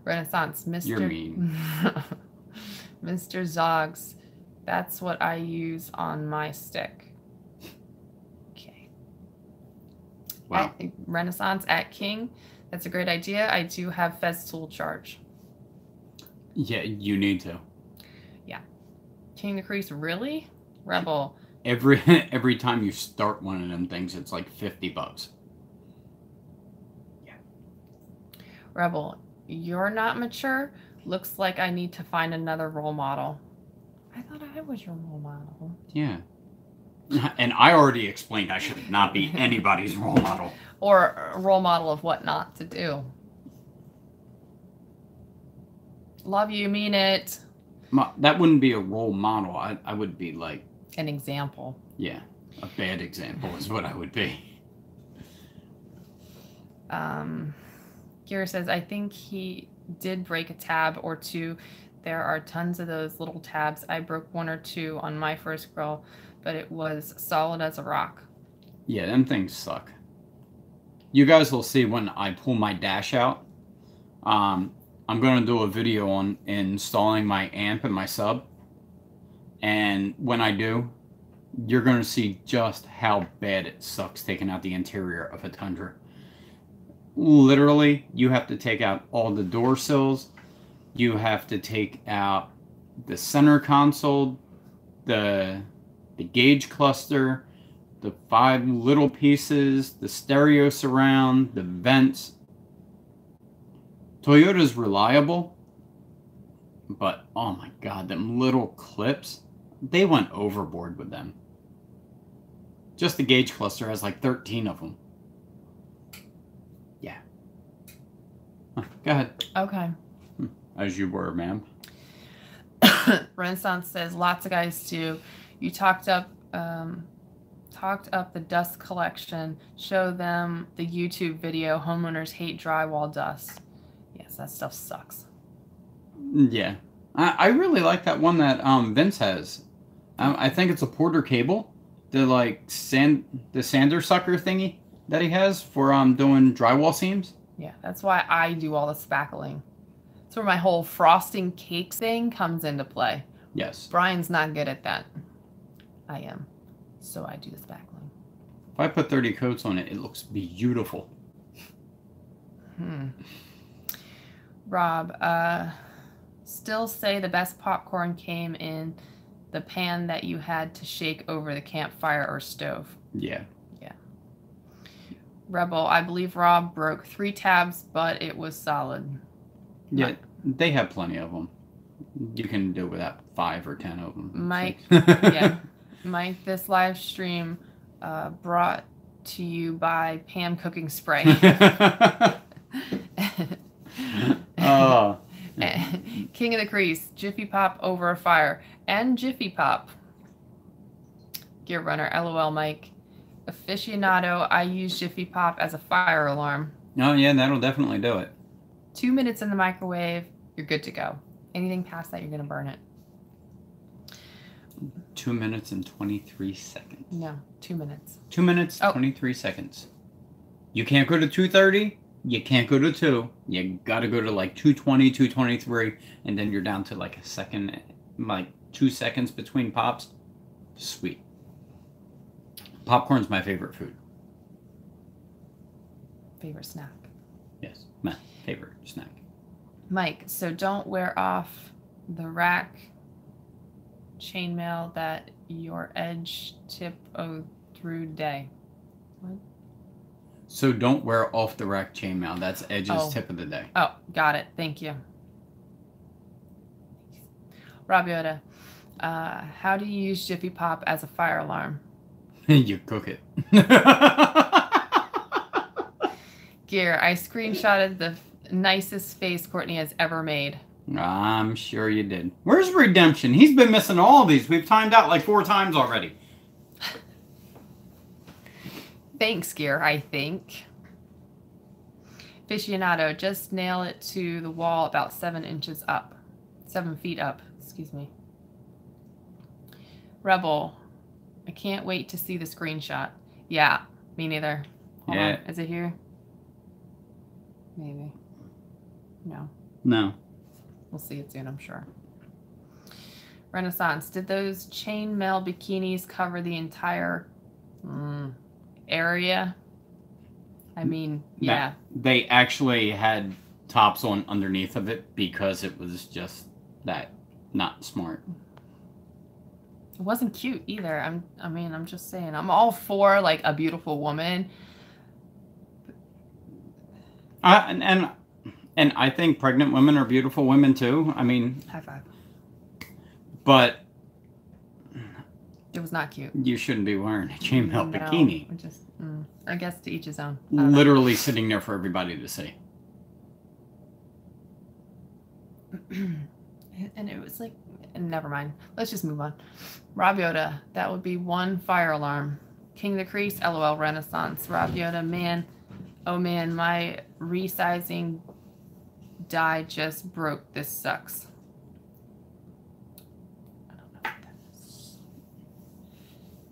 Renaissance. Mr. You're mean. Mr. Zogs. That's what I use on my stick. Okay. Wow. Renaissance at King. That's a great idea. I do have Fez tool charge. Yeah, you need to. Yeah. King the Crease. Really? Rebel. Every time you start one of them things, it's like $50. Yeah. Rebel. You're not mature. Looks like I need to find another role model. I thought I was your role model. Yeah. And I already explained I should not be anybody's role model. Or a role model of what not to do. Love you, mean it. That wouldn't be a role model. I would be like... An example. Yeah. A bad example is what I would be. Kira says, I think he did break a tab or two. There are tons of those little tabs. I broke one or two on my first grill, but it was solid as a rock. Yeah, them things suck. You guys will see when I pull my dash out. I'm going to do a video on installing my amp and my sub. And when I do, you're going to see just how bad it sucks taking out the interior of a Tundra. Literally, you have to take out all the door sills. You have to take out the center console, the gauge cluster, the 5 little pieces, the stereo surround, the vents. Toyota's reliable, but oh my god, them little clips, they went overboard with them. Just the gauge cluster has like 13 of them. Yeah. Go ahead. Okay. As you were, ma'am. Renaissance says lots of guys do. You talked up the dust collection. Show them the YouTube video. Homeowners hate drywall dust. Yes, that stuff sucks. Yeah, I really like that one that Vince has. I think it's a Porter cable. The like the sander sucker thingy that he has for doing drywall seams. Yeah, that's why I do all the spackling. That's where my whole frosting cakes thing comes into play. Yes. Brian's not good at that. I am. So I do the spackling. If I put 30 coats on it, it looks beautiful. Rob, still say the best popcorn came in the pan that you had to shake over the campfire or stove. Yeah. Yeah. Rebel, I believe Rob broke 3 tabs, but it was solid. Yeah, they have plenty of them. You can do without 5 or 10 of them. Mike, yeah. Mike, this live stream brought to you by Pam Cooking Spray. Oh. King of the Crease, Jiffy Pop over a fire, and Jiffy Pop. Gear Runner, LOL, Mike. Aficionado, I use Jiffy Pop as a fire alarm. Oh, yeah, that'll definitely do it. 2 minutes in the microwave, you're good to go. Anything past that, you're going to burn it. 2 minutes and 23 seconds. No, 2 minutes. 2 minutes, 23 seconds. You can't go to 2:30. You can't go to 2. You got to go to like 2:20, 2:23, and then you're down to like a second, like 2 seconds between pops. Sweet. Popcorn's my favorite food. Favorite snack. Yes, my favorite snack. Mike, so don't wear off the rack chainmail that your edge tip through day. What? So don't wear off the rack chainmail. That's Edge's tip of the day. Oh, got it. Thank you. Rob Yoda, how do you use Jiffy Pop as a fire alarm? You cook it. Gear, I screenshotted the nicest face Courtney has ever made. I'm sure you did. Where's Redemption? He's been missing all these. We've timed out like 4 times already. Thanks, Gear, I think. Aficionado, just nail it to the wall about 7 inches up. 7 feet up, excuse me. Rebel, I can't wait to see the screenshot. Yeah, me neither. Hold on. Is it here? Maybe. No. No. We'll see it soon, I'm sure. Renaissance, did those chainmail bikinis cover the entire area? I mean, yeah. They actually had tops on underneath of it because it was just that not smart. It wasn't cute either. I'm just saying. I'm all for like a beautiful woman. And I think pregnant women are beautiful women too. I mean, high five. But it was not cute. You shouldn't be wearing a chainmail bikini. I guess to each his own. Literally sitting there for everybody to see. And it was like, never mind. Let's just move on. Rob Yoda, that would be 1 fire alarm. King of the Crease, LOL Renaissance. Rob Yoda, man, oh man, my resizing die just broke. This sucks. I don't know what that is.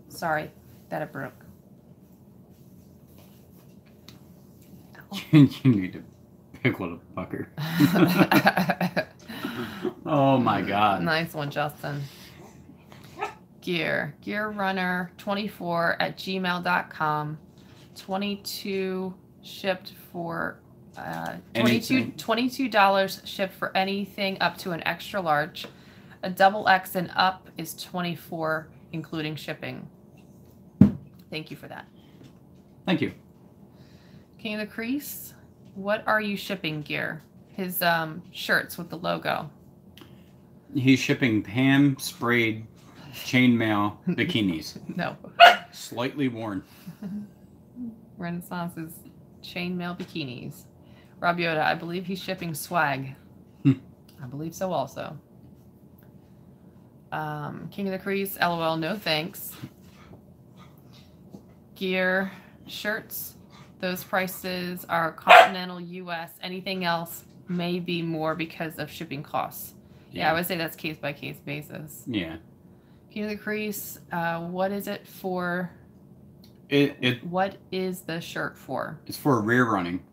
Sorry that it broke. You need to pickle the fucker. Oh my god. Nice one, Justin. Gear. Gearrunner24@gmail.com. 22 shipped for $22 shipped for anything up to an extra large. A double X and up is 24, including shipping. Thank you for that. Thank you. King of the Crease, what are you shipping, Gear? His shirts with the logo. He's shipping Pam sprayed chainmail bikinis. No. Slightly worn. Renaissance's chainmail bikinis. Rob Yoda, I believe he's shipping swag. I believe so also. King of the Crease, LOL, no thanks. Gear shirts. Those prices are continental US. Anything else may be more because of shipping costs. Yeah, I would say that's case by case basis. Yeah. King of the Crease, what is it for? What is the shirt for? It's for rear running.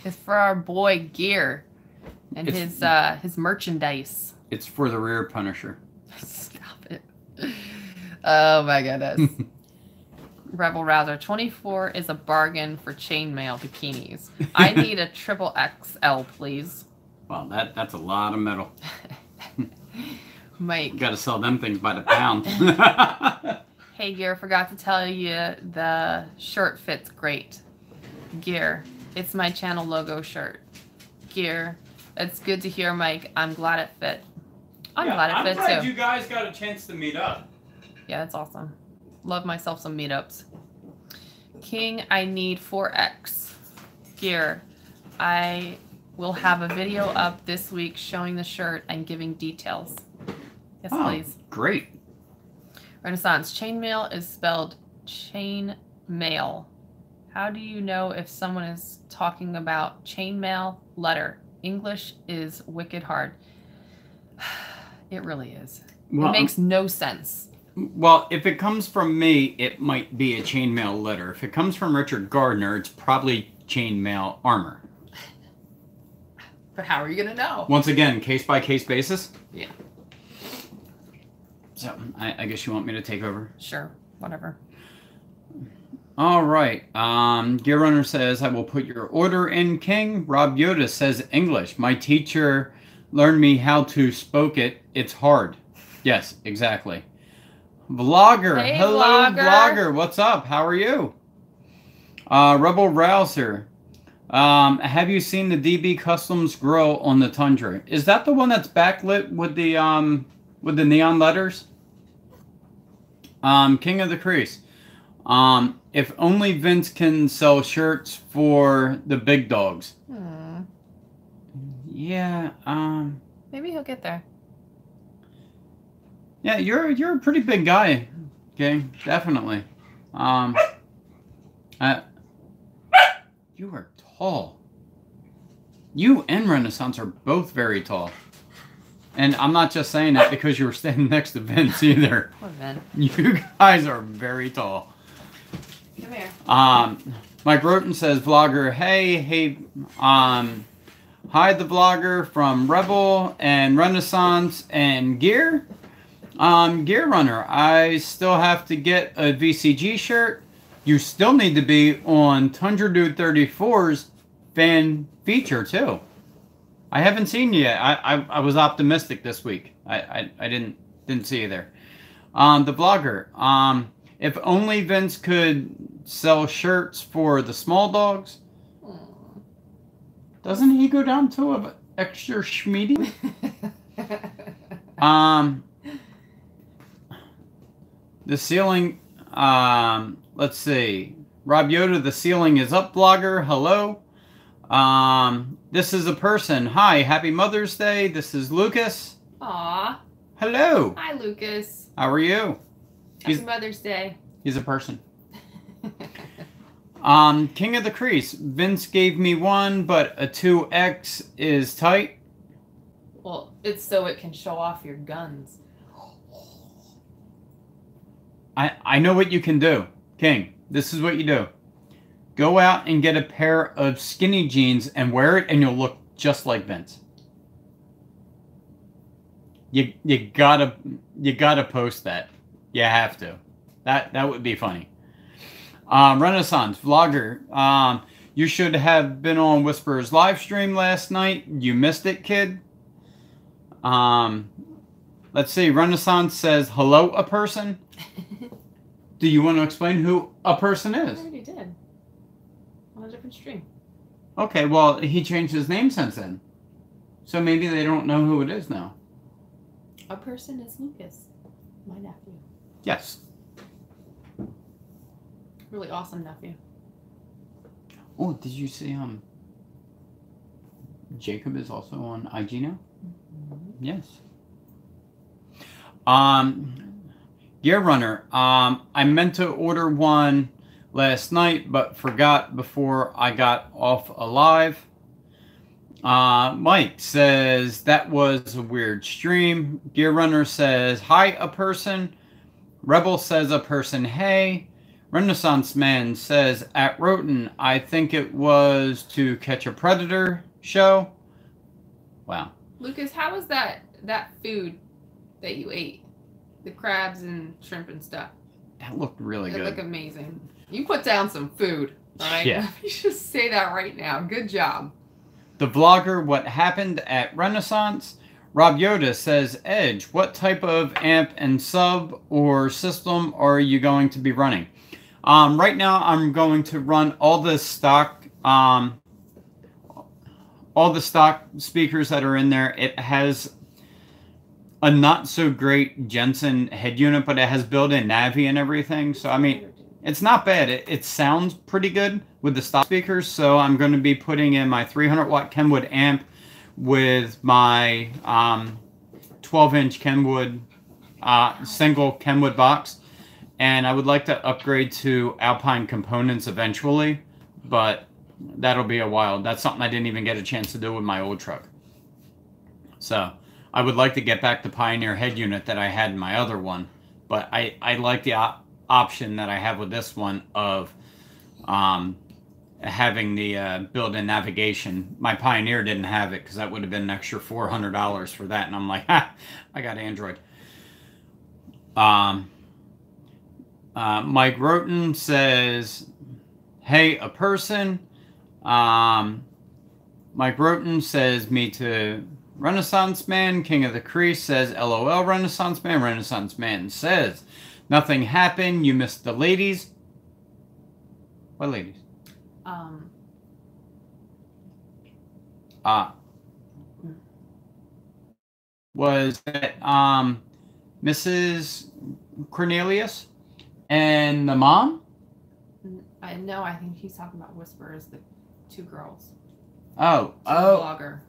It's for our boy Gear and his merchandise. It's for the rear Punisher. Stop it. Oh my goodness. Rebel Rouser, 24 is a bargain for chainmail bikinis. I need a triple XL, please. Well, that's a lot of metal. Mike. You gotta sell them things by the pound. Hey, Gear, forgot to tell you the shirt fits great. Gear, it's my channel logo shirt. Gear, it's good to hear, Mike. I'm glad it fit. I'm glad it fit too. I'm glad you guys got a chance to meet up. Yeah, that's awesome. Love myself some meetups. King, I need 4X. Gear, I will have a video up this week showing the shirt and giving details. Yes, please. Great. Renaissance, chainmail is spelled chainmail. How do you know if someone is talking about chainmail letter? English is wicked hard. It really is. Well, it makes no sense. Well, if it comes from me, it might be a chainmail letter. If it comes from Richard Gardner, it's probably chainmail armor. But how are you going to know? Once again, case-by-case basis? Yeah. So, I guess you want me to take over? Sure, whatever. All right. Gear Runner says, I will put your order in, King. Rob Yoda says English. My teacher learned me how to spoke it. It's hard. Yes, exactly. Vlogger. Hey, hello, Vlogger. What's up? How are you? Rebel Rouser. Have you seen the DB Customs grill on the Tundra? Is that the one that's backlit with the neon letters? King of the Crease. If only Vince can sell shirts for the big dogs. Yeah. Maybe he'll get there. Yeah, you're a pretty big guy, okay? Definitely. You are tall. You and Renaissance are both very tall. And I'm not just saying that because you were standing next to Vince either. Poor Vin. You guys are very tall. Come here. Mike Roten says, Vlogger, hey, hi the Vlogger from Rebel and Renaissance and Gear. Gear Runner, I still have to get a VCG shirt. You still need to be on Tundra Dude 34's fan feature too. I haven't seen you yet. I was optimistic this week. I didn't see you there. The Vlogger. If only Vince could sell shirts for the small dogs. Doesn't he go down to an extra schmeedy? The ceiling, let's see. Rob Yoda, the ceiling is up, Vlogger. Hello. This is a person. Hi, happy Mother's Day. This is Lucas. Aw. Hello. Hi, Lucas. How are you? Happy Mother's Day. He's a person. King of the Crease. Vince gave me one, but a 2X is tight. Well, it's so it can show off your guns. I know what you can do. King, this is what you do. Go out and get a pair of skinny jeans and wear it and you'll look just like Vince. You gotta post that. You have to. That would be funny. Renaissance vlogger. You should have been on Whisper's live stream last night. You missed it, kid. Let's see. Renaissance says, hello, a person. Do you want to explain who a person I is? already did. On a different stream. Okay, well, he changed his name since then. So maybe they don't know who it is now. A person is Lucas, my nephew. Yes. Really awesome nephew. Oh, did you see Jacob is also on IG now? Mm-hmm. Yes. Gear Runner. I meant to order one last night, but forgot before I got off alive. Mike says that was a weird stream. Gear Runner says hi, a person. Rebel says a person, hey. Renaissance Man says at Roten, I think it was To Catch a Predator show. Wow. Lucas, how was that food that you ate? The crabs and shrimp and stuff. That looked really good. It looked amazing. You put down some food, right? Yeah. You should say that right now. Good job. The vlogger, what happened at Renaissance? Rob Yoda says, Edge, what type of amp and sub or system are you going to be running? Right now, I'm going to run all the stock speakers that are in there. It has a not so great Jensen head unit, but it has built-in Navi and everything. So I mean, it's not bad. It sounds pretty good with the stock speakers. So I'm going to be putting in my 300 watt Kenwood amp with my 12-inch Kenwood single Kenwood box. And I would like to upgrade to Alpine components eventually, but that'll be a while. That's something I didn't even get a chance to do with my old truck. So I would like to get back the Pioneer head unit that I had in my other one, but I like the option that I have with this one of having the built-in navigation. My Pioneer didn't have it because that would have been an extra $400 for that, and I'm like, ha, I got Android. Mike Roten says, hey, a person. Mike Roten says, me to Renaissance Man. King of the Crease says, LOL, Renaissance Man. Renaissance Man says, nothing happened. You missed the ladies. What ladies? Was that Mrs. Cornelius and the mom? No, I think he's talking about Whisper as the two girls. Oh, Vlogger.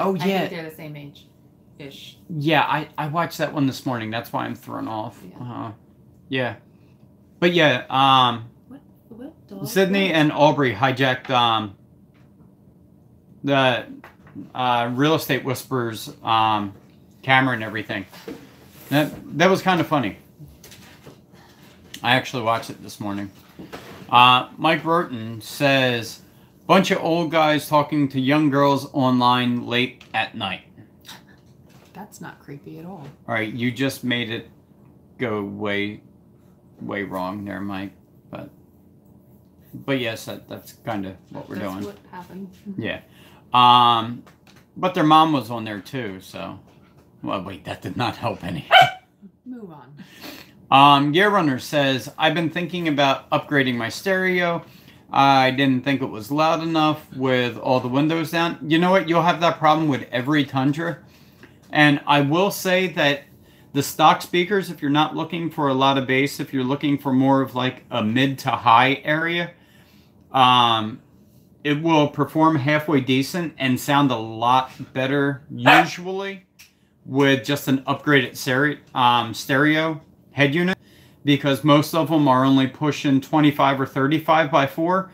Oh, I yeah. think they're the same age-ish. Yeah, I watched that one this morning. That's why I'm thrown off. Yeah. Yeah. But yeah, What dog? Sydney and Aubrey hijacked the Real Estate Whispers camera and everything. That was kind of funny. I actually watched it this morning. Mike Roten says, bunch of old guys talking to young girls online late at night. That's not creepy at all. All right, you just made it go way wrong there, Mike. But yes, that's kind of what we're doing. That's what happened. Yeah. But their mom was on there too, so. Well, wait, that did not help any. Move on. Gear Runner says, I've been thinking about upgrading my stereo. I didn't think it was loud enough with all the windows down. You know what? You'll have that problem with every Tundra. And I will say that the stock speakers, if you're not looking for a lot of bass, if you're looking for more of like a mid to high area, it will perform halfway decent and sound a lot better usually with just an upgraded stereo head unit, because most of them are only pushing 25 or 35 by 4.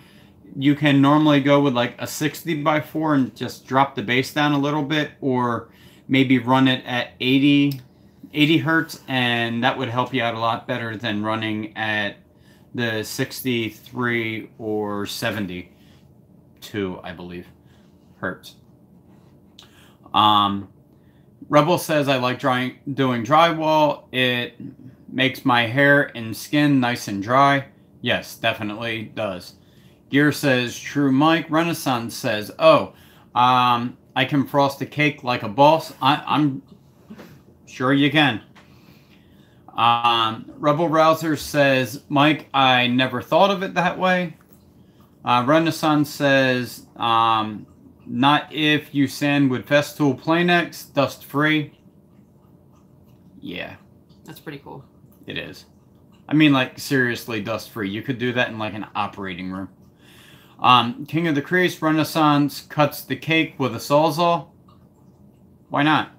You can normally go with like a 60 by 4 and just drop the bass down a little bit, or maybe run it at 80 hertz, and that would help you out a lot better than running at the 63 or 72, I believe, hertz. Rebel says, I like doing drywall. It makes my hair and skin nice and dry. Yes, definitely does. Gear says, true Mike. Renaissance says, oh, I can frost a cake like a boss. I'm sure you can. Rebel Rouser says, Mike, I never thought of it that way. Renaissance says, not if you sand with Festool Planex, dust free. Yeah. That's pretty cool. It is. I mean, like, seriously, dust free. You could do that in, like, an operating room. King of the Crease, Renaissance cuts the cake with a Sawzall. Why not?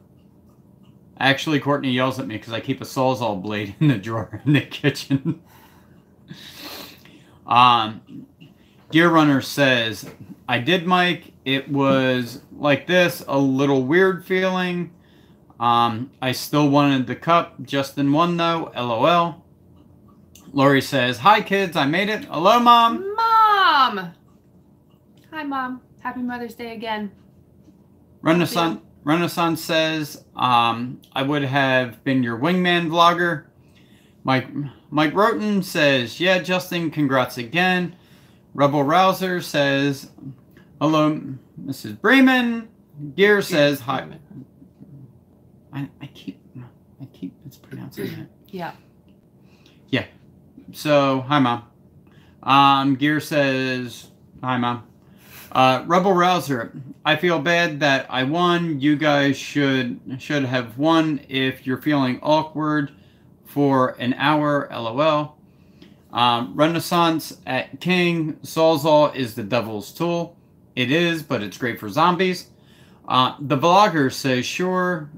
Actually, Courtney yells at me because I keep a Sawzall blade in the drawer in the kitchen. Gear Runner says, I did, Mike. It was like this, a little weird feeling. I still wanted the cup. Justin won, though. LOL. Lori says, hi, kids. I made it. Hello, Mom. Mom! Hi, Mom. Happy Mother's Day again. Renaissance says, I would have been your wingman vlogger. Mike Roten says, yeah, Justin, congrats again. Rebel Rouser says, hello, Mrs. Bremen. Gear says, hi. I keep mispronouncing it. Yeah. Yeah. So, hi, Mom. Gear says, hi, Mom. Rebel Rouser, I feel bad that I won. You guys should have won if you're feeling awkward for an hour. LOL. Renaissance at King. Sawzall is the devil's tool. It is, but it's great for zombies. The vlogger says, sure.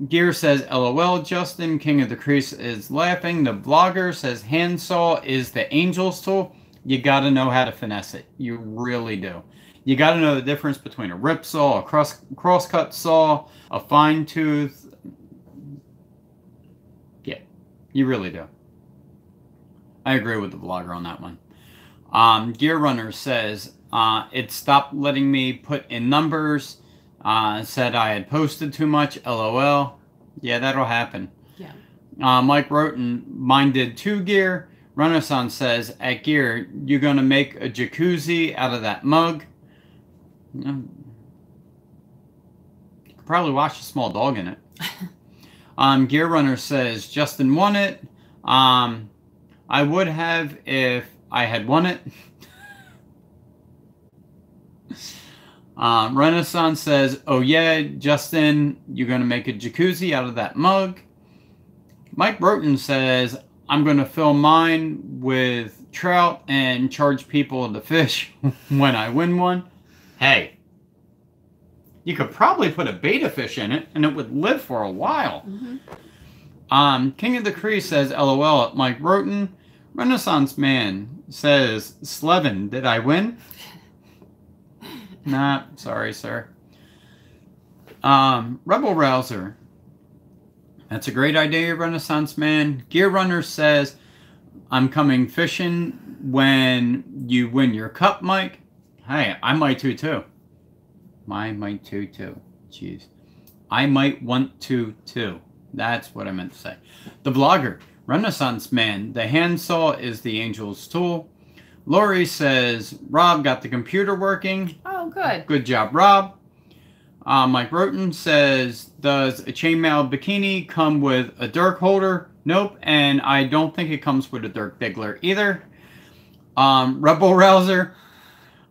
Gear says, LOL. Justin, King of the Crease, is laughing. The vlogger says, handsaw is the angel's tool. You gotta know how to finesse it. You really do. You gotta know the difference between a rip saw, a crosscut saw, a fine tooth. Yeah, you really do. I agree with the vlogger on that one. Gear Runner says, it stopped letting me put in numbers. Said I had posted too much. LOL. Yeah, that'll happen. Yeah. Mike Roten, mine did too, Gear. Renaissance says, at Gear, you gonna make a jacuzzi out of that mug? You could probably wash a small dog in it. Gear Runner says, Justin won it. I would have if I had won it. Renaissance says, oh yeah, Justin, you're going to make a jacuzzi out of that mug. Mike Roten says, I'm going to fill mine with trout and charge people to fish when I win one. Hey, you could probably put a betta fish in it and it would live for a while. Mm-hmm. King of the Crease says, LOL at Mike Roten. Renaissance Man says, Slevin, did I win? Nah, sorry, sir. Rebel Rouser. That's a great idea, Renaissance Man. Gear Runner says, I'm coming fishing when you win your cup, Mike. Hey, I might too. I might too. Jeez. I might want to too. That's what I meant to say. The vlogger, Renaissance Man. The handsaw is the angel's tool. Lori says, Rob got the computer working. Oh, good. Good job, Rob. Mike Roten says, does a chainmail bikini come with a dirk holder? Nope, and I don't think it comes with a dirk diggler either. Rebel Rouser,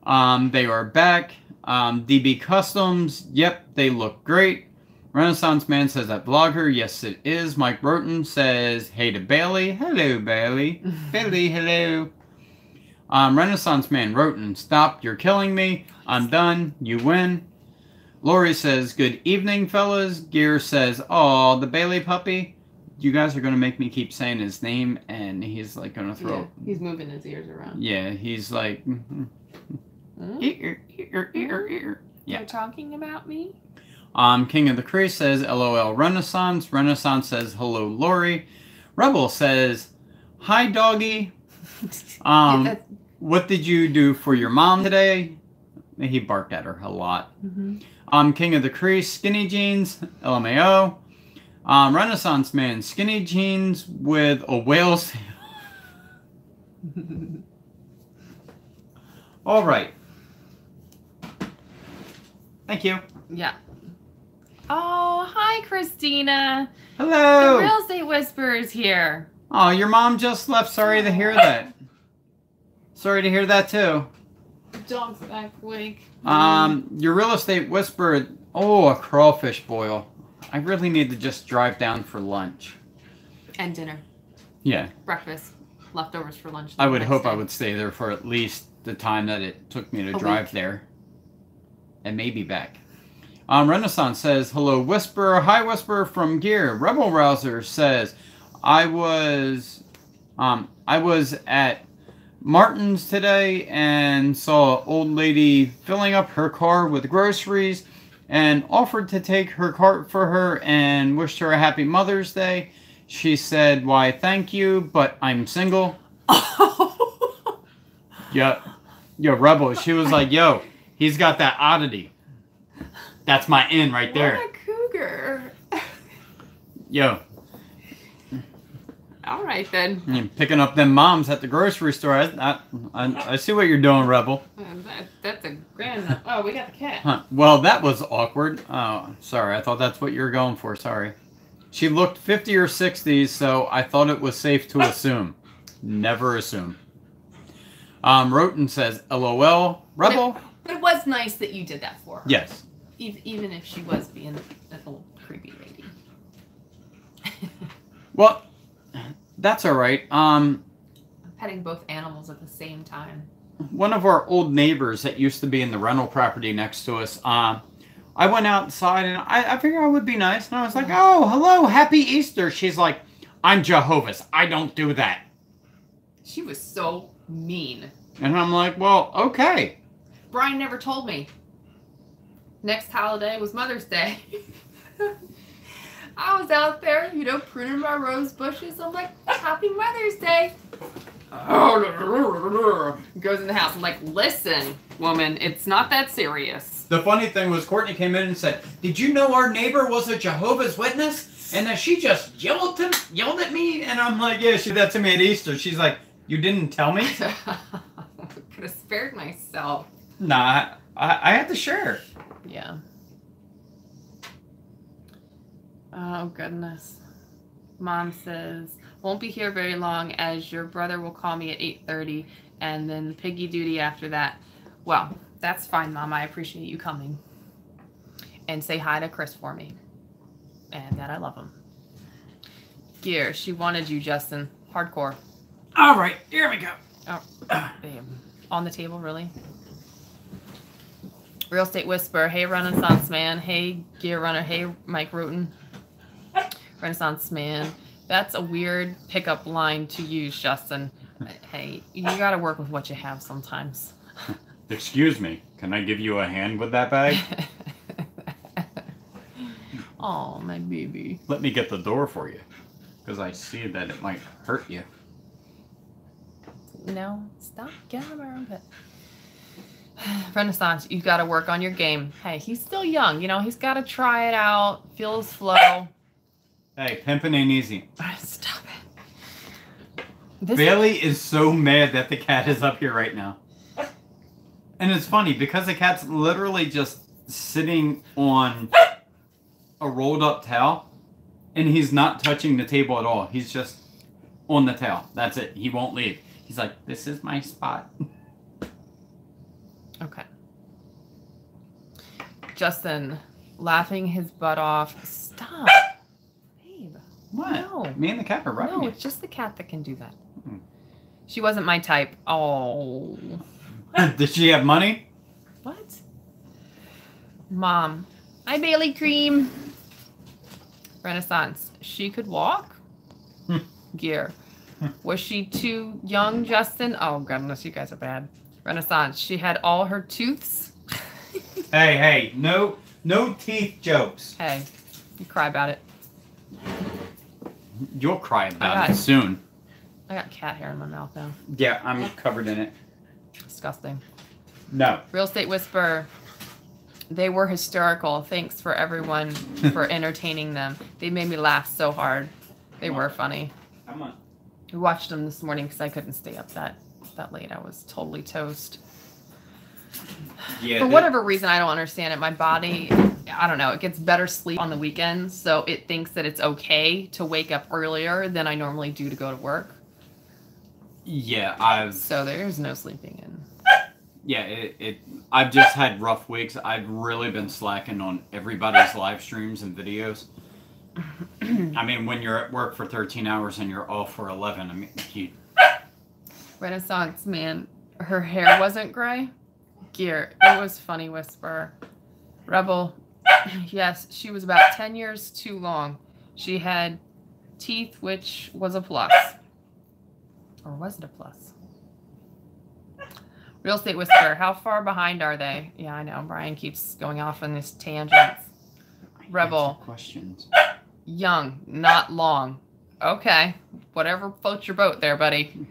they are back. DB Customs, yep, they look great. Renaissance Man says that vlogger, yes it is. Mike Roten says, hey to Bailey. Hello, Bailey. Bailey, hello. Renaissance Man Roten, stop, you're killing me. I'm done, you win. Lori says, good evening, fellas. Gear says, oh, the Bailey puppy. You guys are going to make me keep saying his name, and he's like going to throw... Yeah, he's moving his ears around. Yeah, he's like... Ear. Yeah. You're talking about me? King of the Crease says, LOL Renaissance. Renaissance says, hello, Lori. Rebel says, hi, doggy. What did you do for your mom today? He barked at her a lot. Mm-hmm. King of the Crease, skinny jeans, LMAO. Renaissance Man, skinny jeans with a whale sail. All right. Thank you. Yeah. Oh, hi, Christina. Hello. The Real Estate Whisperer's here. Oh, your mom just left. Sorry to hear that. Sorry to hear that too. Dog's back awake. Your Real Estate Whisperer. Oh, a crawfish boil. I really need to just drive down for lunch. And dinner. Yeah. Breakfast. Leftovers for lunch. I would hope I would stay there for at least the time that it took me to drive there. And maybe back. Renaissance says, hello, Whisperer. Hi, Whisperer from Gear. Rebel Rouser says, I was at Martin's today and saw an old lady filling up her car with groceries and offered to take her cart for her and wished her a happy Mother's Day. She said, why, thank you, but I'm single. Yeah, Rebel. She was like, yo, he's got that oddity. That's my in right there. What a cougar. Yo. All right, then. You're picking up them moms at the grocery store. I see what you're doing, Rebel. That's a grand... Oh, we got the cat. Huh. Well, that was awkward. Oh, sorry. I thought that's what you were going for. Sorry. She looked 50 or 60, so I thought it was safe to assume. Never assume. Roten says, LOL. Rebel? But it was nice that you did that for her. Yes. Even if she was being a little creepy lady. Well, that's all right. Petting both animals at the same time. One of our old neighbors that used to be in the rental property next to us, I went outside and I figured I would be nice. And I was like, oh, hello, happy Easter. She's like, I'm Jehovah's. I don't do that. She was so mean. And I'm like, well, okay. Brian never told me. Next holiday was Mother's Day. I was out there, pruning my rose bushes. I'm like, happy Mother's Day. Goes in the house. I'm like, listen, woman, it's not that serious. The funny thing was Courtney came in and said, did you know our neighbor was a Jehovah's Witness? And then she just yelled at me. And I'm like, yeah, she did that to me at Easter. She's like, you didn't tell me? Could have spared myself. Nah, I had to share. Yeah. Oh, goodness. Mom says, won't be here very long as your brother will call me at 8:30 and then piggy duty after that. Well, that's fine, Mom. I appreciate you coming. And say hi to Chris for me. And that I love him. Gear, she wanted you, Justin. Hardcore. All right, here we go. Oh, babe. On the table, really? Real Estate Whisperer. Hey, Renaissance Man. Hey, Gear Runner. Hey, Mike Roten. Renaissance Man. That's a weird pickup line to use, Justin. Hey, you gotta work with what you have sometimes. Excuse me. Can I give you a hand with that bag? Oh, my baby. Let me get the door for you. Because I see that it might hurt you. No, stop. Get out of my armpit. Renaissance, you got to work on your game. Hey, he's still young. He's got to try it out. Feel his flow. Hey, pimping ain't easy. Stop it. Bailey is so mad that the cat is up here right now. And it's funny because the cat's literally just sitting on a rolled up towel and he's not touching the table at all. He's just on the towel. That's it. He won't leave. He's like, this is my spot. Okay. Justin, laughing his butt off. Stop. Babe. What? No. Me and the cat are right. No, it's just the cat that can do that. She wasn't my type. Oh. Did she have money? What? Mom. Hi, Bailey Cream. Renaissance. She could walk? Gear. Was she too young, Justin? Oh, goodness, you guys are bad. Renaissance. She had all her tooths. Hey, no teeth jokes. Hey, you cry about it. You'll cry about it soon. I got cat hair in my mouth now. Yeah, I'm covered in it. Disgusting. No. Real Estate Whisperer. They were hysterical. Thanks for everyone for entertaining them. They made me laugh so hard. They were funny. Come on. We watched them this morning because I couldn't stay up that late. I was totally toast. Yeah. For whatever reason, I don't understand it. My body, I don't know, it gets better sleep on the weekends, so it thinks that it's okay to wake up earlier than I normally do to go to work. Yeah, So there's no sleeping in. Yeah, I've just had rough weeks. I've really been slacking on everybody's live streams and videos. I mean, when you're at work for 13 hours and you're off for 11, I mean, Renaissance man, her hair wasn't gray. Gear, it was funny, Whisper. Rebel, yes, she was about 10 years too long. She had teeth, which was a plus. Or was it a plus? Real Estate Whisperer, how far behind are they? Yeah, I know. Brian keeps going off on this tangents. Rebel. Questions. Young, not long. Okay. Whatever floats your boat there, buddy.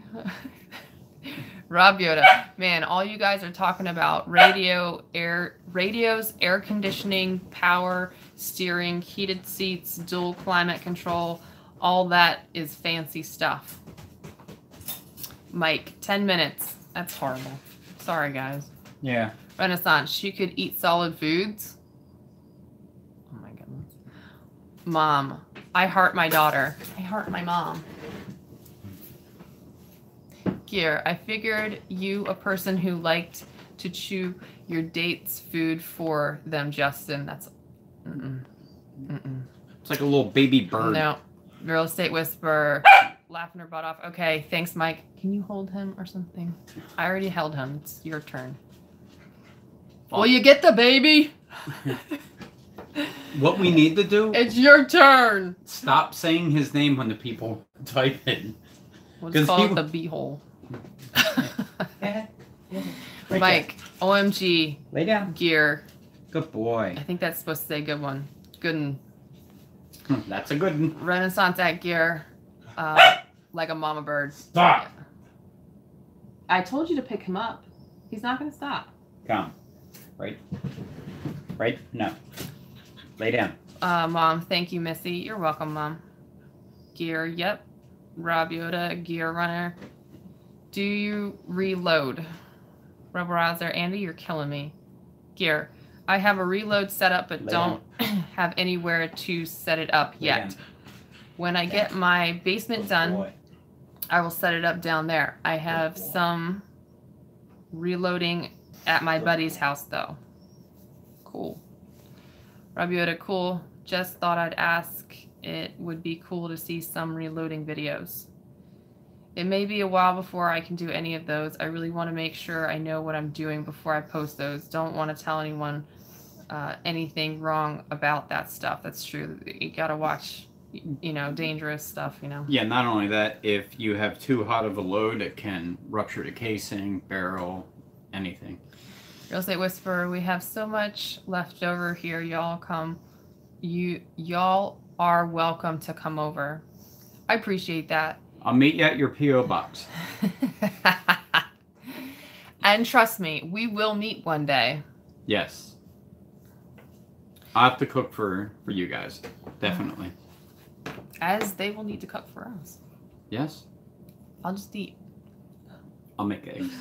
Rob Yoda. Man, all you guys are talking about radios, air conditioning, power, steering, heated seats, dual climate control. All that is fancy stuff. Mike, 10 minutes. That's horrible. Sorry, guys. Yeah. Renaissance, she could eat solid foods. Oh my goodness. Mom, I heart my daughter. I heart my mom. Gear, I figured you a person who liked to chew your date's food for them, Justin. That's It's like a little baby bird. No. Real Estate Whisperer. Laughing her butt off. Okay, thanks, Mike. Can you hold him or something? I already held him. It's your turn. Will you get the baby? What we need to do, It's your turn. stop saying his name when the people type in. Let's call it the beehole. Mike, OMG, Lay down. Gear. Good boy. I think that's supposed to say good one. Good one. That's a good one. Renaissance at Gear. Like a mama bird. Stop. Yeah. I told you to pick him up. He's not going to stop. Come. Right. Right? No. Lay down. Mom, thank you, Missy. You're welcome, Mom. Gear, yep. Rob Yoda, Gear Runner. Do you reload? Rebel Rouser, Andy, you're killing me. Gear, I have a reload set up, but don't have anywhere to set it up yet. When I get my basement done, I will set it up down there. I have some reloading at my buddy's house, though. Cool. Rob Yoda, cool. Just thought I'd ask. It would be cool to see some reloading videos. It may be a while before I can do any of those. I really want to make sure I know what I'm doing before I post those. Don't want to tell anyone anything wrong about that stuff. That's true. You gotta watch, you know, dangerous stuff, you know. Yeah, not only that, if you have too hot of a load, it can rupture the casing, barrel, anything. Real Estate Whisperer, we have so much left over here. Y'all come. Y'all are welcome to come over. I appreciate that. I'll meet you at your P.O. box. And trust me, we will meet one day. Yes. I'll have to cook for you guys. Definitely. As they will need to cook for us. Yes. I'll just eat. I'll make eggs.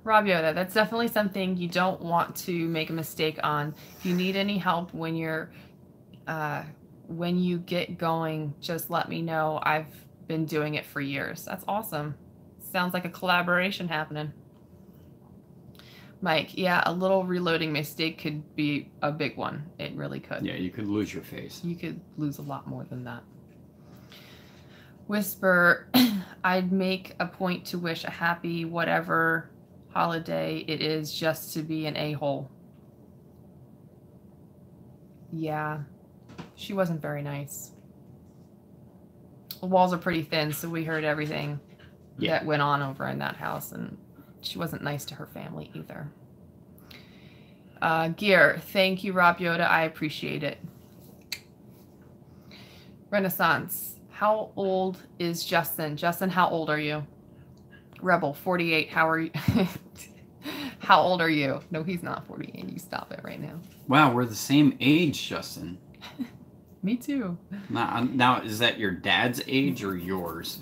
Rob Yoda, that's definitely something you don't want to make a mistake on. If you need any help when you're, when you get going, just let me know. I've been doing it for years. That's awesome. Sounds like a collaboration happening. Mike, yeah, a little reloading mistake could be a big one. It really could. Yeah, you could lose your face. You could lose a lot more than that. Whisper, I'd make a point to wish a happy whatever holiday it is just to be an a-hole. Yeah, she wasn't very nice. The walls are pretty thin, so we heard everything that went on over in that house, and she wasn't nice to her family either. Gear, thank you, Rob Yoda. I appreciate it. Renaissance, how old is Justin? Justin, how old are you? Rebel, 48. How are you? How old are you? No, he's not 48. You stop it right now. Wow, we're the same age, Justin. Me too. Now, is that your dad's age or yours?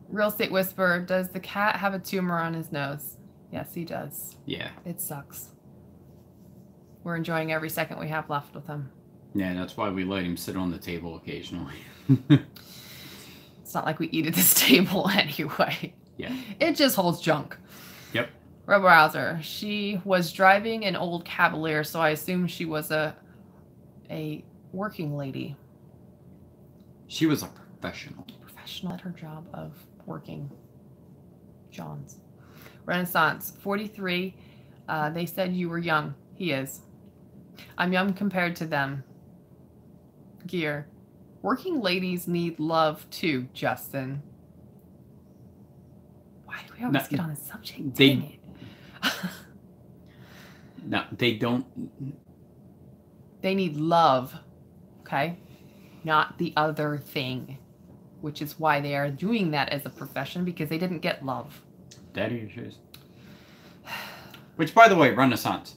Real Estate Whisperer, does the cat have a tumor on his nose? Yes, he does. Yeah. It sucks. We're enjoying every second we have left with him. Yeah, that's why we let him sit on the table occasionally. It's not like we eat at this table anyway. Yeah. It just holds junk. Yep. Rebel Rouser, she was driving an old Cavalier, so I assume she was a working lady. She was a professional. Professional at her job of working Johns. Renaissance, 43. They said you were young. He is. I'm young compared to them. Gear. Working ladies need love too, Justin. Why do we always get on this subject? Dang it. No, they don't. They need love, okay? Not the other thing, which is why they are doing that as a profession, because they didn't get love. Daddy issues. Which, by the way, Renaissance.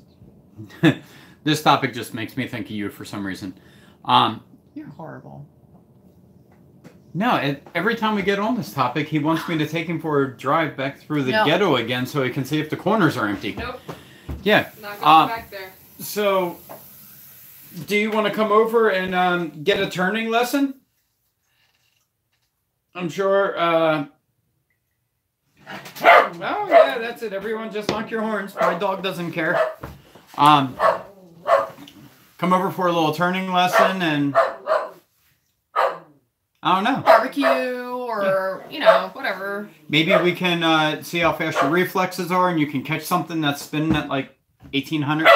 This topic just makes me think of you for some reason. You're horrible. No, every time we get on this topic, he wants me to take him for a drive back through the ghetto again so he can see if the corners are empty. Nope. Yeah. Not going back there. So, do you want to come over and get a turning lesson? I'm sure. Oh, yeah, that's it. Everyone just honk your horns. My dog doesn't care. Come over for a little turning lesson and... I don't know. Barbecue or, you know, whatever. Maybe we can see how fast your reflexes are and you can catch something that's spinning at like 1800.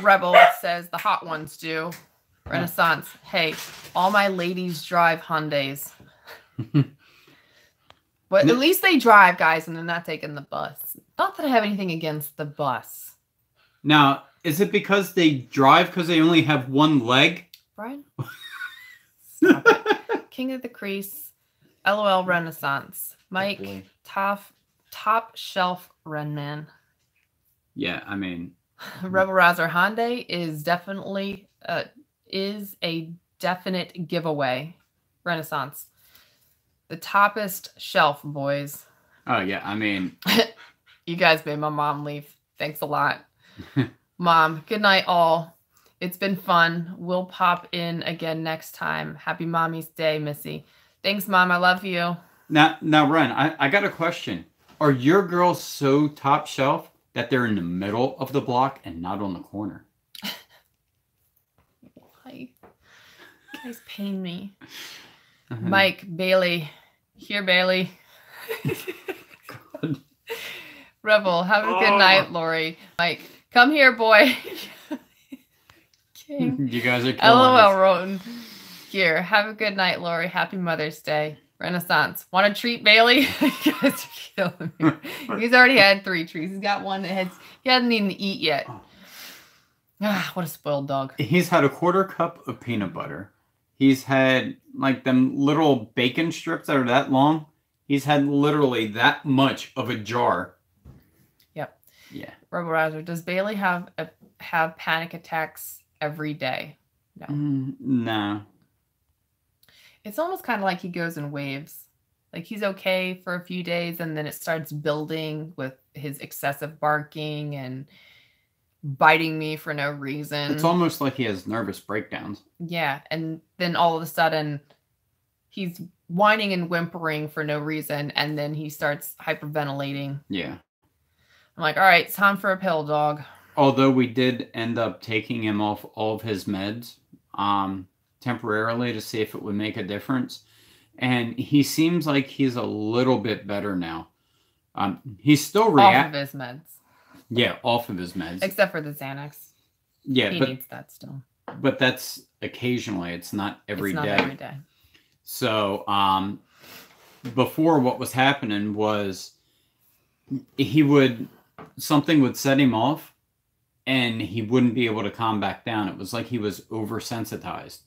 Rebel says the hot ones do. Renaissance. Hey, all my ladies drive Hyundais. But at least they drive, guys, and they're not taking the bus. Not that I have anything against the bus. Now, is it because they drive because they only have one leg? Brian? Stop it. King of the Crease. LOL Renaissance. Mike, top shelf Renman. Yeah, I mean... Rebel Rouser Hyundai is definitely is a definite giveaway. Renaissance. The toppest shelf, boys. Oh, yeah, I mean... You guys made my mom leave. Thanks a lot. Mom, good night all. It's been fun. We'll pop in again next time. Happy Mommy's Day, Missy. Thanks, Mom. I love you. Now, Ren, I got a question. Are your girls so top shelf that they're in the middle of the block and not on the corner? Why? You guys pain me. Mike, Bailey. Here, Bailey. Rebel, have a good night, Lori. Mike, come here, boy. King. You guys are killing LOL, Roten. Here, have a good night, Lori. Happy Mother's Day. Renaissance. Want a treat, Bailey? You guys are killing me. He's already had 3 treats. He's got one that he hasn't even eat yet. Ah, what a spoiled dog. He's had a 1/4 cup of peanut butter. He's had like them little bacon strips that are that long. He's had literally that much of a jar. Yep. Yeah. Rebel Rouser, does Bailey have panic attacks every day? No. No. It's almost kind of like he goes in waves. Like he's okay for a few days and then it starts building with his excessive barking and biting me for no reason. It's almost like he has nervous breakdowns. Yeah. And then all of a sudden he's whining and whimpering for no reason. And then he starts hyperventilating. Yeah. I'm like, all right, it's time for a pill, dog. Although we did end up taking him off all of his meds temporarily to see if it would make a difference. And he seems like he's a little bit better now. He's still off of his meds. Yeah, off of his meds. Except for the Xanax. Yeah, he needs that still. But that's occasionally. It's not every day. It's not every day. So before, what was happening was something would set him off and he wouldn't be able to calm back down. It was like he was oversensitized.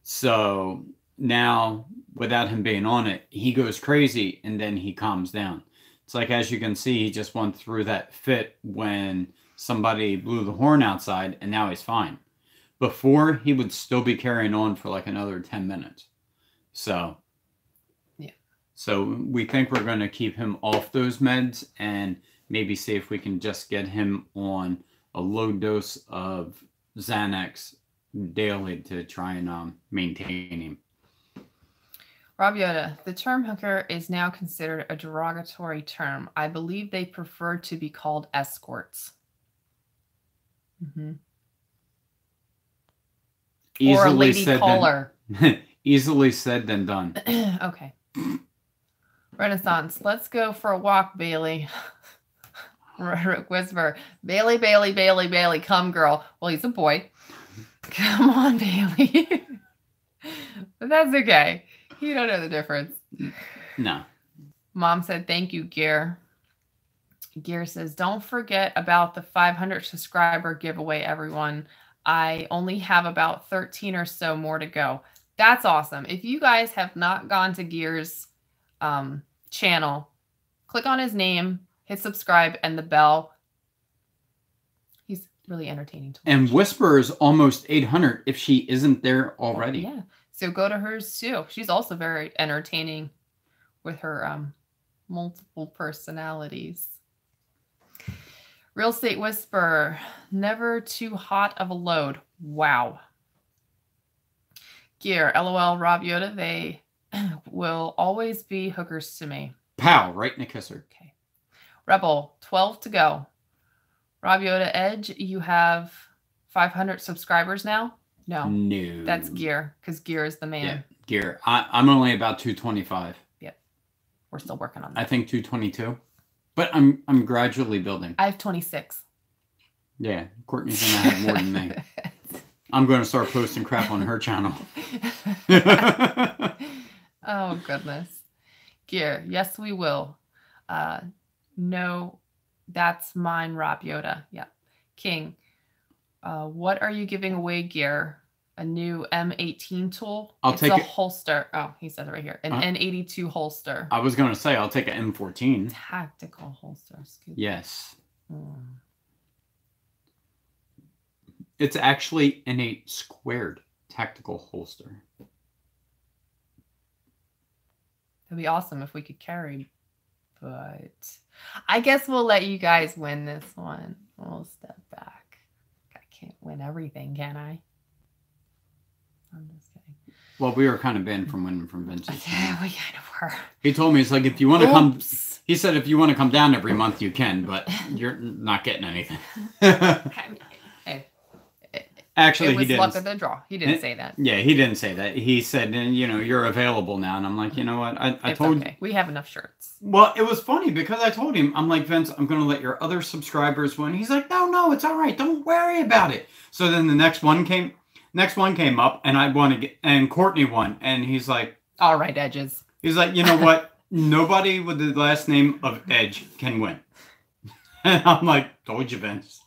So now, without him being on it, he goes crazy and then he calms down. It's like, as you can see, he just went through that fit when somebody blew the horn outside, and now he's fine. Before, he would still be carrying on for like another 10 minutes. So, yeah. So we think we're going to keep him off those meds and maybe see if we can just get him on a low dose of Xanax daily to try and maintain him. Rob Yoda, the term hooker is now considered a derogatory term. I believe they prefer to be called escorts. Mm-hmm. Or a lady caller. Easily said than done. Okay. Renaissance, let's go for a walk, Bailey. Rick Whisper, Bailey, Bailey, Bailey, Bailey, come girl. Well, he's a boy. Come on, Bailey. But that's okay. You don't know the difference. No. Mom said, thank you, Gear. Gear says, don't forget about the 500 subscriber giveaway, everyone. I only have about 13 or so more to go. That's awesome. If you guys have not gone to Gear's channel, click on his name, hit subscribe and the bell. He's really entertaining to watch. And Whisper is almost 800 if she isn't there already. Yeah. So go to hers too. She's also very entertaining with her multiple personalities. Real Estate Whisper, never too hot of a load. Wow. Gear, LOL, Rob Yoda, they will always be hookers to me. Pow, right in the kisser. Okay. Rebel, 12 to go. Rob Yoda, Edge, you have 500 subscribers now? No. No. That's Gear, because Gear is the man. Yeah, Gear. I'm only about 225. Yep. We're still working on that. I think 222. But I'm gradually building. I have 26. Yeah, Courtney's going to have more than me. I'm going to start posting crap on her channel. Oh, goodness. Gear, yes, we will. No, that's mine, Rob Yoda. Yeah. King, what are you giving away, Gear? A new M18 tool? It's a holster. Oh, he said it right here. An N82 holster. I was going to say, I'll take an M14. Tactical holster. Excuse me. Yes. It's actually an 8 squared tactical holster. It'd be awesome if we could carry, but I guess we'll let you guys win this one. We'll step back. I can't win everything, can I? I'm just kidding. Well, we were kind of banned from winning from Vince's. Yeah, we kind of were. He told me, it's like, if you want to come, he said, if you want to come down every month, you can, but you're not getting anything. Hey, actually, it was he didn't. Luck of the draw. He didn't say that. Yeah, he didn't say that. He said, you're available now. And I'm like, you know what? I told you. We have enough shirts. Well, it was funny because I told him, I'm like, Vince, I'm going to let your other subscribers win. He's like, no, it's all right. Don't worry about it. So then the next one came up, and I won again, and Courtney won. And he's like, all right, Edges. He's like, you know what? Nobody with the last name of Edge can win. And I'm like, told you, Vince.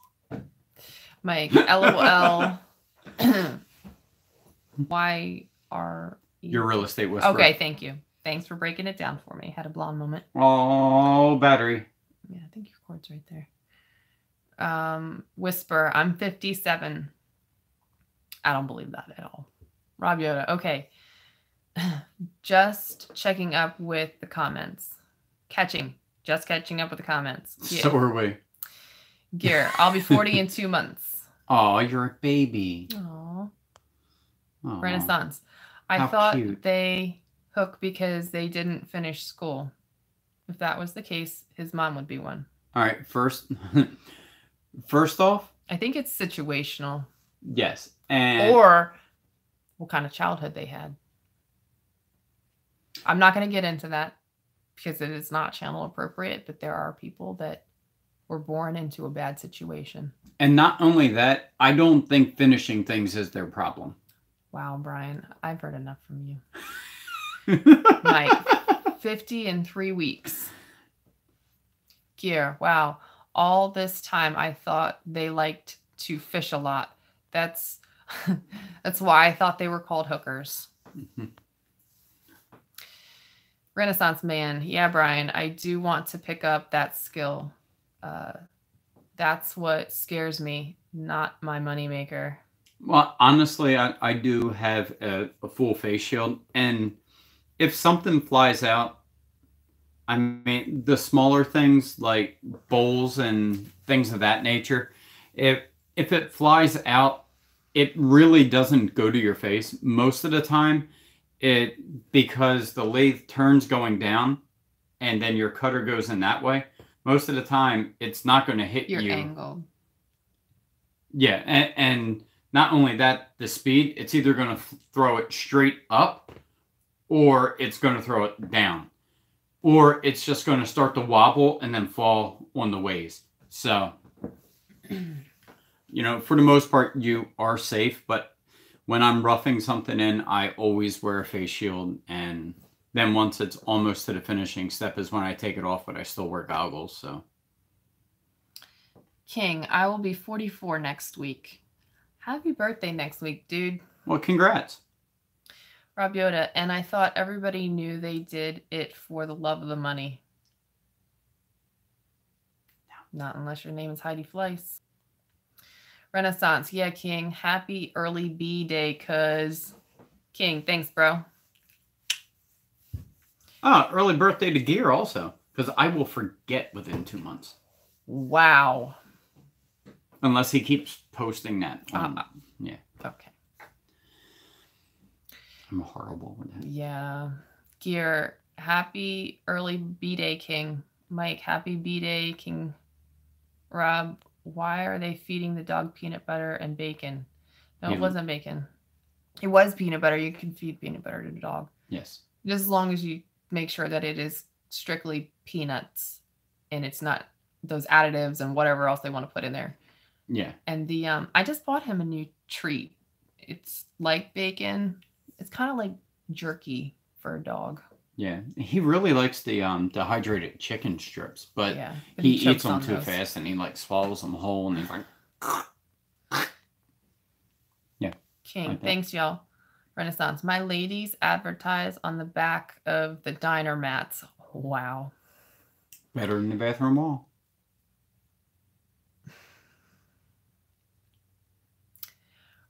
Mike, LOL. Why are you... Your Real Estate Whisperer. Okay, thank you. Thanks for breaking it down for me. Had a blonde moment. Oh, battery. Yeah, I think your cord's right there. Whisper, I'm 57. I don't believe that at all. Rob Yoda, okay. Just checking up with the comments. Just catching up with the comments. Yeah. So are we. Gear, I'll be 40 in 2 months. Oh, you're a baby. Aww. Aww. Renaissance. I thought they hook because they didn't finish school. If that was the case, his mom would be one. All right, first off, I think it's situational. Yes. And or what kind of childhood they had. I'm not going to get into that because it is not channel appropriate, but there are people that were born into a bad situation. And not only that, I don't think finishing things is their problem. Wow, Brian, I've heard enough from you. Mike, 50 in 3 weeks. Gear, wow. All this time I thought they liked to fish a lot. That's why I thought they were called hookers. Renaissance man. Yeah, Brian, I do want to pick up that skill. That's what scares me, not my moneymaker. Well, honestly, I do have a full face shield, and if something flies out, I mean, the smaller things like bowls and things of that nature, if if it flies out, it really doesn't go to your face most of the time. Because the lathe turns going down, and then your cutter goes in that way. Most of the time, it's not going to hit You're you. angled. Yeah, and not only that, the speed, it's either going to throw it straight up, or it's going to throw it down, or it's just going to start to wobble and then fall on the ways. So, for the most part, you are safe, but when I'm roughing something in, I always wear a face shield, and then once it's almost to the finishing step is when I take it off, but I still wear goggles, so. King, I will be 44 next week. Happy birthday next week, dude. Well, congrats. Rob Yoda, and I thought everybody knew they did it for the love of the money. Not unless your name is Heidi Fleiss. Renaissance. Yeah, King. Happy early B-Day, cuz. King, thanks, bro. Oh, early birthday to Gear also, because I will forget within 2 months. Wow. Unless he keeps posting that. Yeah. Okay. I'm horrible with that. Yeah. Gear. Happy early B-Day, King. Mike, happy B-Day, King. Rob, why are they feeding the dog peanut butter and bacon? No, it wasn't bacon. It was peanut butter. You can feed peanut butter to the dog. Yes. Just as long as you make sure that it is strictly peanuts and it's not those additives and whatever else they want to put in there. Yeah. And the I just bought him a new treat. It's like bacon. It's kind of like jerky for a dog. Yeah, he really likes the dehydrated chicken strips, but yeah, he eats them too fast, and he swallows them whole, and he's like, yeah. King, like thanks, y'all. Renaissance, my ladies advertise on the back of the diner mats. Wow. Better than the bathroom wall.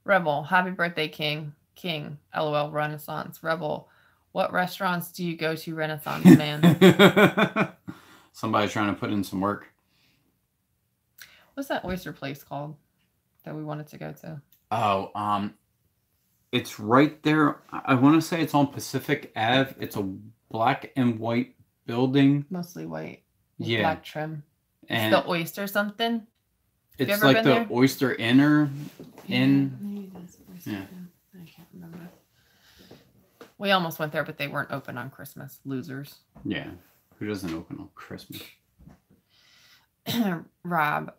Rebel, happy birthday, King. King, LOL, Renaissance. Rebel, what restaurants do you go to, Renaissance man? Somebody's trying to put in some work. What's that oyster place called that we wanted to go to? Oh, it's right there. I want to say it's on Pacific Ave. It's a black and white building. Mostly white. Yeah. Black trim. And it's the oyster something? It's like the there? Oyster Inn or Inn. Maybe that's Oyster Inn. I can't remember. We almost went there, but they weren't open on Christmas. Losers. Yeah. Who doesn't open on Christmas? Rob,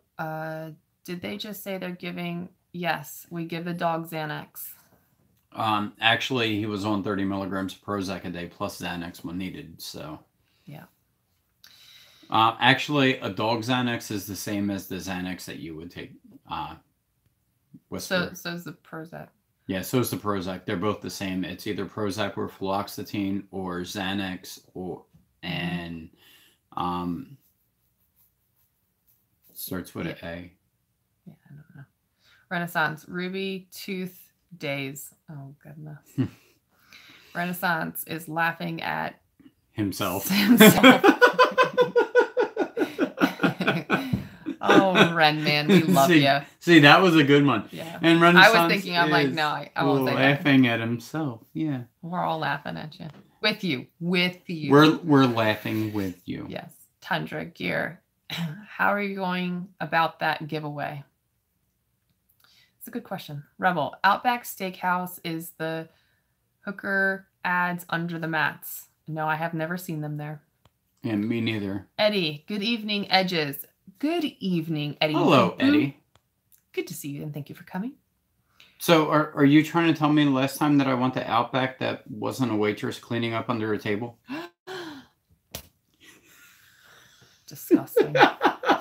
did they just say they're giving... Yes, we give the dog Xanax. Actually, he was on 30 milligrams of Prozac a day plus Xanax when needed, so... Yeah. Actually, a dog Xanax is the same as the Xanax that you would take. So is the Prozac. Yeah, so is the Prozac. They're both the same. It's either Prozac or fluoxetine or Xanax and starts with an A. Yeah, I don't know. Renaissance, Ruby Tooth Days. Oh, goodness. Renaissance is laughing at himself. Oh, Ren, man, we love you. See, that was a good one. Yeah. And Renaissance I was thinking, I'm like, no, I won't say that. Laughing at himself. Yeah. We're all laughing at you. With you. We're laughing with you. Yes. Tundra Gear. How are you going about that giveaway? It's a good question. Rebel, Outback Steakhouse is the hooker ads under the mats. No, I have never seen them there. Yeah, me neither. Eddie, good evening, Edges. Good evening, Eddie. Hello, Eddie. Good to see you, and thank you for coming. So, are you trying to tell me the last time that I went to Outback that wasn't a waitress cleaning up under a table? Disgusting.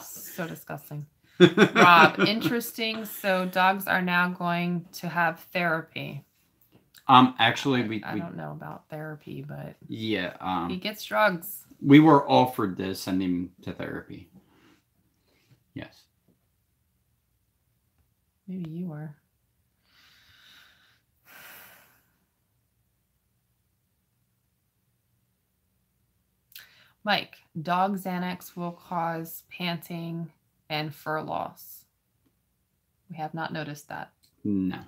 So disgusting. Rob, interesting. So dogs are now going to have therapy. Actually, I don't know about therapy, but yeah, he gets drugs. we were offered to send him to therapy. Yes. Maybe you were. Mike, dog Xanax will cause panting and fur loss. We have not noticed that. No.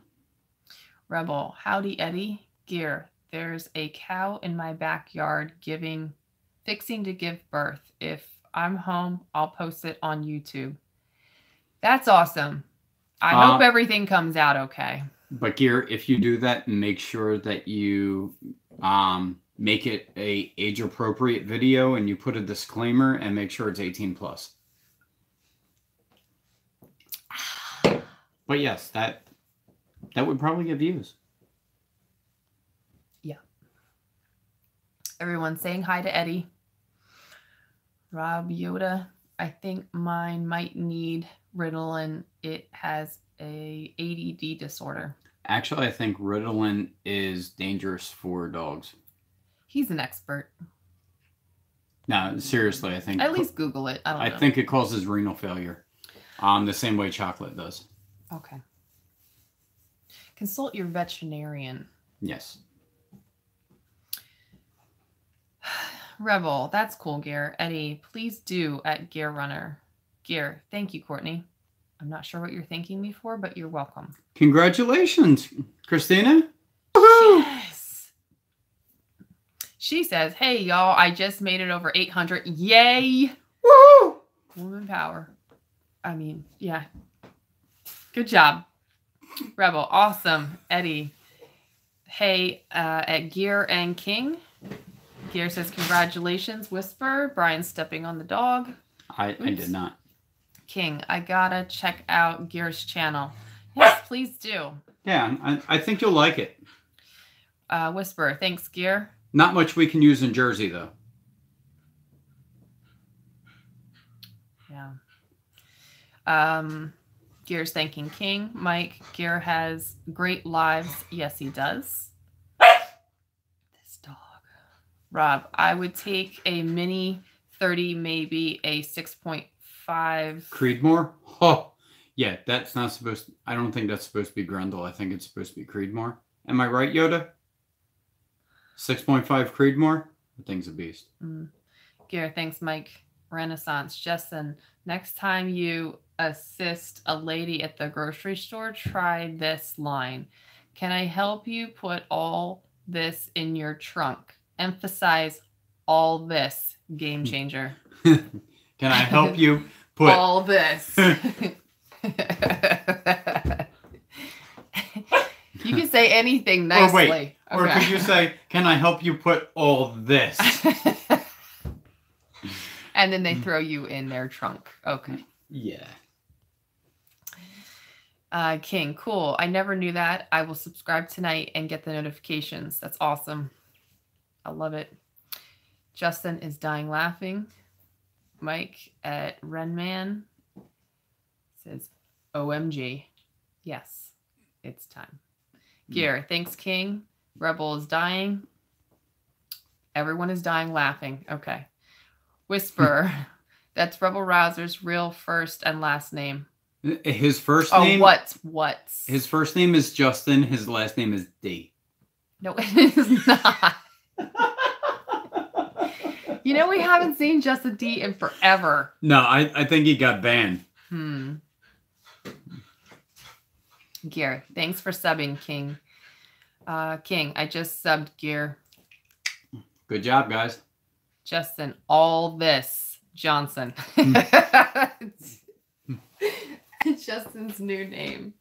Rebel, howdy Eddie. Gear, there's a cow in my backyard fixing to give birth. If I'm home, I'll post it on YouTube. That's awesome. I hope everything comes out okay. But Gear, if you do that, make sure that you make it a age appropriate video and you put a disclaimer and make sure it's 18 plus. But yes, that would probably get views. Yeah. Everyone's saying hi to Eddie. Rob Yoda, I think mine might need Ritalin. It has a ADD disorder. Actually, I think Ritalin is dangerous for dogs. He's an expert. No, seriously, I think... At least Google it. I think it causes renal failure. The same way chocolate does. Okay. Consult your veterinarian. Yes. Rebel, that's cool, Gear. Eddie, please do at Gear Runner. Gear, thank you, Courtney. I'm not sure what you're thanking me for, but you're welcome. Congratulations, Christina. Yes. She says, hey, y'all, I just made it over 800. Yay. Woo! Woman power. I mean, yeah. Good job. Rebel, awesome. Eddie, hey, at Gear and King. Gear says, congratulations, Whisper. Brian stepping on the dog. I did not. King, I gotta check out Gear's channel. Yes, please do. Yeah, I think you'll like it. Whisper, thanks, Gear. Not much we can use in Jersey, though. Yeah. Gear's thanking King. Mike, Gear has great lives. Yes, he does. This dog. Rob, I would take a mini 30, maybe a 6.5. Creedmoor? Oh, yeah, that's not supposed to... I don't think that's supposed to be Grundle. I think it's supposed to be Creedmoor. Am I right, Yoda? 6.5 Creedmoor? The thing's a beast. Gear, thanks, Mike. Renaissance. Justin, next time you assist a lady at the grocery store, try this line. Can I help you put all this in your trunk? Emphasize all this, game changer. Can I help you put all this? You can say anything nicely. Or wait, or could you say, can I help you put all this? And then they throw you in their trunk. Okay. Yeah. King, cool. I never knew that. I will subscribe tonight and get the notifications. That's awesome. I love it. Justin is dying laughing. Mike at Renman says, OMG. Yes, it's time. Gear, thanks, King. Rebel is dying. Everyone is dying laughing. Okay. Whisper, that's Rebel Rouser's real first and last name. His first name? What? His first name is Justin. His last name is D. No, it is not. You know, we haven't seen Justin D in forever. No, I think he got banned. Gear, thanks for subbing, King. King, I just subbed Gear. Good job, guys. Justin, all this Johnson. Justin's new name.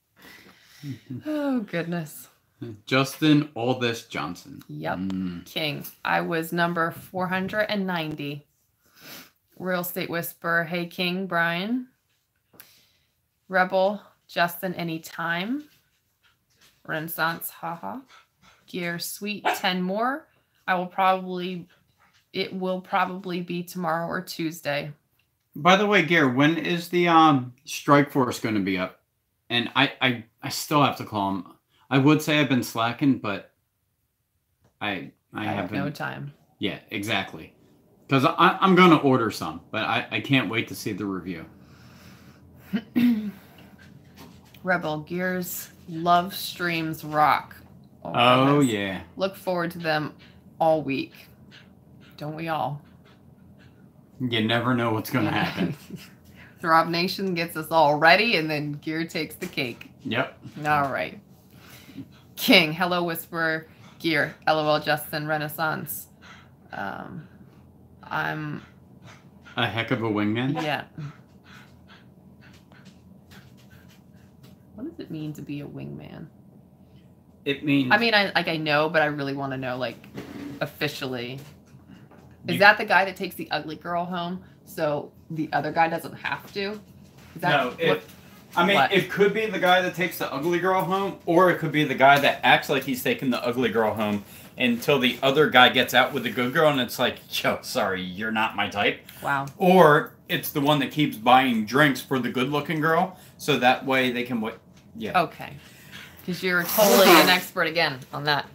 Oh, goodness. Justin All This Johnson. Yep. King, I was number 490. Real Estate Whisperer, hey, King, Brian. Rebel, Justin, anytime. Renaissance, haha. Gear, sweet, 10 more. It will probably be tomorrow or Tuesday. By the way, Gear, when is the Strike Force going to be up? And I still have to call him. I would say I've been slacking, but I I have haven't. no time. Yeah, exactly. Because I'm going to order some, but I can't wait to see the review. Rebel Gears love streams rock. Oh, yeah. Look forward to them all week. Don't we all? You never know what's going to happen. Throb Nation gets us all ready, and then Gear takes the cake. Yep. All right. King, hello, Whisperer. Gear, LOL, Justin, Renaissance. I'm... A heck of a wingman? Yeah. What does it mean to be a wingman? It means... I mean, I know, but I really want to know, like, officially. Is that the guy that takes the ugly girl home, so the other guy doesn't have to? Is that No, what? it could be the guy that takes the ugly girl home, or it could be the guy that acts like he's taking the ugly girl home until the other guy gets out with the good girl, and it's like, yo, sorry, you're not my type. Wow. Or it's the one that keeps buying drinks for the good-looking girl, so that way they can... Yeah. Okay. Because you're totally an expert again on that.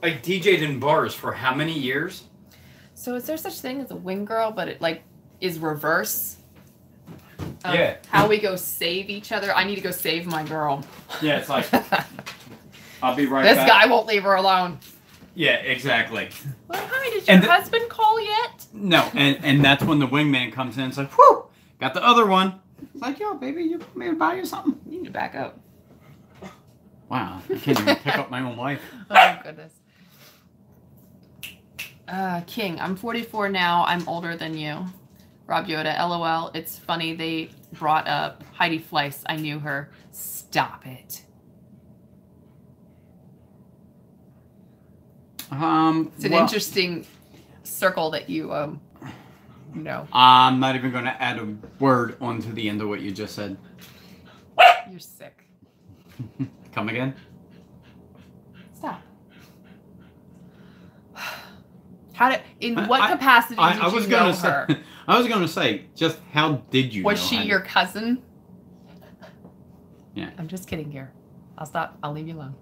I DJ'd in bars for how many years? So is there such thing as a wing girl, but it, like, is reverse? Yeah. How we go save each other. I need to go save my girl. Yeah, it's like, I'll be right This back. guy won't leave her alone. Yeah, exactly. Well, hi, did your husband call yet? No, and that's when the wingman comes in. It's like, whew, got the other one. It's like, yo, baby, you want me to buy you something? You need to back up. Wow, I can't even pick up my own wife. Oh, goodness. King, I'm 44 now. I'm older than you. Rob Yoda, LOL. It's funny they brought up Heidi Fleiss. I knew her. Stop it. It's an interesting circle that you know. I'm not even going to add a word onto the end of what you just said. You're sick. Come again? Stop. What capacity did you know her? I was going to say, just how did you know? Was she your cousin? Yeah. I'm just kidding, Gear. I'll stop. I'll leave you alone.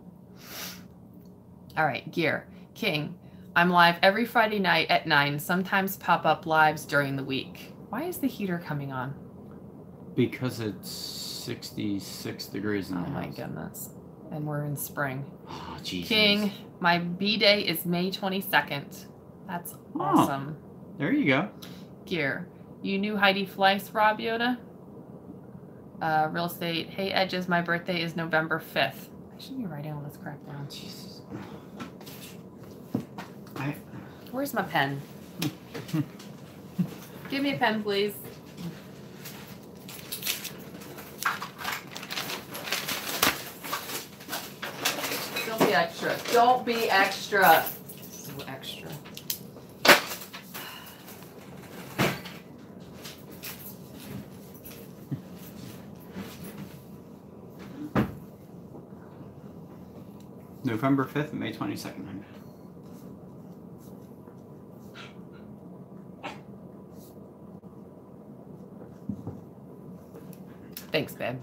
All right, Gear. King, I'm live every Friday night at 9, sometimes pop up lives during the week. Why is the heater coming on? Because it's 66 degrees in the Oh my house. goodness. And we're in spring. Oh, Jesus. King, my B-Day is May 22nd. That's awesome. There you go. Gear, you knew Heidi Fleiss, Rob Yoda? Real estate. Hey, Edges, my birthday is November 5th. I shouldn't be writing all this crap down. Jesus. Where's my pen? Give me a pen, please. Don't be extra. Don't be extra. So extra. November 5th, May 22nd. Thanks, babe.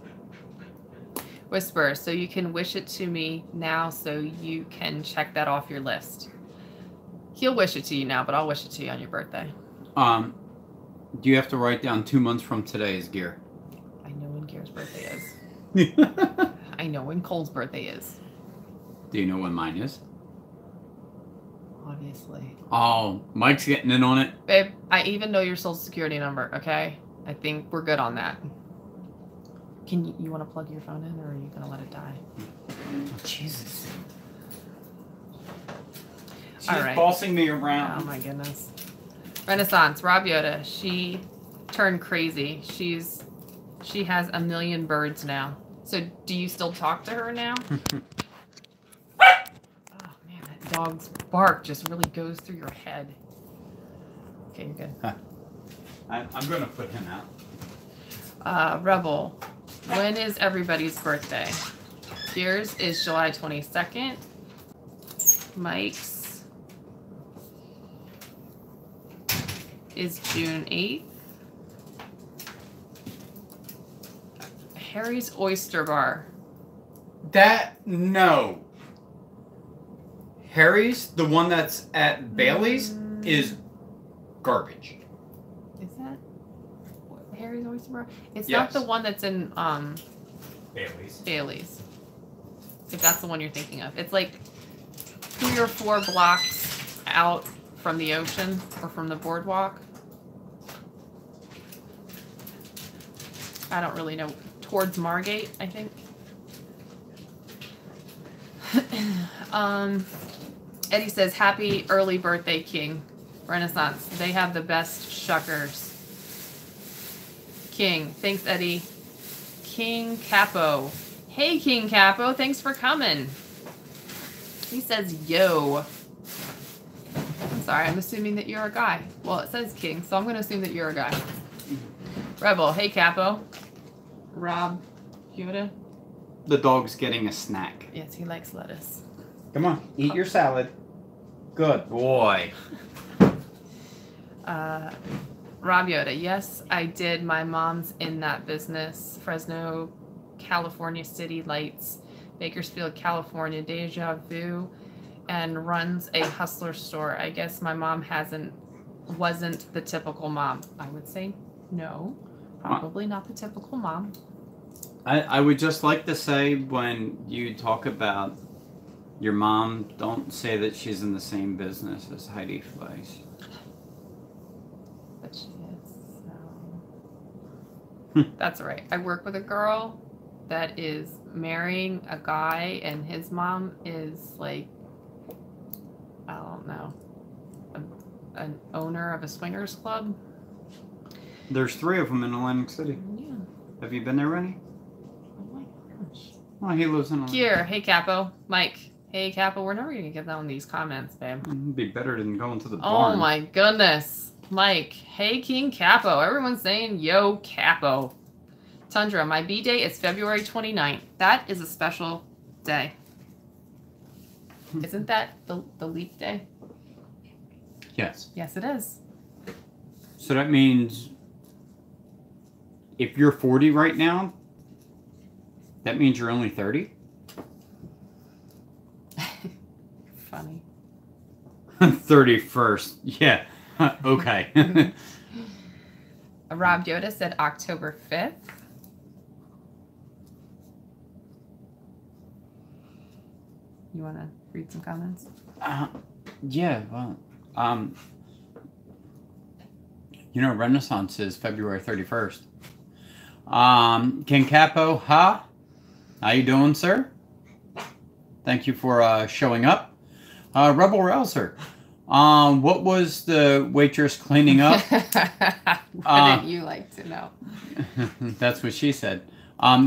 Whisper, so you can wish it to me now so you can check that off your list. He'll wish it to you now, but I'll wish it to you on your birthday. Do you have to write down 2 months from today's Gear? I know when Gear's birthday is. I know when Cole's birthday is. Do you know when mine is? Obviously. Oh, Mike's getting in on it. Babe, I even know your social security number, okay? I think we're good on that. You want to plug your phone in, or are you going to let it die? Oh, Jesus. She's All right. bossing me around. Oh my goodness. Renaissance, Rob Yoda. She turned crazy. She has a million birds now. So do you still talk to her now? Oh man, that dog's bark just really goes through your head. Okay, you're good. I'm going to put him out. Rebel, when is everybody's birthday? Yours is July 22nd. Mike's is June 8th. Harry's Oyster Bar. No. Harry's, the one that's at Bailey's, is garbage. Is that what Harry's Oyster Bar? It's Yes. not the one that's in Bailey's. Bailey's. If that's the one you're thinking of. It's like 3 or 4 blocks out from the ocean or from the boardwalk. I don't really know. Towards Margate, I think. Eddie says, happy early birthday, King. Renaissance. They have the best shuckers. King. Thanks, Eddie. King Capo. Hey, King Capo. Thanks for coming. He says, yo. I'm sorry. I'm assuming that you're a guy. Well, it says King, so I'm going to assume that you're a guy. Rebel. Hey, Capo. Rob Yoda. The dog's getting a snack. Yes, he likes lettuce. Come on, eat your salad. Good boy. Rob Yoda. Yes, I did. My mom's in that business. Fresno, California City Lights, Bakersfield, California, Deja Vu, and runs a hustler store. I guess my mom wasn't the typical mom. I would say no. Probably not the typical mom. I would just like to say, when you talk about your mom, don't say that she's in the same business as Heidi Fleiss. But she is. So. That's all right. I work with a girl that is marrying a guy, and his mom is like, I don't know, an owner of a swingers club. There's 3 of them in Atlantic City. Yeah. Have you been there, Rennie? Oh my gosh. Oh, he lives in Atlantic. Gear. Hey, Capo. Mike. Hey, Capo. We're never going to get down these comments, babe. It'd be better than going to the Oh barn. my goodness. Mike. Hey, King Capo. Everyone's saying, yo, Capo. Tundra. My B-day is February 29th. That is a special day. Isn't that the leap day? Yes. Yes, it is. So that means if you're 40 right now, that means you're only 30? Funny. 31st. Yeah. Okay. Rob Yoda said October 5th. You want to read some comments? Yeah, well, you know, Renaissance is February 31st. King Capo, ha? How you doing, sir? Thank you for showing up. Rebel Rouser, what was the waitress cleaning up? Wouldn't you like to know? That's what she said.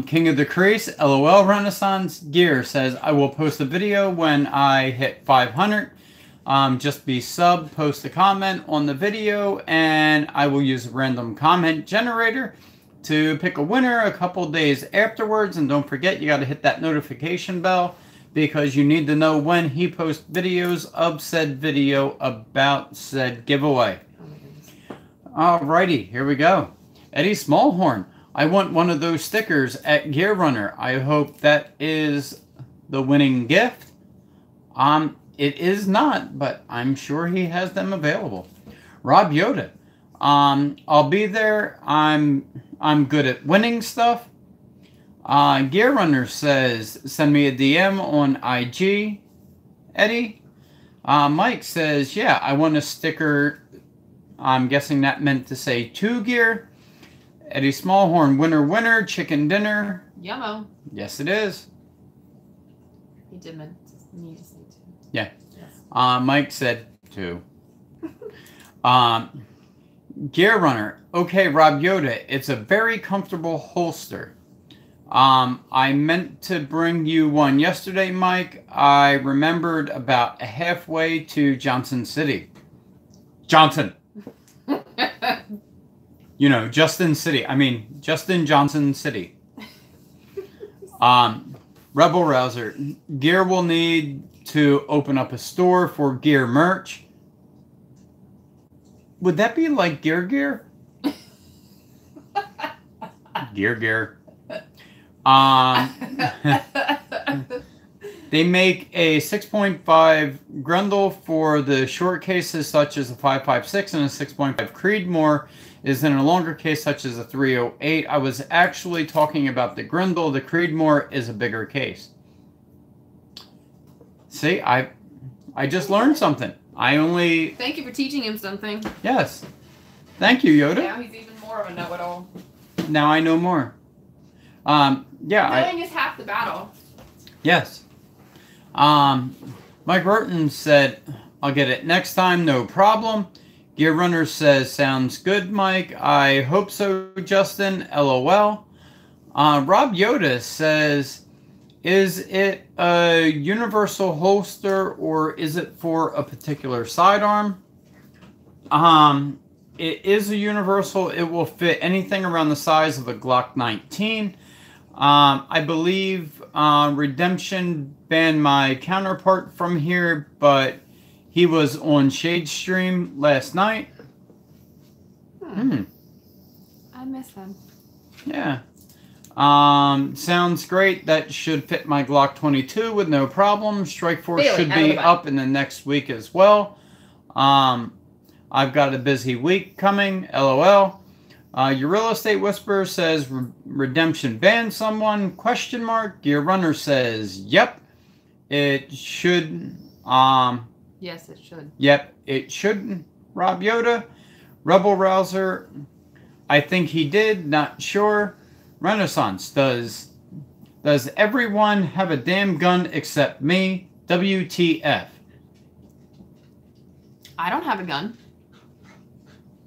King of the Crease, LOL Renaissance Gear says, I will post a video when I hit 500. Just be sub, post a comment on the video, and I will use a random comment generator to pick a winner a couple days afterwards. And don't forget, you got to hit that notification bell, because you need to know when he posts videos of said video about said giveaway. Alrighty, here we go. Eddie Smallhorn, I want one of those stickers at Gear Runner. I hope that is the winning gift. It is not, but I'm sure he has them available. Rob Yoda, I'll be there. I'm good at winning stuff. Gear Runner says, send me a DM on IG, Eddie. Mike says, yeah, I want a sticker. I'm guessing that meant to say 2 gear. Eddie Smallhorn, winner, winner, chicken dinner. Yummo. Yes, it is. He did mean to say 2. Yeah. Yes. Mike said 2. Gear Runner. Okay, Rob Yoda, it's a very comfortable holster. I meant to bring you one yesterday, Mike. I remembered about halfway to Johnson City. Johnson. You know, Justin City. I mean, Justin Johnson City. Rebel Rouser. Gear will need to open up a store for gear merch. Would that be like Gear Gear? Gear Gear. They make a 6.5 Grundle for the short cases such as a 5.56 and a 6.5 Creedmoor is in a longer case such as a 308. I was actually talking about the Grundle. The Creedmoor is a bigger case. See, I just learned something. Thank you for teaching him something. Yes. Thank you, Yoda. Now he's even more of a know-it-all. Now I know more. Yeah. Knowing is half the battle. Yes. Mike Roten said, I'll get it next time, no problem. Gear Runner says, sounds good, Mike. I hope so, Justin. LOL. Rob Yoda says, is it a universal holster or is it for a particular sidearm? It is a universal. It will fit anything around the size of a Glock 19. I believe Redemption banned my counterpart from here, but he was on Shade Stream last night. I miss him. Yeah. Sounds great. That should fit my Glock 22 with no problem. Strikeforce should be up in the next week as well. I've got a busy week coming. LOL. Your Real Estate Whisperer says Redemption banned someone? Question mark. Gear Runner says yep. It should. Yes, it should. Yep, it should. Rob Yoda. Rebel Rouser. I think he did. Not sure. Renaissance. Does everyone have a damn gun except me? WTF. I don't have a gun.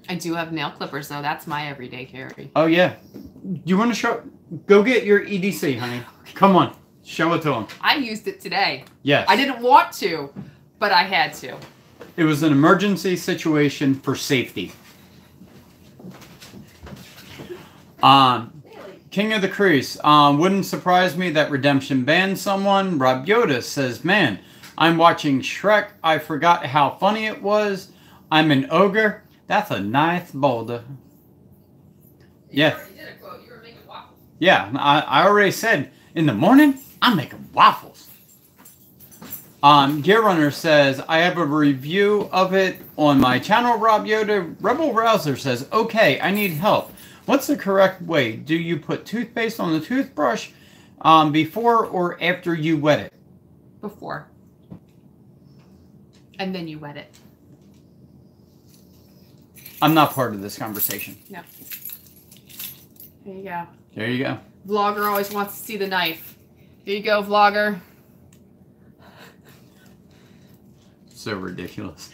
I do have nail clippers, though. That's my everyday carry. Oh, yeah. You want to show? Go get your EDC, honey. Come on. Show it to him. I used it today. Yes. I didn't want to, but I had to. It was an emergency situation for safety. King of the Crease. Wouldn't surprise me that Redemption banned someone. Rob Yoda says, man, I'm watching Shrek. I forgot how funny it was. I'm an ogre. That's a nice boulder. Yeah. You did a quote. You were making waffles. Yeah, I already said, in the morning, I'm making waffles. Gear Runner says, I have a review of it on my channel, Rob Yoda. Rebel Rouser says, okay, I need help. What's the correct way? Do you put toothpaste on the toothbrush before or after you wet it? Before. And then you wet it. I'm not part of this conversation. No. There you go. There you go. Vlogger always wants to see the knife. Here you go, vlogger. So ridiculous.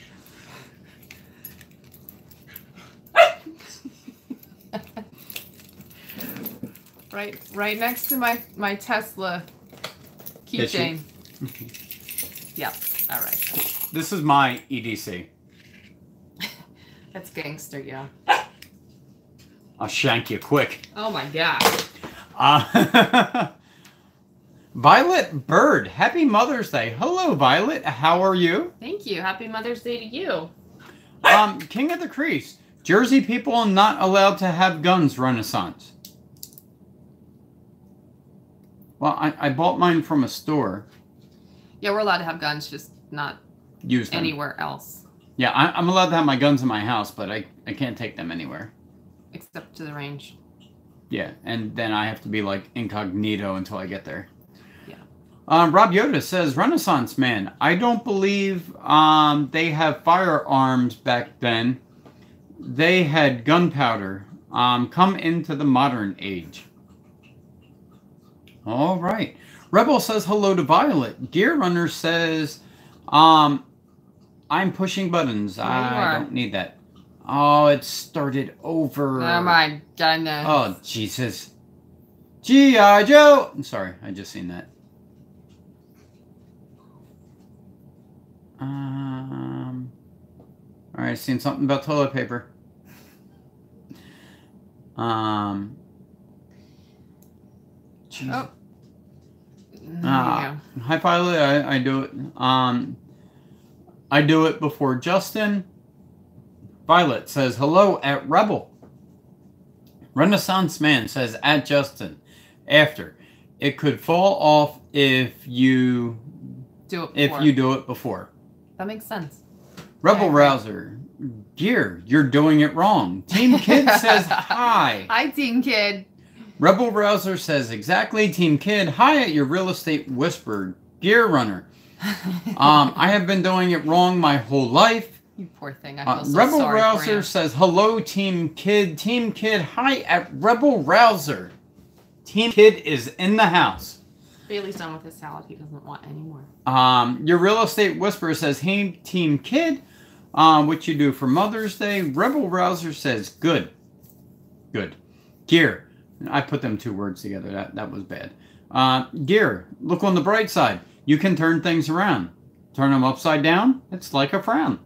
Right next to my Tesla keychain. Yep. All right. This is my EDC. That's gangster, yeah. I'll shank you quick. Oh my god. Violet Bird, happy Mother's Day. Hello, Violet. How are you? Thank you. Happy Mother's Day to you. King of the Crease. Jersey people not allowed to have guns, Renaissance. Well, I bought mine from a store. Yeah, we're allowed to have guns, just not Use them. anywhere else. Yeah, I'm allowed to have my guns in my house, but I can't take them anywhere. Except to the range. Yeah, and then I have to be like incognito until I get there. Yeah. Rob Yoda says, Renaissance man, I don't believe they have firearms back then. They had gunpowder. Come into the modern age. All right. Rebel says hello to Violet. Gear Runner says, I'm pushing buttons. I don't need that. Oh, it started over. Oh my goodness. Oh, Jesus. G.I. Joe. I'm sorry, I just seen that. All right, seen something about toilet paper. Geez. Oh. Hi, Violet. I do it. I do it before Justin. Violet says hello at Rebel. Renaissance Man says at Justin. After. It could fall off if you Do it if before. you do it before. That makes sense. Rebel Okay. Rouser, Gear, you're doing it wrong. Team Kid says hi. Hi, Team Kid. Rebel Rouser says exactly. Team Kid, hi at your real estate whisperer, Gear Runner. I have been doing it wrong my whole life. You poor thing. I feel so Rebel sorry for Rouser you. says hello, Team Kid. Team Kid, hi at Rebel Rouser. Team Kid is in the house. Bailey's done with his salad. He doesn't want any more. Your real estate whisperer says, hey, Team Kid, what you do for Mother's Day? Rebel Rouser says, good. Good. Gear. I put them 2 words together. That was bad. Gear. Look on the bright side. You can turn things around. Turn them upside down. It's like a frown.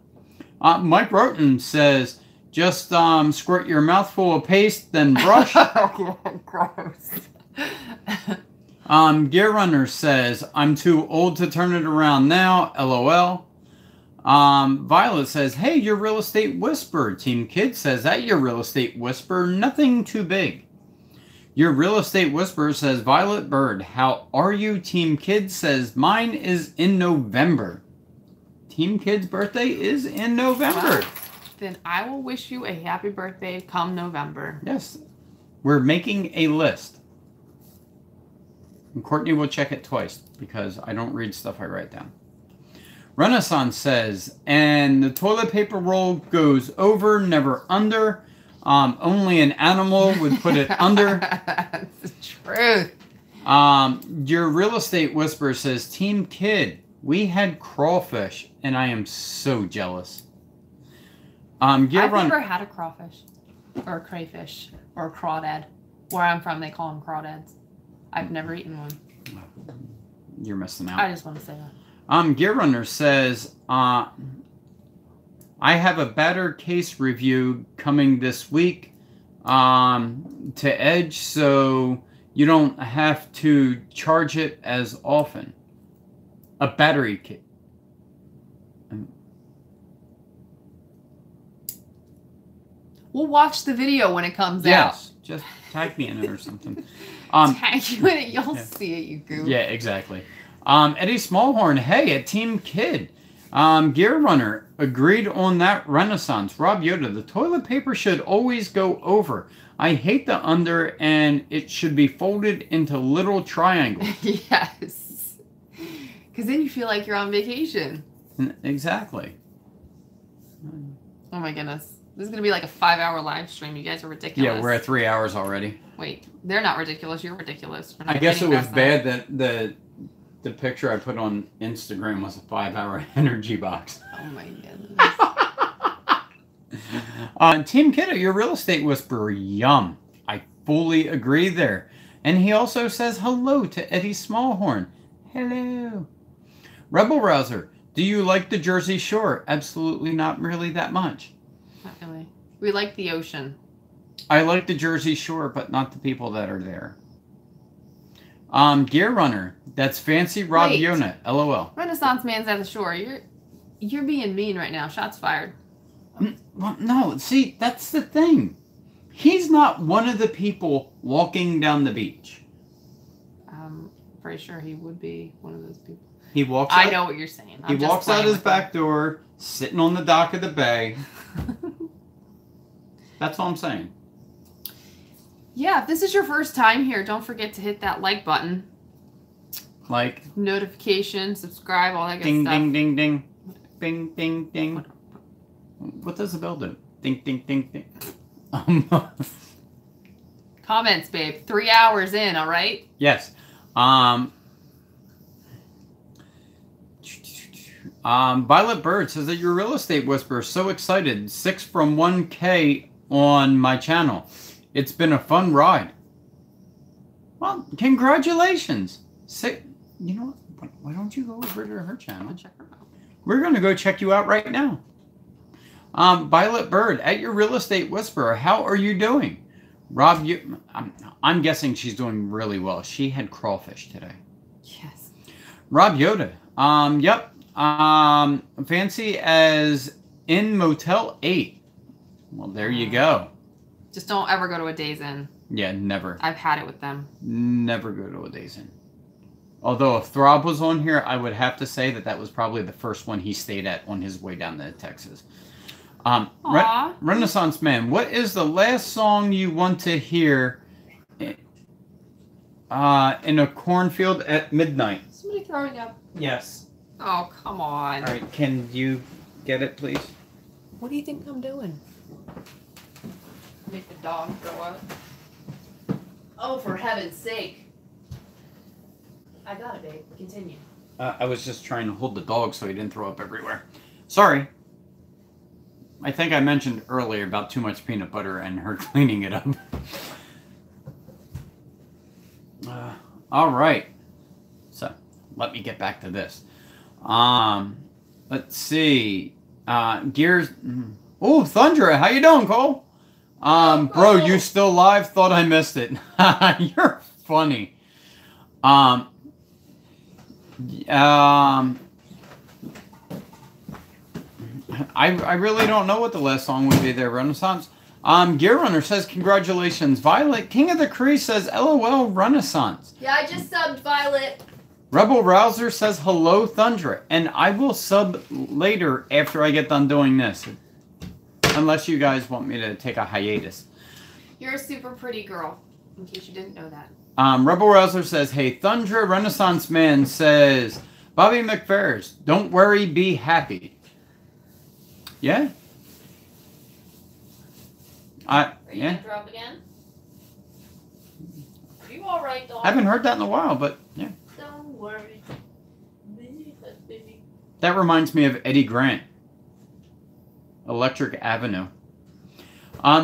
Mike Roten says, just squirt your mouth full of paste, then brush. Gross. Gear Runner says, I'm too old to turn it around now. LOL. Violet says, hey, your real estate whisperer. Team Kid says, at your real estate whisperer, nothing too big. Your real estate whisperer says, Violet Bird, how are you? Team Kid says, mine is in November. Team Kid's birthday is in November. Wow. Then I will wish you a happy birthday come November. Yes. We're making a list. And Courtney will check it twice because I don't read stuff I write down. Renaissance says, and the toilet paper roll goes over, never under. Only an animal would put it under. That's the truth. Your real estate whisperer says, Team Kid, we had crawfish, and I am so jealous. I've never had a crawfish, or a crayfish, or a crawdad. Where I'm from, they call them crawdads. I've never eaten one. You're missing out. I just want to say that. Gear Runner says, I have a better case review coming this week to Edge, so you don't have to charge it as often. A battery kit. We'll watch the video when it comes out. Yes, just tag me in it or something. Tag you in it, you'll see it, you goof. Yeah, exactly. Eddie Smallhorn, hey, at Team Kid. Gear Runner agreed on that Renaissance. Rob Yoda, the toilet paper should always go over. I hate the under, and it should be folded into little triangles. Yes. Because then you feel like you're on vacation. Exactly. Oh my goodness. This is going to be like a 5-hour live stream. You guys are ridiculous. Yeah, we're at 3 hours already. Wait, they're not ridiculous. You're ridiculous. I guess it was bad that the picture I put on Instagram was a 5-hour energy box. Oh my goodness. Team Kiddo, your real estate whisperer, yum. I fully agree there. And he also says hello to Eddie Smallhorn. Hello. Rebel Rouser, do you like the Jersey Shore? Absolutely not really that much. Not really. We like the ocean. I like the Jersey Shore, but not the people that are there. Gear Runner, that's fancy Rob Wait. Yona. LOL. Renaissance man's at the shore. You're being mean right now. Shots fired. Well, no, see, that's the thing. He's not one of the people walking down the beach. I'm pretty sure he would be one of those people. He walks out, I know what you're saying. He walks out his back door, sitting on the dock of the bay. That's all I'm saying. Yeah, if this is your first time here, don't forget to hit that like button. Like, Notification, subscribe, all that good ding, stuff. ding, ding, ding. Bing, ding, ding. What does the bell do? Ding, ding, ding, ding. Comments, babe. 3 hours in, all right? Yes. Violet Bird says that your real estate whisperer is so excited. 6 from 1K on my channel. It's been a fun ride. Well, congratulations. You know what? Why don't you go over to her channel? Check her out. We're going to go check you out right now. Violet Bird, at your real estate whisperer, how are you doing? Rob, I'm guessing she's doing really well. She had crawfish today. Yes. Rob Yoda, yep. Fancy as in Motel 8. Well, there you go. Just don't ever go to a Days Inn. Yeah, never. I've had it with them. Never go to a Days Inn. Although if Throb was on here, I would have to say that that was probably the first one he stayed at on his way down to Texas. Renaissance Man, what is the last song you want to hear in a cornfield at midnight? Somebody throwing up. Yes. Oh, come on. All right, can you get it, please? What do you think I'm doing? Make the dog throw up. Oh, for heaven's sake. I got it, babe. Continue. I was just trying to hold the dog so he didn't throw up everywhere. Sorry. I think I mentioned earlier about too much peanut butter and her cleaning it up. All right. So, let me get back to this. Let's see. Gears. Oh, Thundra, how you doing, Cole? Bro, you still live? Thought I missed it. You're funny. I really don't know what the last song would be there, Renaissance. Gear Runner says, congratulations. Violet, King of the Cree says, LOL, Renaissance. Yeah, I just subbed Violet. Rebel Rouser says, hello, Thundra. And I will sub later after I get done doing this. Unless you guys want me to take a hiatus. You're a super pretty girl, in case you didn't know that. Rebel Rouser says, hey, Thundra. Renaissance Man says, Bobby McFerris, don't worry, be happy. Yeah. Are you gonna throw up again? Are you alright, dog? I haven't heard that in a while, but yeah. Don't worry. That reminds me of Eddie Grant. Electric Avenue.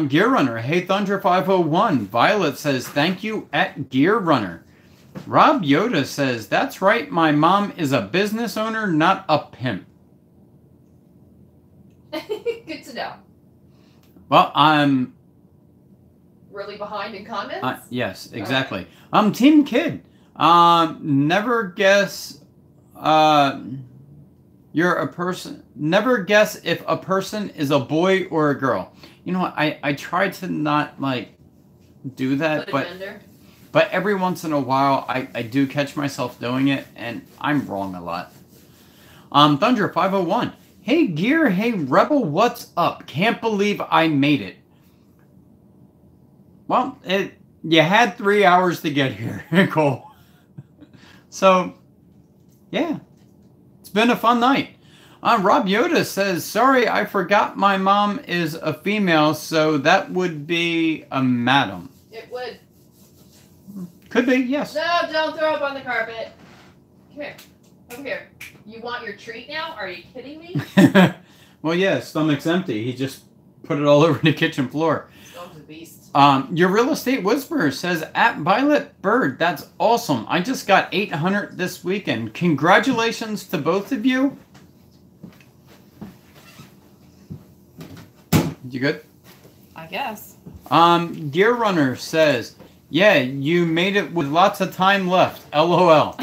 Gear Runner. Hey, Thunder 501. Violet says, thank you at Gear Runner. Rob Yoda says, that's right, my mom is a business owner, not a pimp. Good to know. Well, I'm... Really behind in comments? Yes, exactly. Team Kid. Never guess... you're a person. Never guess if a person is a boy or a girl. You know what? I try to not like do that, but every once in a while I do catch myself doing it, and I'm wrong a lot. Thunder 501. Hey Gear, hey Rebel, what's up? Can't believe I made it. Well, you had 3 hours to get here, Cole. So, yeah, it's been a fun night. Rob Yoda says, sorry, I forgot my mom is a female, so that would be a madam. It would. Could be, yes. No, don't throw up on the carpet. Come here. Over here. You want your treat now? Are you kidding me? Well, yeah, stomach's empty. He just put it all over the kitchen floor. Stomach's a beast. Your Real Estate Whisperer says, at Violet Bird, that's awesome. I just got 800 this weekend. Congratulations to both of you. You good? I guess. Gear Runner says, yeah, you made it with lots of time left. LOL.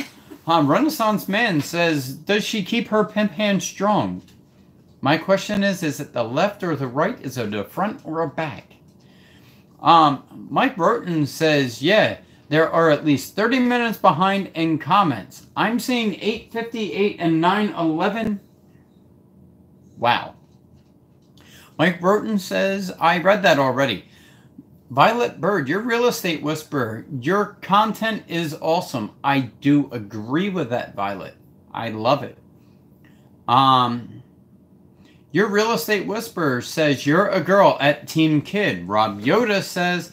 Renaissance Man says, does she keep her pimp hand strong? My question is it the left or the right? Is it a front or a back? Mike Roten says, yeah, there are at least 30 minutes behind in comments. I'm seeing 8:58 and 9:11. Wow. Mike Roten says, I read that already. Violet Bird, your Real Estate Whisperer, your content is awesome. I do agree with that, Violet. I love it. Your Real Estate Whisperer says, you're a girl at Team Kid. Rob Yoda says,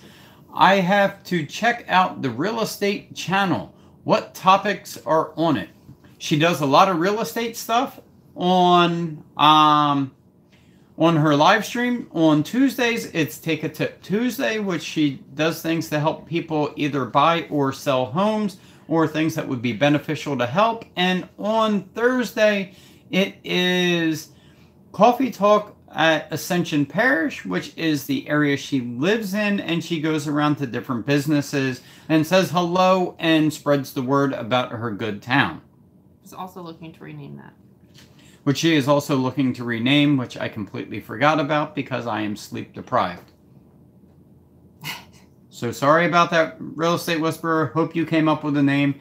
I have to check out the Real Estate channel. What topics are on it? She does a lot of real estate stuff on her live stream. On Tuesdays, it's Take a Tip Tuesday, which she does things to help people either buy or sell homes or things that would be beneficial to help. And on Thursday, it is Coffee Talk at Ascension Parish, which is the area she lives in, and she goes around to different businesses and says hello and spreads the word about her good town. She's also looking to rename that. Which she is also looking to rename, which I completely forgot about because I am sleep deprived. So sorry about that, Real Estate Whisperer. Hope you came up with a name.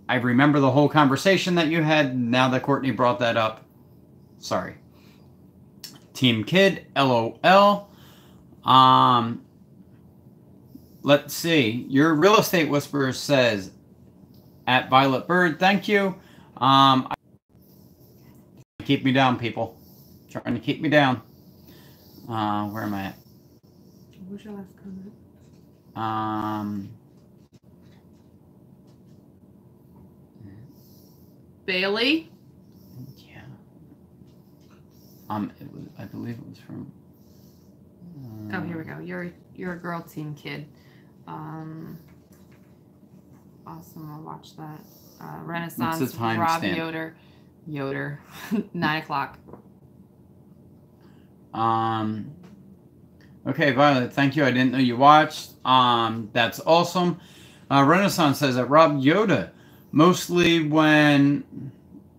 I remember the whole conversation that you had. Now that Courtney brought that up, sorry. Team Kid, LOL. Let's see. Your real estate whisperer says at Violet Bird, thank you. Keep me down, people. Trying to keep me down. Where am I at? What's your last comment? Bailey? Yeah. I believe it was from. Oh, here we go. You're a girl Team Kid. Awesome. I'll watch that. Renaissance. What's the time Rob stamp? Yoder. 9 o'clock. Okay, Violet, thank you. I didn't know you watched. That's awesome. Renaissance says that Rob Yoda, mostly when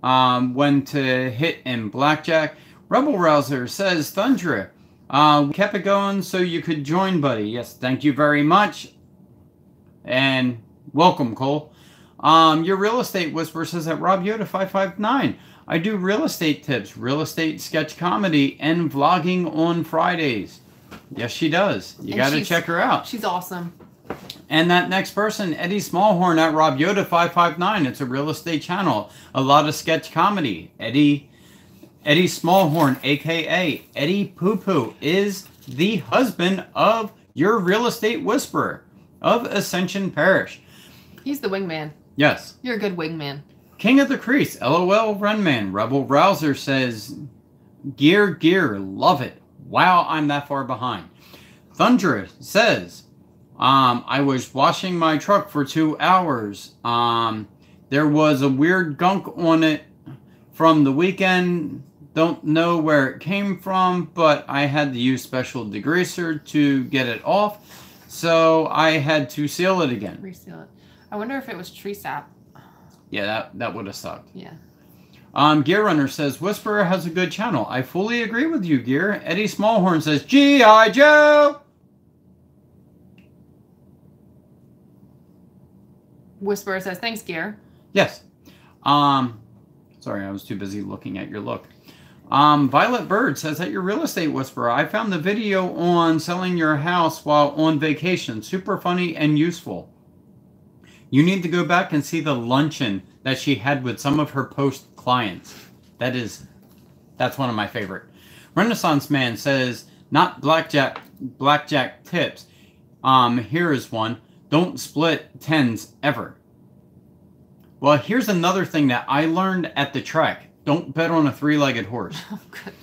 to hit in blackjack. Rebel Rouser says Thundra. Kept it going so you could join, buddy. Yes, thank you very much. And welcome, Cole. Your real estate whisperer says that Rob Yoda 559. I do real estate tips, real estate sketch comedy, and vlogging on Fridays. Yes, she does. You got to check her out. She's awesome. And that next person, Eddie Smallhorn at Rob Yoda 559. It's a real estate channel. A lot of sketch comedy. Eddie Smallhorn, aka Eddie Poo Poo, is the husband of your real estate whisperer of Ascension Parish. He's the wingman. Yes. You're a good wingman. King of the Crease, LOL Runman. Rebel Rouser says, Gear, love it. Wow, I'm that far behind. Thundra says, I was washing my truck for 2 hours. There was a weird gunk on it from the weekend. Don't know where it came from, but I had to use special degreaser to get it off. So I had to seal it again. Reseal it. I wonder if it was tree sap. Yeah, that would have sucked. Yeah. Gear Runner says, Whisperer has a good channel. I fully agree with you, Gear. Eddie Smallhorn says, G.I. Joe! Whisperer says, thanks, Gear. Yes. Sorry, I was too busy looking at your look. Violet Bird says that your real estate whisperer. I found the video on selling your house while on vacation. Super funny and useful. You need to go back and see the luncheon that she had with some of her post clients. That's one of my favorite. Renaissance Man says, not blackjack tips. Here is one. Don't split tens ever. Well, here's another thing that I learned at the track. Don't bet on a three-legged horse. Oh, good.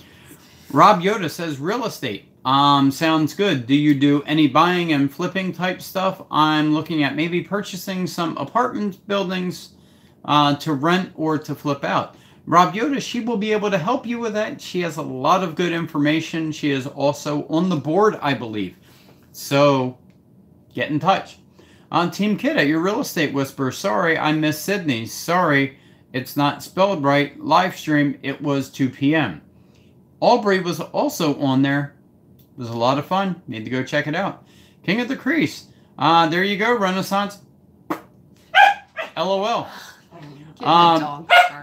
Rob Yoda says real estate. Sounds good. Do you do any buying and flipping type stuff? I'm looking at maybe purchasing some apartment buildings to rent or to flip out. Rob Yoda, she will be able to help you with that. She has a lot of good information. She is also on the board, I believe. So get in touch. Team Kid at your real estate whisperer. Sorry, I missed Sydney. Sorry, it's not spelled right. Live stream, it was 2 p.m. Aubrey was also on there. It was a lot of fun. Need to go check it out. King of the Crease. There you go, Renaissance. LOL.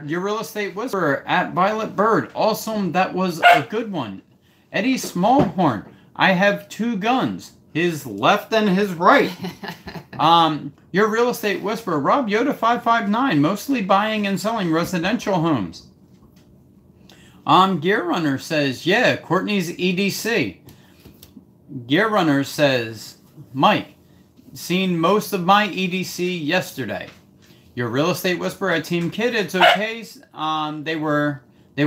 Your real estate whisperer at Violet Bird. Awesome. That was a good one. Eddie Smallhorn. I have 2 guns. His left and his right. Your real estate whisperer. Rob Yoda 559. Mostly buying and selling residential homes. Gear Runner says, yeah, Courtney's EDC. Gear Runner says, Mike, seen most of my EDC yesterday. Your real estate whisperer at Team Kid, it's okay. They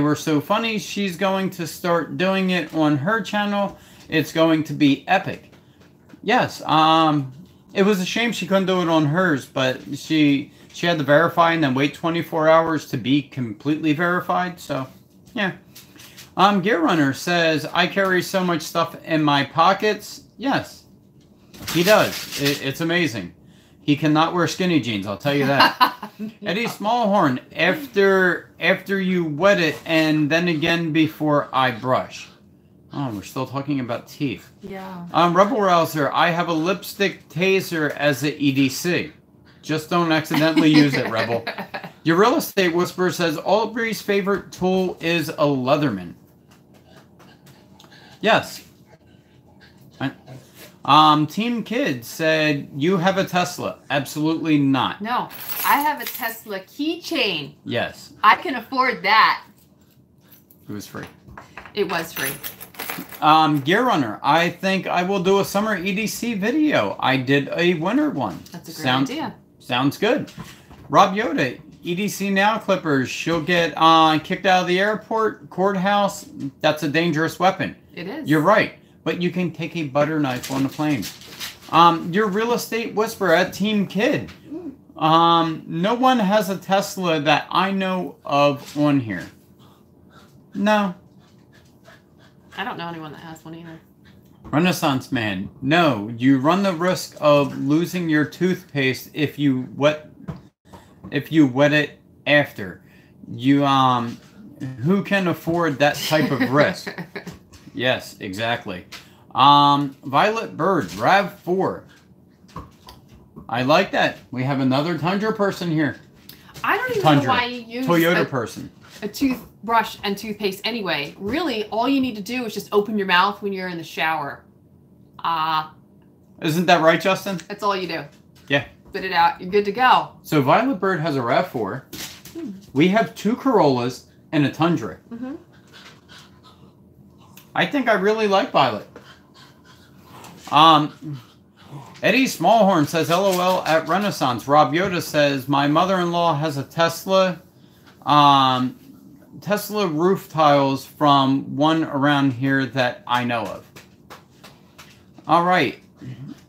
were so funny. She's going to start doing it on her channel. It's going to be epic. Yes. It was a shame she couldn't do it on hers, but she had to verify and then wait 24 hours to be completely verified. So, yeah. Gear Runner says, I carry so much stuff in my pockets. Yes, he does. It's amazing. He cannot wear skinny jeans, I'll tell you that. No. Eddie Smallhorn, after you wet it and then again before I brush. Oh, we're still talking about teeth. Yeah. Rebel Rouser, I have a lipstick taser as an EDC. Just don't accidentally use it, Rebel. Your Real Estate Whisperer says Aubrey's favorite tool is a Leatherman. Yes. Team Kids said, you have a Tesla. Absolutely not. No, I have a Tesla keychain. Yes. I can afford that. It was free. It was free. Gear Runner, I think I will do a summer EDC video. I did a winter one. That's a great idea. Sounds good. Rob Yoda, EDC Now Clippers. She'll get kicked out of the airport, courthouse. That's a dangerous weapon. It is. You're right. But you can take a butter knife on a plane. Your Real Estate Whisperer at Team Kid. No one has a Tesla that I know of on here. No. I don't know anyone that has one either. Renaissance Man. No, you run the risk of losing your toothpaste if you wet it after. You who can afford that type of risk? Yes, exactly. Violet Bird, RAV4. I like that. We have another Tundra person here. I don't even know why you use Toyota person. A toothbrush and toothpaste anyway. Really, all you need to do is just open your mouth when you're in the shower. Isn't that right, Justin? That's all you do. Yeah. Spit it out. You're good to go. So Violet Bird has a RAV4. We have 2 Corollas and a Tundra. Mm-hmm. I think I really like Violet. Eddie Smallhorn says, LOL at Renaissance. Rob Yoda says, my mother-in-law has a Tesla. Tesla roof tiles from one around here that I know of. All right.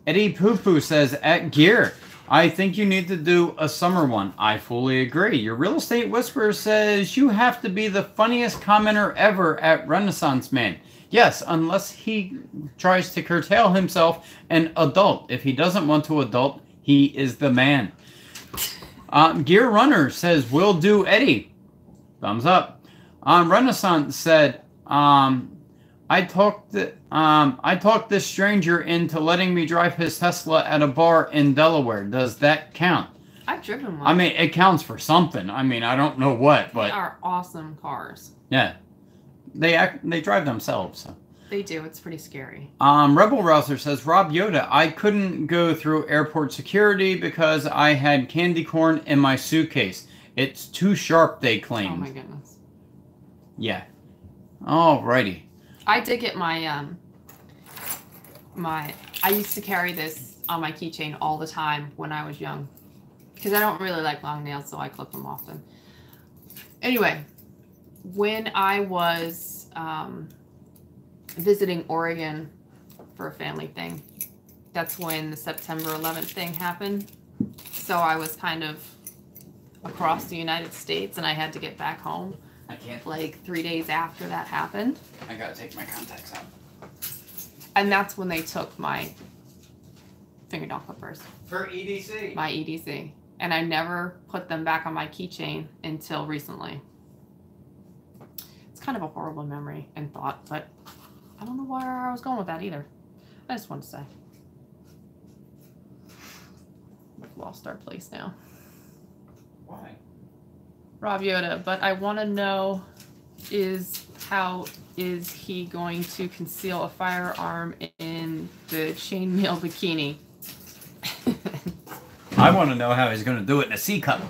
Eddie Poo Poo says, at Gear, I think you need to do a summer one. I fully agree. Your Real Estate Whisperer says, you have to be the funniest commenter ever at Renaissance Man. Yes, unless he tries to curtail himself an adult. If he doesn't want to adult, he is the man. Gear Runner says, will do Eddie. Thumbs up. Renaissance said, I talked this stranger into letting me drive his Tesla at a bar in Delaware. Does that count? I've driven one. I mean, it counts for something. I mean, I don't know what, but they are awesome cars. Yeah, they drive themselves. So. They do. It's pretty scary. Rebel Rouser says, Rob Yoda, I couldn't go through airport security because I had candy corn in my suitcase. It's too sharp, they claimed. Oh my goodness. Yeah. Alrighty. I did get my I used to carry this on my keychain all the time when I was young because I don't really like long nails, so I clip them often. Anyway, when I was visiting Oregon for a family thing, that's when the September 11th thing happened. So I was kind of across the United States and I had to get back home. I can't. Like 3 days after that happened. I gotta take my contacts out. And that's when they took my fingernail clippers. For EDC. My EDC. And I never put them back on my keychain until recently. It's kind of a horrible memory and thought, but I don't know where I was going with that either. I just wanted to say. We've lost our place now. Why? Rob Yoda, but I want to know how is he going to conceal a firearm in the chainmail bikini? I want to know how he's going to do it in a C cup.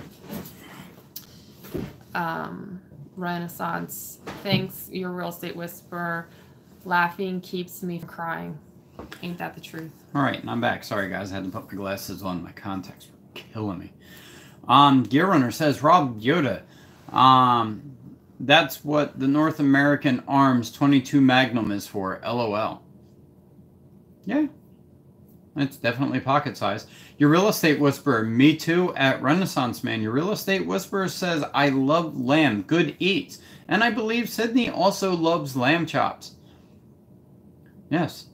Renaissance, thanks, your Real Estate Whisperer. Laughing keeps me from crying. Ain't that the truth? All right, and I'm back. Sorry, guys. I had to put my glasses on. My contacts were killing me. Gear Runner says, Rob Yoda, that's what the North American Arms 22 Magnum is for. LOL. Yeah. It's definitely pocket size. Your Real Estate Whisperer, me too, at Renaissance Man. Your Real Estate Whisperer says, I love lamb. Good eats. And I believe Sydney also loves lamb chops. Yes.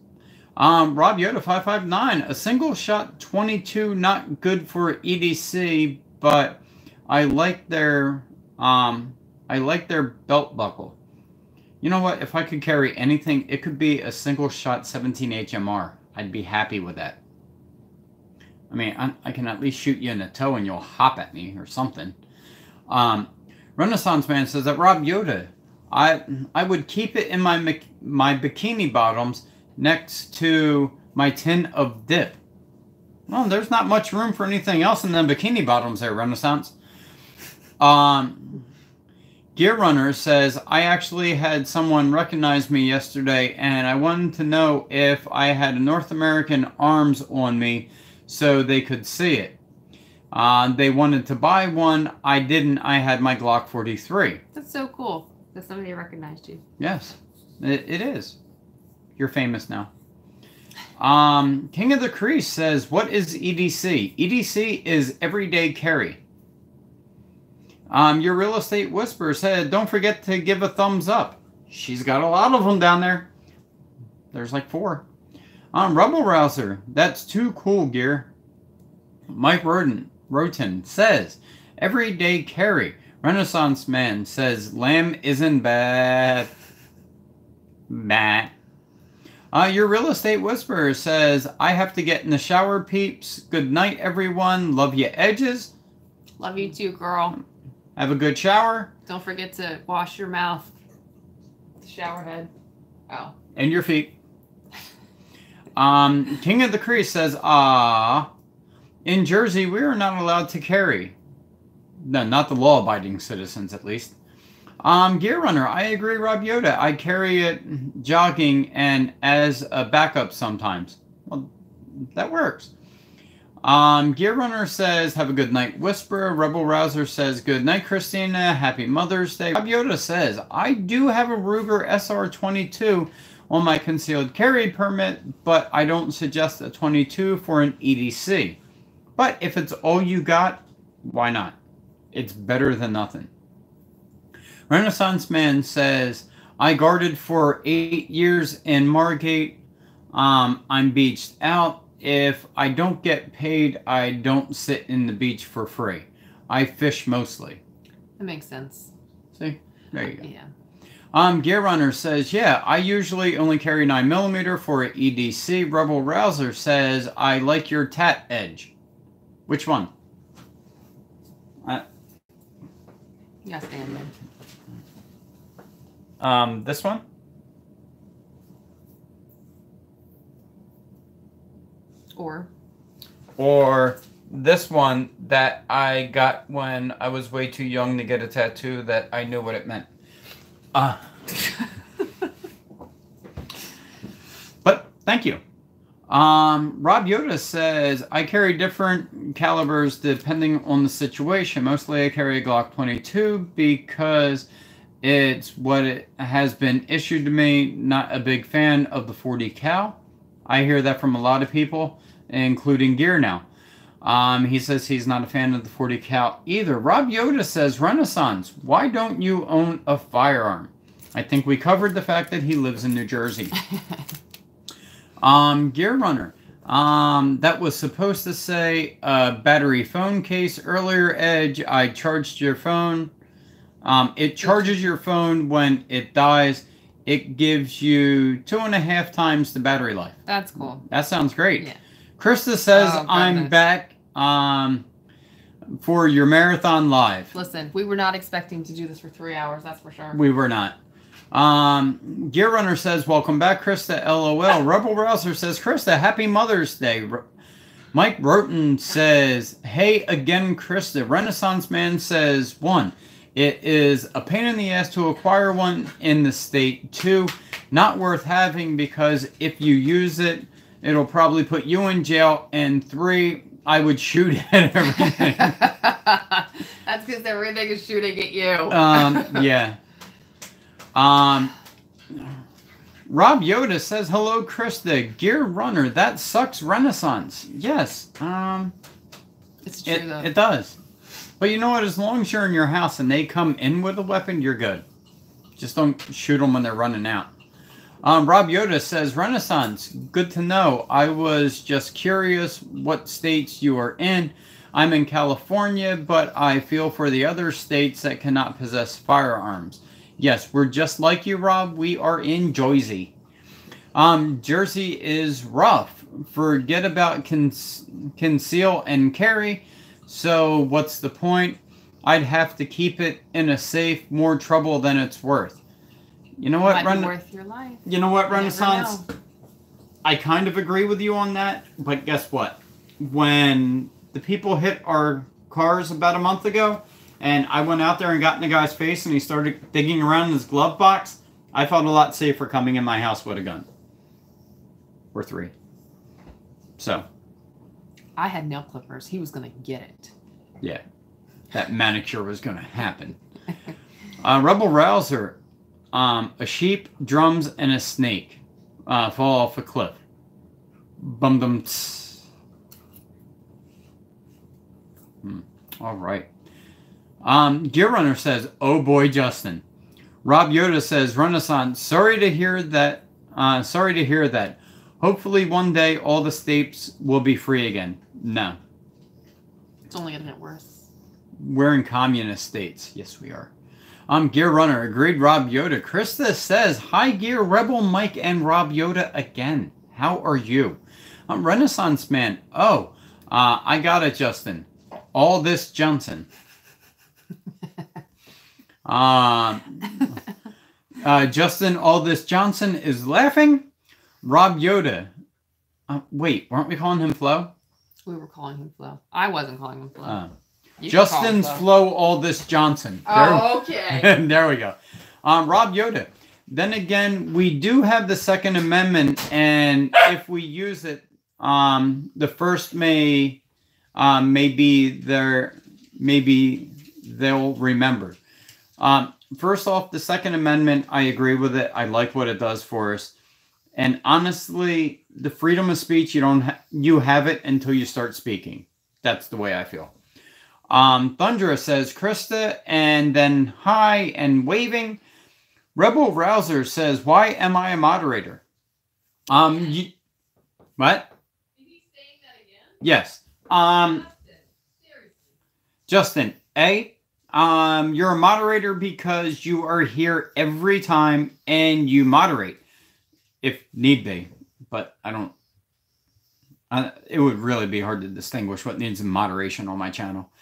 Rob Yoda 559, a single shot 22, not good for EDC, but I like their belt buckle. You know what? If I could carry anything, it could be a single shot 17 HMR. I'd be happy with that. I mean, I can at least shoot you in the toe and you'll hop at me or something. Renaissance Man says that Rob Yoda, I would keep it in my bikini bottoms next to my tin of dip. Well, there's not much room for anything else in the bikini bottoms there, Renaissance. Gear Runner says, I actually had someone recognize me yesterday and I wanted to know if I had a North American arms on me so they could see it. They wanted to buy one. I didn't. I had my Glock 43. That's so cool that somebody recognized you. Yes, it is. You're famous now. King of the Crease says, what is EDC? EDC is everyday carry. Your Real Estate Whisperer said, don't forget to give a thumbs up. She's got a lot of them down there. There's like 4. Rebel Rouser, that's too cool, Gear. Mike Roten says, everyday carry. Renaissance Man says, lamb isn't bad. Bah. Your Real Estate Whisperer says, I have to get in the shower, peeps. Good night, everyone. Love you, Edges. Love you too, girl. Have a good shower. Don't forget to wash your mouth. The shower head. Oh. And your feet. King of the Crease says, in Jersey, we are not allowed to carry. No, not the law-abiding citizens, at least. Gear Runner, I agree, Rob Yoda. I carry it jogging and as a backup sometimes. Well, that works. Gear Runner says, have a good night, Whisperer. Rebel Rouser says, good night, Christina. Happy Mother's Day. Rob Yoda says, I do have a Ruger SR22 on my concealed carry permit, but I don't suggest a 22 for an EDC. But if it's all you got, why not? It's better than nothing. Renaissance Man says, I guarded for 8 years in Margate. I'm beached out. If I don't get paid, I don't sit in the beach for free. I fish mostly. That makes sense. See? There you go. Yeah. Gear Runner says, yeah, I usually only carry 9mm for an EDC. Rebel Rouser says, I like your tat edge. Which one? Yeah, stand there. This one? Or this one that I got when I was way too young to get a tattoo that I knew what it meant. But thank you. Rob Yoda says, I carry different calibers depending on the situation. Mostly I carry a Glock 22 because it's what it has been issued to me. Not a big fan of the 40 cal. I hear that from a lot of people, including Gear now. He says he's not a fan of the 40 cal either. Rob Yoda says, Renaissance, why don't you own a firearm? I think we covered the fact that he lives in New Jersey. Gear Runner, that was supposed to say battery phone case earlier, Edge. I charged your phone. It charges your phone when it dies. It gives you 2.5 times the battery life. That's cool. That sounds great. Yeah. Krista says, I'm back for your marathon live. Listen, we were not expecting to do this for 3 hours, that's for sure. We were not. Gear Runner says, welcome back, Krista, LOL. Rebel Rouser says, Krista, happy Mother's Day. Mike Roten says, hey again, Krista. Renaissance Man says, 1, it is a pain in the ass to acquire one in the state. 2, not worth having because if you use it, it'll probably put you in jail. And 3, I would shoot at everything. That's because everything is shooting at you. Yeah. Rob Yoda says, hello, Krista. Gear Runner, that sucks, Renaissance. Yes. It's true, though. It does. But you know what? As long as you're in your house and they come in with a weapon, you're good. Just don't shoot them when they're running out. Rob Yoda says, Renaissance, good to know. I was just curious what states you are in. I'm in California, but I feel for the other states that cannot possess firearms. Yes, we're just like you, Rob. We are in Jersey. Jersey is rough. forget about conceal and carry. So what's the point? I'd have to keep it in a safe. More trouble than it's worth. You know what? Might be worth your life. You know what, You never Renaissance? know. I kind of agree with you on that, but guess what? When the people hit our cars about a month ago, and I went out there and got in the guy's face and he started digging around in his glove box, I felt a lot safer coming in my house with a gun. Or 3. So. I had nail clippers. He was going to get it. Yeah. That manicure was going to happen. Rebel Rouser. A sheep, drums, and a snake fall off a cliff. Bum dum tss. All right. Gear Runner says, "Oh boy, Justin." Rob Yoda says, "Renaissance. Sorry to hear that. Sorry to hear that. Hopefully one day all the states will be free again." No. It's only going to get worse. We're in communist states. Yes, we are. Gear Runner. Agreed, Rob Yoda. Krista says, "Hi, Gear Rebel Mike and Rob Yoda again. How are you?" Renaissance Man. "Oh, I got it, Justin. All this Johnson." Justin, all this Johnson is laughing. Rob Yoda. Wait, weren't we calling him Flo? We were calling him Flo. I wasn't calling him Flo. Justin's Flo, all this Johnson. Oh, okay. There we go. Rob Yoda. Then again, we do have the Second Amendment, and if we use it, the first maybe they'll remember. First off, the Second Amendment, I agree with it. I like what it does for us. And honestly, the freedom of speech, you have it until you start speaking. That's the way I feel. Thundra says, "Krista," and then hi and waving. Rebel Rouser says, "Why am I a moderator?" What? Did he say that again? Yes. Justin, you're a moderator because you are here every time and you moderate, if need be. But I don't. It would really be hard to distinguish what needs moderation on my channel.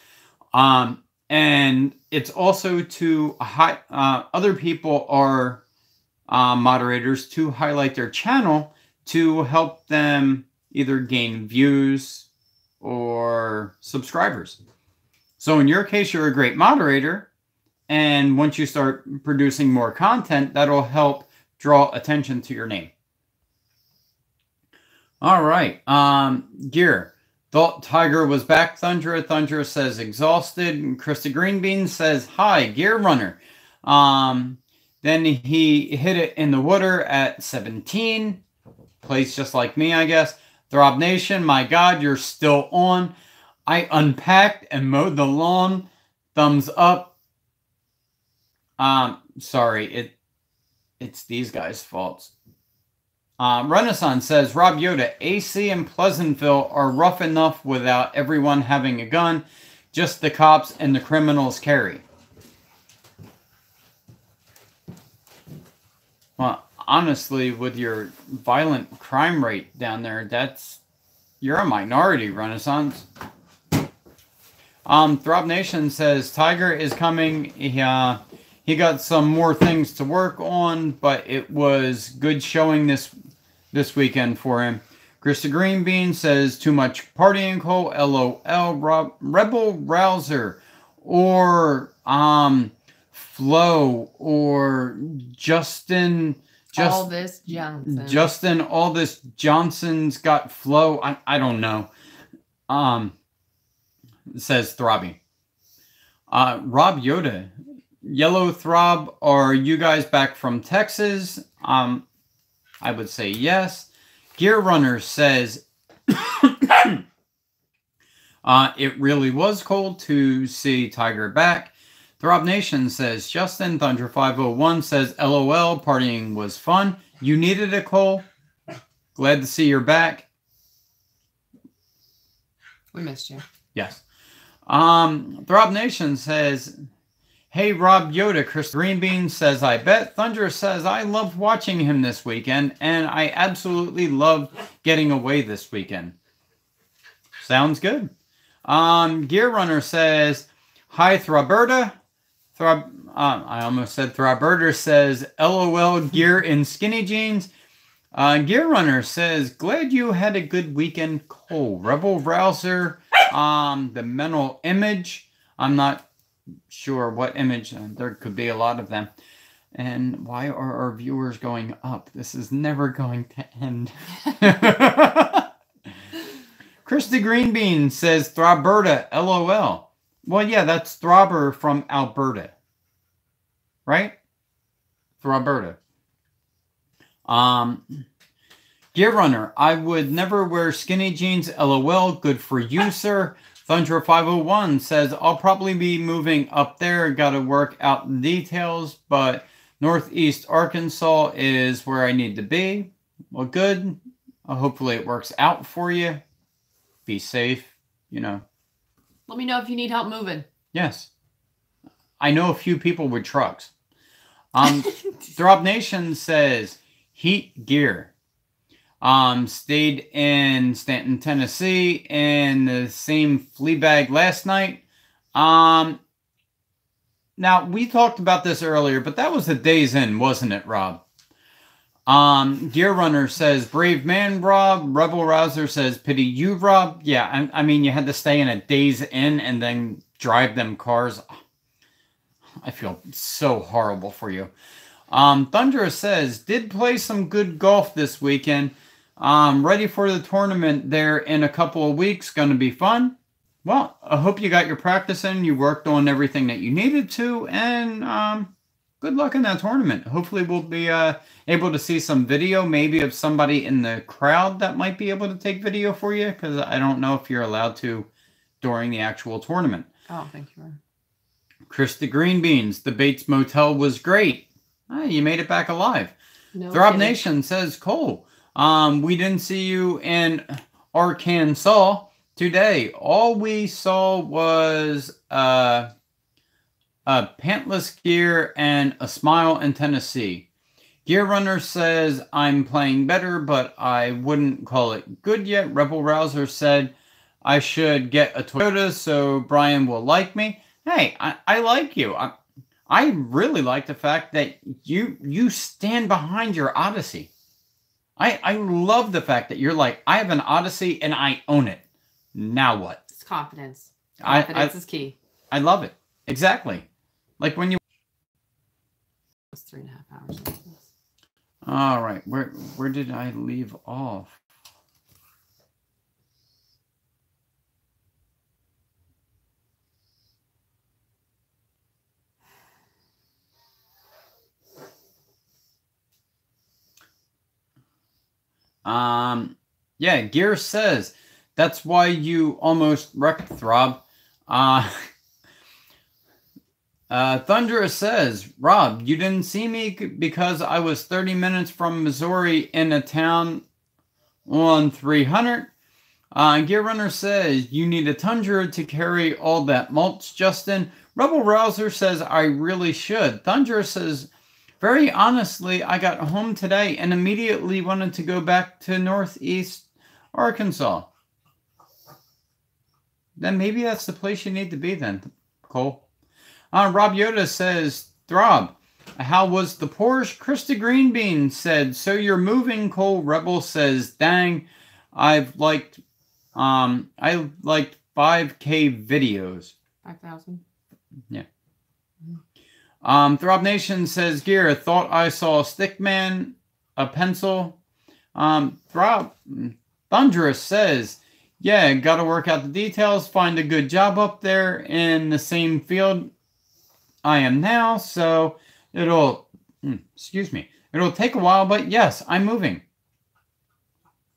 And it's also to other people are moderators to highlight their channel to help them either gain views or subscribers. So in your case, you're a great moderator. And once you start producing more content, that'll help draw attention to your name. All right. Gear. Thought Tiger was back, Thundra. Thundra says exhausted. Krista Greenbean says, "Hi, Gear Runner." Then he hit it in the water at 17. Plays just like me, I guess. Throb Nation, my God, you're still on. I unpacked and mowed the lawn. Thumbs up. Sorry, it's these guys' faults. Renaissance says, "Rob Yoda, AC and Pleasantville are rough enough without everyone having a gun. Just the cops and the criminals carry." Well, honestly, with your violent crime rate down there, you're a minority, Renaissance. Throb Nation says, "Tiger is coming. He got some more things to work on, but it was good showing this weekend for him." Krista Greenbean says, "Too much partying, Cole. LOL. Rebel Rouser or Flo or Justin. All this Johnson. Justin, all this Johnson's got Flo. I don't know." Says Throbby. Rob Yoda. Yellow Throb, are you guys back from Texas? I would say yes. Gear Runner says, it really was cold to see Tiger back. Throb Nation says, Justin. Thunder 501 says, LOL, partying was fun. You needed it, Cole. Glad to see you're back. We missed you. Yes. Throb Nation says, Hey, Rob Yoda. Chris Greenbean says, I bet. Thunder says, I loved watching him this weekend, and I absolutely loved getting away this weekend. Sounds good. Gear Runner says, hi, Throberta. I almost said Throberta says, LOL, gear in skinny jeans. Gear Runner says, glad you had a good weekend, Cole. Rebel Rouser, the mental image. I'm not sure what image. There could be a lot of them. And why are our viewers going up? This is never going to end. Krista Greenbean says, Throberta, LOL. Well, yeah, that's Throbber from Alberta. Right? Throberta. Gear Runner, I would never wear skinny jeans. LOL. Good for you, sir. Thunder 501 says, I'll probably be moving up there. Got to work out the details, but Northeast Arkansas is where I need to be. Well, good. Hopefully it works out for you. Be safe, you know. Let me know if you need help moving. Yes. I know a few people with trucks. Throb Nation says, heat gear. Stayed in Stanton, Tennessee in the same flea bag last night. Now, we talked about this earlier, but that was the Days Inn, wasn't it, Rob? Gear Runner says, brave man, Rob. Rebel Rouser says, pity you, Rob. Yeah, I mean, you had to stay in a Days Inn and then drive them cars. I feel so horrible for you. Thunderous says, did play some good golf this weekend. Ready for the tournament there in a couple of weeks. Going to be fun. Well, I hope you got your practice in. You worked on everything that you needed to. And good luck in that tournament. Hopefully we'll be able to see some video, maybe of somebody in the crowd that might be able to take video for you. Because I don't know if you're allowed to during the actual tournament. Oh, thank you. Krista Greenbeans, the Bates Motel was great. You made it back alive. No Throb kidding. Nation says, Cole, we didn't see you in Arkansas today. All we saw was a pantless gear and a smile in Tennessee. Gear Runner says, I'm playing better, but I wouldn't call it good yet. Rebel Rouser said, I should get a Toyota so Brian will like me. Hey, I like you. I really like the fact that you stand behind your Odyssey. I love the fact that you're like, I have an Odyssey and I own it. Now what? It's confidence. Confidence is key. I love it. Exactly. Like when you... It's 3.5 hours. All right. Where did I leave off? Yeah, Gear says, that's why you almost wrecked Throb. Thunderous says, Rob, you didn't see me because I was 30 minutes from Missouri in a town on 300. Gear Runner says, you need a Tundra to carry all that mulch, Justin. Rebel Rouser says, I really should. Thunderous says, very honestly, I got home today and immediately wanted to go back to Northeast Arkansas. Then maybe that's the place you need to be then, Cole. Rob Yoda says, Throb, how was the Porsche? Krista Greenbean said, so you're moving, Cole. Rebel says, dang, I liked 5K videos. 5,000. Yeah. Throb Nation says, Gear, thought I saw a Stickman, a pencil. Thunderous says, yeah, got to work out the details, find a good job up there in the same field I am now, so it'll take a while, but yes, I'm moving.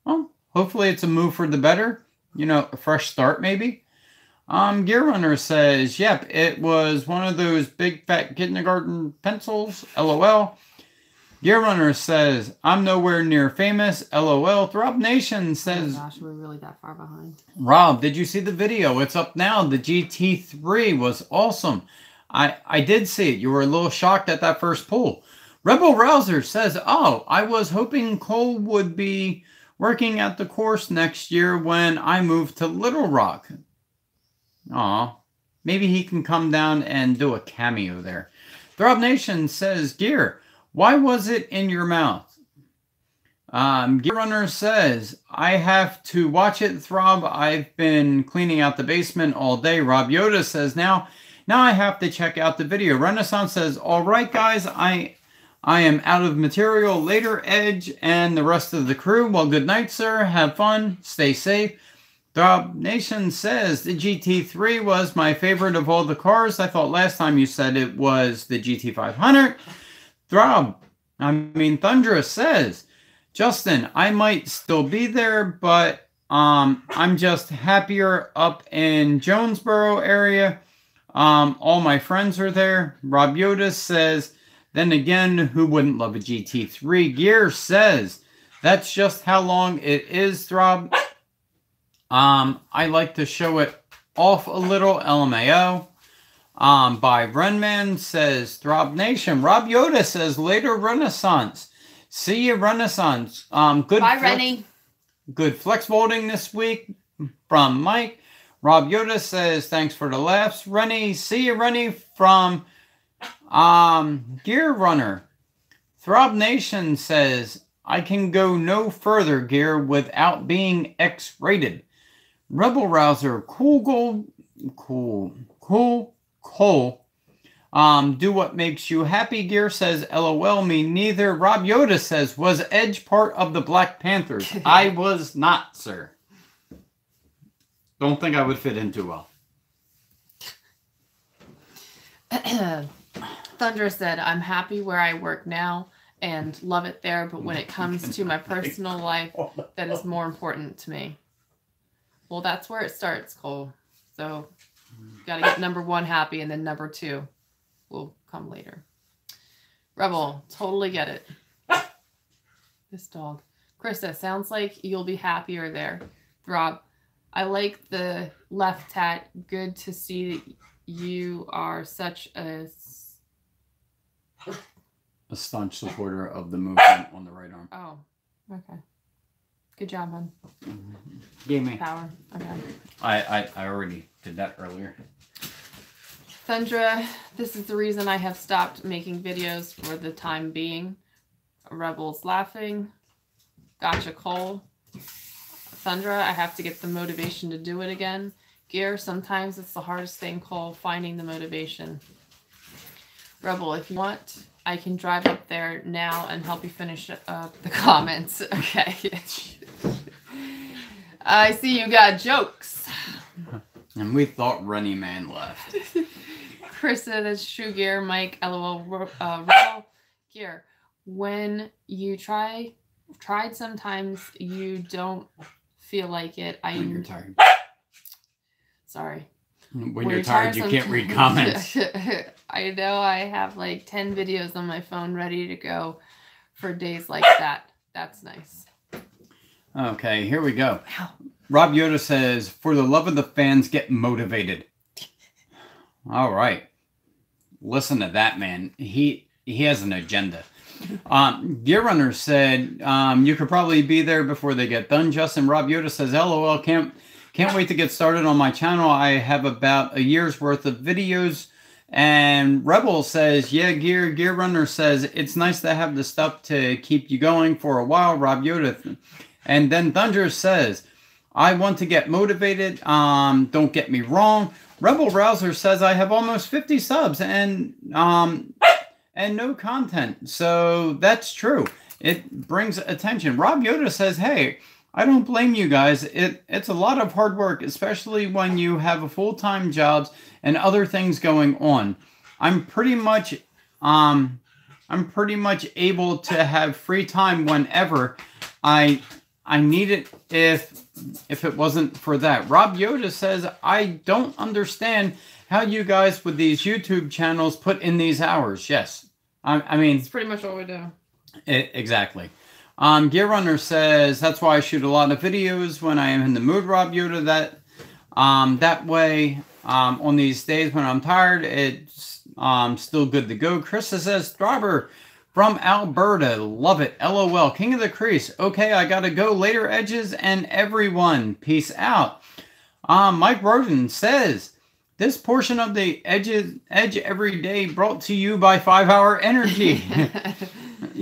Well, hopefully it's a move for the better, a fresh start maybe. Gear Runner says, yep, it was one of those big fat kindergarten pencils, LOL. Gear Runner says, I'm nowhere near famous, LOL. Throb Nation says, oh gosh, we're really that far behind. Rob, did you see the video? It's up now. The GT3 was awesome. I did see it. You were a little shocked at that first pull. Rebel Rouser says, oh, I was hoping Cole would be working at the course next year when I move to Little Rock. Aw, maybe he can come down and do a cameo there. Throb Nation says, Gear, why was it in your mouth? Gear Runner says, I have to watch it, Throb. I've been cleaning out the basement all day. Rob Yoda says, now I have to check out the video. Renaissance says, all right, guys, I am out of material. Later, Edge and the rest of the crew. Well, good night, sir. Have fun. Stay safe. Throb Nation says, the GT3 was my favorite of all the cars. I thought last time you said it was the GT500. Thunderous says, Justin, I might still be there, but I'm just happier up in Jonesboro area. All my friends are there. Rob Yoda says, then again, who wouldn't love a GT3? Gear says, that's just how long it is, Throb. I like to show it off a little, LMAO. By Renman says, Throb Nation. Rob Yoda says, later Renaissance. See you, Renaissance. Bye, Rennie. Good flex voting this week from Mike. Rob Yoda says, thanks for the laughs, Rennie. See you, Rennie, from Gear Runner. Throb Nation says, I can go no further, Gear, without being X-rated. Rebel Rouser, cool. Do what makes you happy, Gear says, LOL, me neither. Rob Yoda says, was Edge part of the Black Panthers? I was not, sir. Don't think I would fit in too well. Thunder said, I'm happy where I work now and love it there, but when it comes to my personal life, that is more important to me. Well, that's where it starts, Cole. So, got to get number one happy, and then number two will come later. Rebel, totally get it. This dog. Krista, sounds like you'll be happier there. Throb, I like the left tat. Good to see that you are such a staunch supporter of the movement on the right arm. Oh, okay. Good job, hon. Gave me power. Okay. I already did that earlier. Thundra, this is the reason I have stopped making videos for the time being. Rebels laughing. Gotcha, Cole. Thundra, I have to get the motivation to do it again. Gear, sometimes it's the hardest thing, Cole, finding the motivation. Rebel, if you want, I can drive up there now and help you finish up the comments. Okay. I see you got jokes. And we thought Rennie Man left. Krista, that's true, Gear. Mike, LOL, Rebel. Gear, when you tried sometimes you don't feel like it. When you're tired. Sorry. When you're tired, you can't read comments. I know I have like 10 videos on my phone ready to go for days like that. That's nice. Okay, here we go. Ow. Rob Yoda says, for the love of the fans, get motivated. All right. Listen to that, man. He has an agenda. Gear Runner said, you could probably be there before they get done. Justin. Rob Yoda says, LOL, can't wait to get started on my channel. I have about a year's worth of videos. And Rebel says, yeah, Gear Runner says, it's nice to have the stuff to keep you going for a while, Rob Yoda. And then Thunder says, I want to get motivated. Don't get me wrong. Rebel Rouser says, I have almost 50 subs and no content. So that's true. It brings attention. Rob Yoda says, hey, I don't blame you guys. It's a lot of hard work, especially when you have a full-time jobs and other things going on. I'm pretty much able to have free time whenever I need it if it wasn't for that. Rob Yoda says, I don't understand how you guys with these YouTube channels put in these hours. Yes. I mean, it's pretty much what we do. Exactly. Gear Runner says, that's why I shoot a lot of videos when I am in the mood, Rob Yoda. That way, on these days when I'm tired, it's still good to go. Krista says, Throbber from Alberta, love it, LOL. King of the Crease, okay, I gotta go later, Edges and everyone, peace out. Mike Roden says, this portion of the Edge Every Day brought to you by 5 Hour Energy.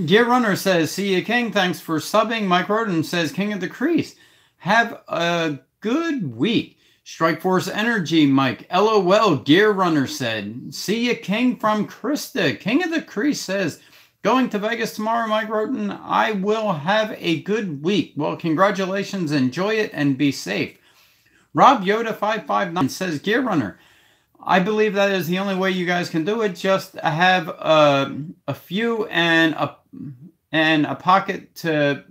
Gear Runner says, see you, King. Thanks for subbing. Mike Roden says, King of the Crease, have a good week. Strike Force Energy, Mike. LOL, Gear Runner said, see you, King from Krista. King of the Crease says, going to Vegas tomorrow, Mike Roden. I will have a good week. Well, congratulations. Enjoy it and be safe. Rob Yoda 559 says, Gear Runner, I believe that is the only way you guys can do it. Just have a few and a pocket to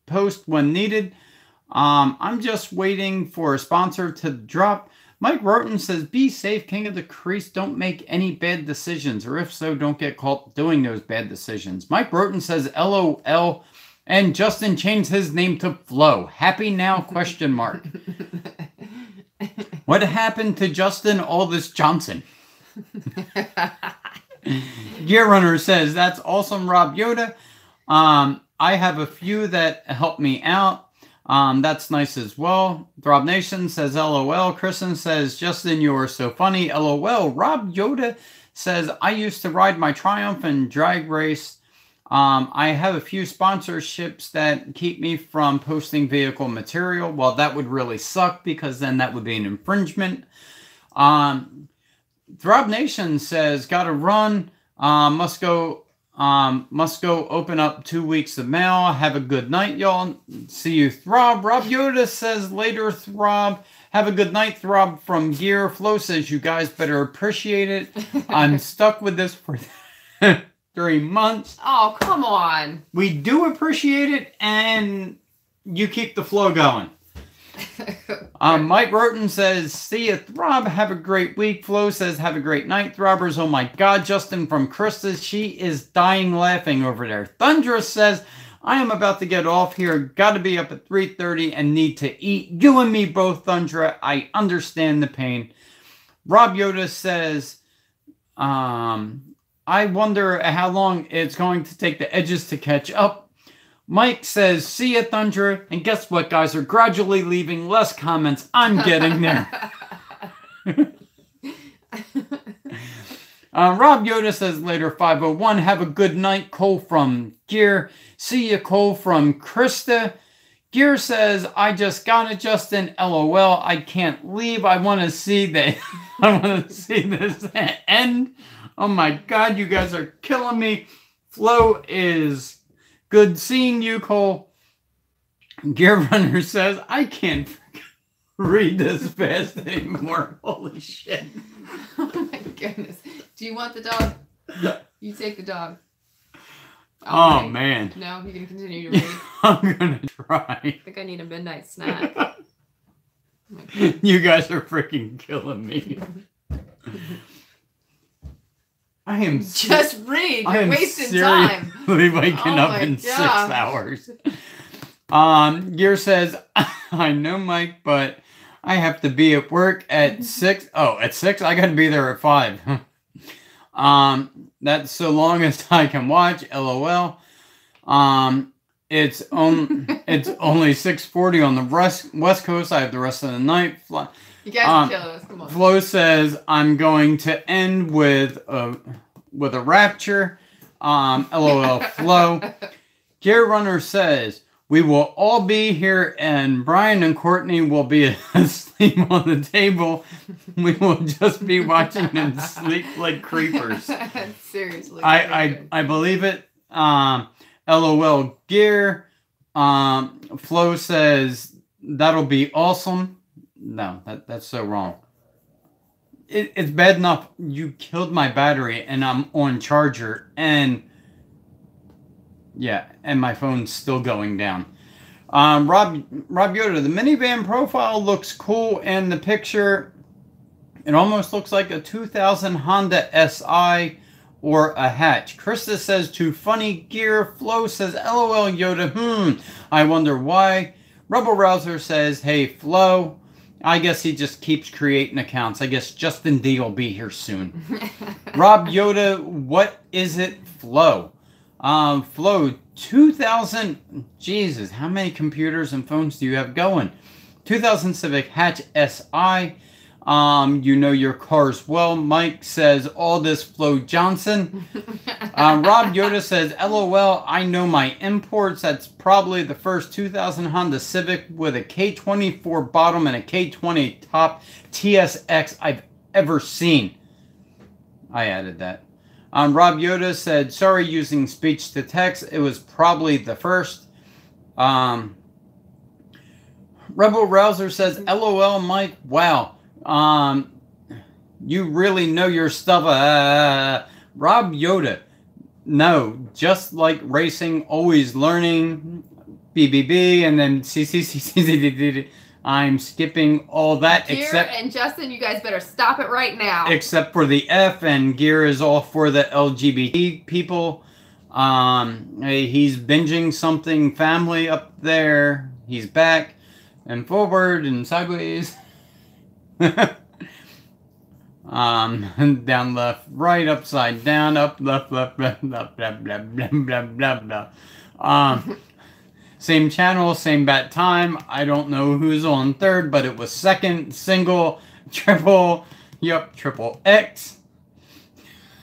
post when needed. I'm just waiting for a sponsor to drop. Mike Roten says, be safe, King of the Crease. Don't make any bad decisions, or if so, don't get caught doing those bad decisions. Mike Roten says, LOL, and Justin changed his name to Flo. Happy now, question mark. What happened to Justin Aldous Johnson? Gear Runner says, that's awesome, Rob Yoda. I have a few that help me out. That's nice as well. Throb Nation says, LOL. Kristen says, Justin, you are so funny. LOL. Rob Yoda says, I used to ride my Triumph and drag race. I have a few sponsorships that keep me from posting vehicle material. Well, that would really suck because then that would be an infringement. Throb Nation says, gotta run. Must go open up 2 weeks of mail. Have a good night, y'all. See you, Throb. Rob Yoda says, later, Throb. Have a good night, Throb from Gear. Flo says, you guys better appreciate it. I'm stuck with this for 3 months. Oh, come on. We do appreciate it, and you keep the flow going. Mike Roten says, see you, Throb. Have a great week. Flo says, have a great night, Throbbers. Oh my God, Justin from Krista. She is dying laughing over there. Thundra says, I am about to get off here. Got to be up at 3:30 and need to eat. You and me both, Thundra. I understand the pain. Rob Yoda says, I wonder how long it's going to take the Edges to catch up. Mike says, see ya, Thundra. And guess what, guys? Are gradually leaving less comments. I'm getting there. Rob Yoda says later, 501. Have a good night, Cole from Gear. See ya, Cole from Krista. Gear says, I just got it, Justin. LOL. I can't leave. I want to see that. I want to see this end. Oh my God, you guys are killing me. Flo is good seeing you, Cole. Gear Runner says, I can't read this fast anymore. Holy shit. Oh my goodness. Do you want the dog? You take the dog. Oh, Okay. man. No, you can continue to read. I'm going to try. I think I need a midnight snack. Oh my God. You guys are freaking killing me. I am Just read. You're wasting time. Waking Oh up my in 6 God. hours. Gear says, I know, Mike, but I have to be at work at 6. Oh, at 6? I got to be there at 5. That's so long as I can watch. LOL. It's only 6:40 on the West Coast. I have the rest of the night. You guys are killing us. Come on. Flo says, I'm going to end with a rapture. LOL, Flo. Gear Runner says, we will all be here and Brian and Courtney will be asleep on the table. We will just be watching them sleep like creepers. Seriously. I believe it. LOL, Gear. Flo says, that'll be awesome. No, that's so wrong. It's bad enough you killed my battery and I'm on charger and yeah, and my phone's still going down. Rob Yoda, the minivan profile looks cool in the picture. It almost looks like a 2000 Honda SI or a hatch. Krista says, too funny. Gear. Flo says, LOL Yoda. I wonder why. Rebel Rouser says, hey Flo. I guess he just keeps creating accounts. I guess Justin D will be here soon. Rob Yoda, what is it? Flo. Flo, 2,000. Jesus, how many computers and phones do you have going? 2000 Civic Hatch SI. You know your cars well. Mike says, all this Flo Johnson. Rob Yoda says, LOL, I know my imports. That's probably the first 2000 Honda Civic with a K24 bottom and a K20 top TSX I've ever seen. I added that. Rob Yoda said, sorry using speech to text. It was probably the first. Rebel Rouser says, LOL, Mike. Wow. You really know your stuff. Rob Yoda. No, just like racing, always learning. BBB and then CCCCCCD. I'm skipping all that Gear except... and Justin, you guys better stop it right now. Except for the F, and Gear is all for the LGBT people. He's binging something family up there. He's back and forward and sideways. Down, left, right, upside down, up, left, left, left, left, blah, blah, blah, blah, blah, blah. Same channel, same bat time. I don't know who's on third, but it was second, single, triple, triple X.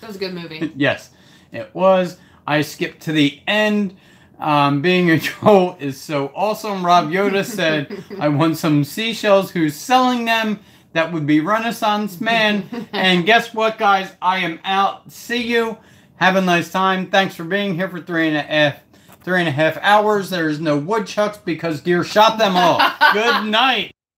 That was a good movie. Yes, it was. I skipped to the end. Being a troll is so awesome. Rob Yoda said, I want some seashells. Who's selling them? That would be Renaissance Man. And guess what, guys? I am out. See you. Have a nice time. Thanks for being here for 3.5 hours. There's no woodchucks because Gear shot them all. Good night.